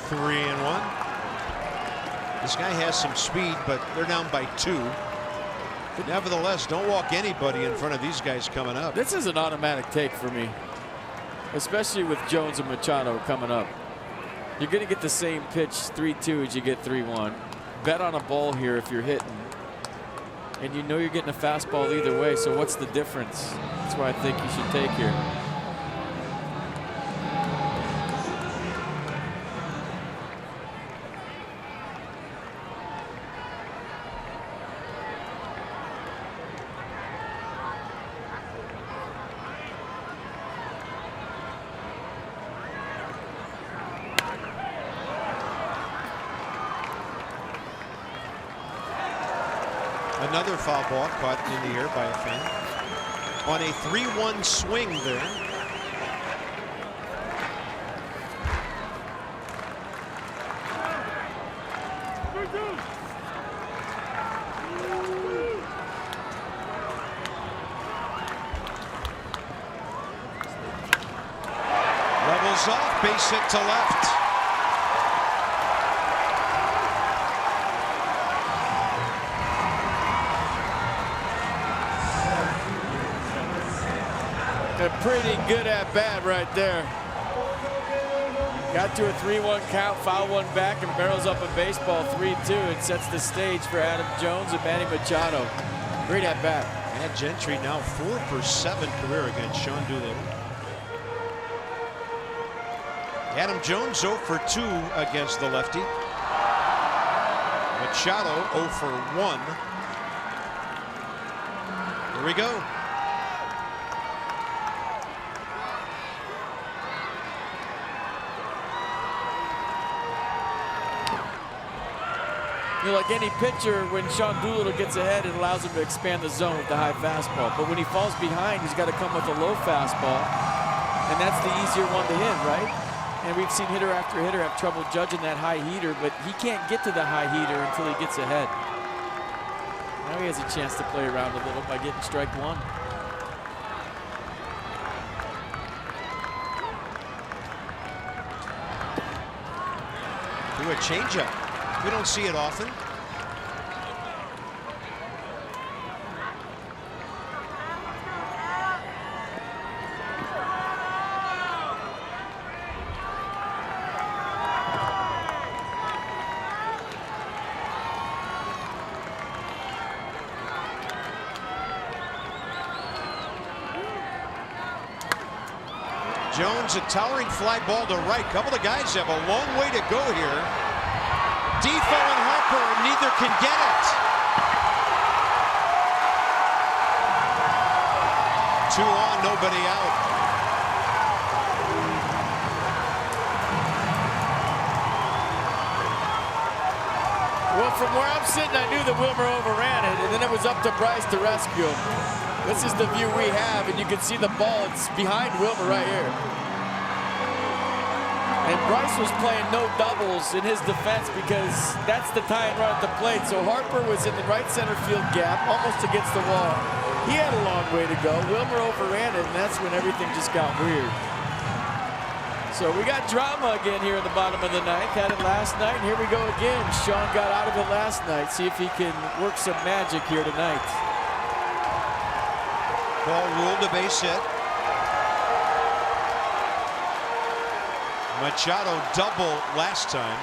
Three and 1. This guy has some speed, but they're down by 2. Nevertheless, don't walk anybody in front of these guys coming up. This is an automatic take for me, especially with Jones and Machado coming up. You're going to get the same pitch 3-2 as you get 3-1. Bet on a ball here if you're hitting. And you know you're getting a fastball either way, so what's the difference? That's why I think you should take here. Another foul ball caught in the air by a fan. On a 3-1 swing there. Levels off, base hit to left. A pretty good at bat right there. Got to a 3-1 count, foul one back, and barrels up a baseball 3-2. It sets the stage for Adam Jones and Manny Machado. Great at bat. Matt Gentry now 4 for 7 career against Sean Doolittle. Adam Jones 0 for 2 against the lefty. Machado 0 for 1. Here we go. You know, like any pitcher, when Sean Doolittle gets ahead, it allows him to expand the zone with the high fastball. But when he falls behind, he's got to come with a low fastball. And that's the easier one to hit, right? And we've seen hitter after hitter have trouble judging that high heater, but he can't get to the high heater until he gets ahead. Now he has a chance to play around a little by getting strike one. Do a changeup. We don't see it often. Jones, a towering fly ball to right. Couple of guys have a long way to go here. Defoe and Harper, neither can get it. 2 on, nobody out. Well, from where I'm sitting, I knew that Wilmer overran it, and then it was up to Bryce to rescue him. This is the view we have, and you can see the ball. It's behind Wilmer right here. And Bryce was playing no doubles in his defense because that's the tie and run at the plate. So Harper was in the right center field gap, almost against the wall. He had a long way to go. Wilmer overran it, and that's when everything just got weird. So we got drama again here in the bottom of the ninth. Had it last night, and here we go again. Sean got out of it last night. See if he can work some magic here tonight. Ball ruled a base hit. Machado double last time.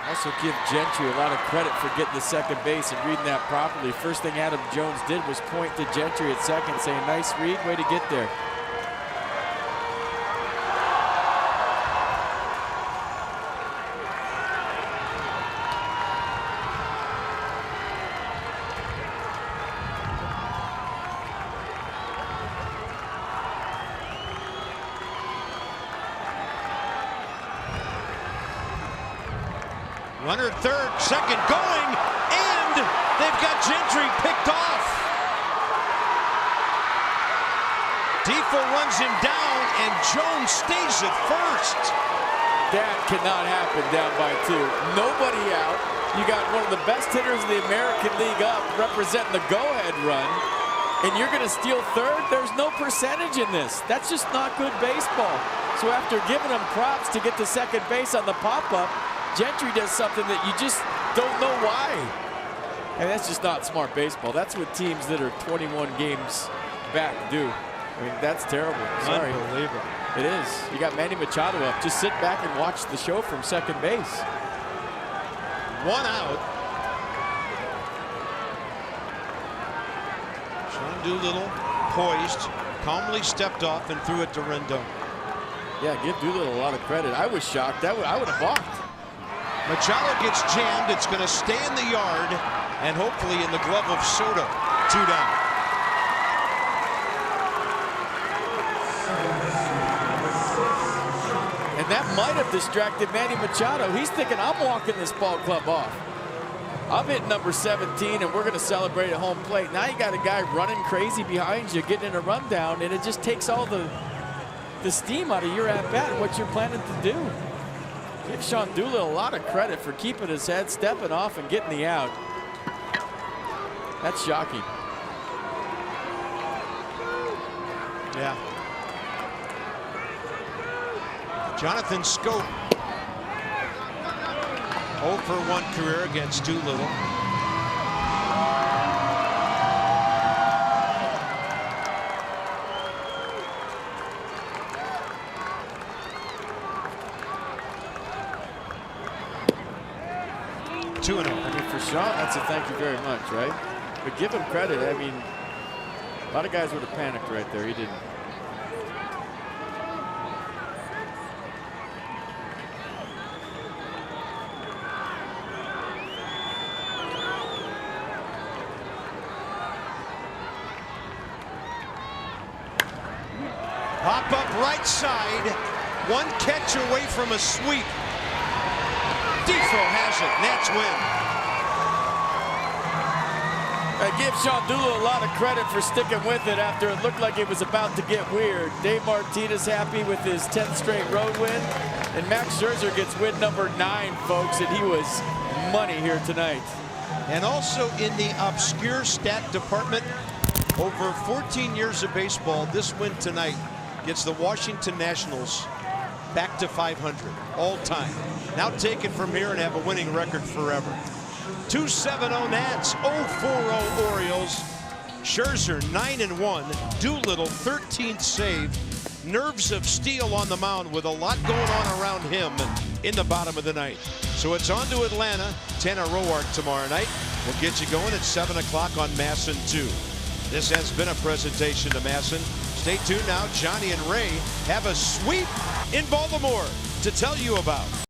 Also give Gentry a lot of credit for getting the second base and reading that properly. First thing Adam Jones did was point to Gentry at second, saying, nice read, way to get there. Runner third, second going, and they've got Gentry picked off. Defoe runs him down, and Jones stays at first. That cannot happen down by 2. Nobody out. You got one of the best hitters in the American League up representing the go-ahead run, and you're going to steal third? There's no percentage in this. That's just not good baseball. So after giving him props to get to second base on the pop-up, Gentry does something that you just don't know why. And that's just not smart baseball. That's what teams that are 21 games back do. I mean, that's terrible. Sorry. Unbelievable. It is. You got Manny Machado up. Just sit back and watch the show from second base. 1 out. Sean Doolittle poised, calmly stepped off and threw it to Rendon. Yeah, give Doolittle a lot of credit. I was shocked. I would have balked. Machado gets jammed. It's going to stay in the yard and hopefully in the glove of Soto. 2 down. And that might have distracted Manny Machado. He's thinking, I'm walking this ball club off. I'm hitting number 17, and we're going to celebrate at home plate. Now you got a guy running crazy behind you, getting in a rundown, and it just takes all the steam out of your at-bat and what you're planning to do. Give Sean Doolittle a lot of credit for keeping his head, stepping off, and getting the out. That's shocking. Yeah. Jonathan Scope. 0 for 1 career against Doolittle. I mean, for Sean, that's a thank you very much, right? But give him credit. I mean, a lot of guys would have panicked right there. He didn't. Pop up right side. 1 catch away from a sweep. Defoe has it. Nats win. I give Sean Doolittle a lot of credit for sticking with it after it looked like it was about to get weird. Dave Martinez happy with his 10th straight road win. And Max Scherzer gets win number 9, folks, and he was money here tonight. And also in the obscure stat department, over 14 years of baseball, this win tonight gets the Washington Nationals back to 500 all time. Now take it from here and have a winning record forever. 2-7-0 Nats, 0-4-0 Orioles. Scherzer 9-1, Doolittle 13th save. Nerves of steel on the mound with a lot going on around him in the bottom of the ninth. So it's on to Atlanta. Tanner Roark tomorrow night. We'll get you going at 7 o'clock on Masson 2. This has been a presentation to Masson. Stay tuned now. Johnny and Ray have a sweep in Baltimore to tell you about.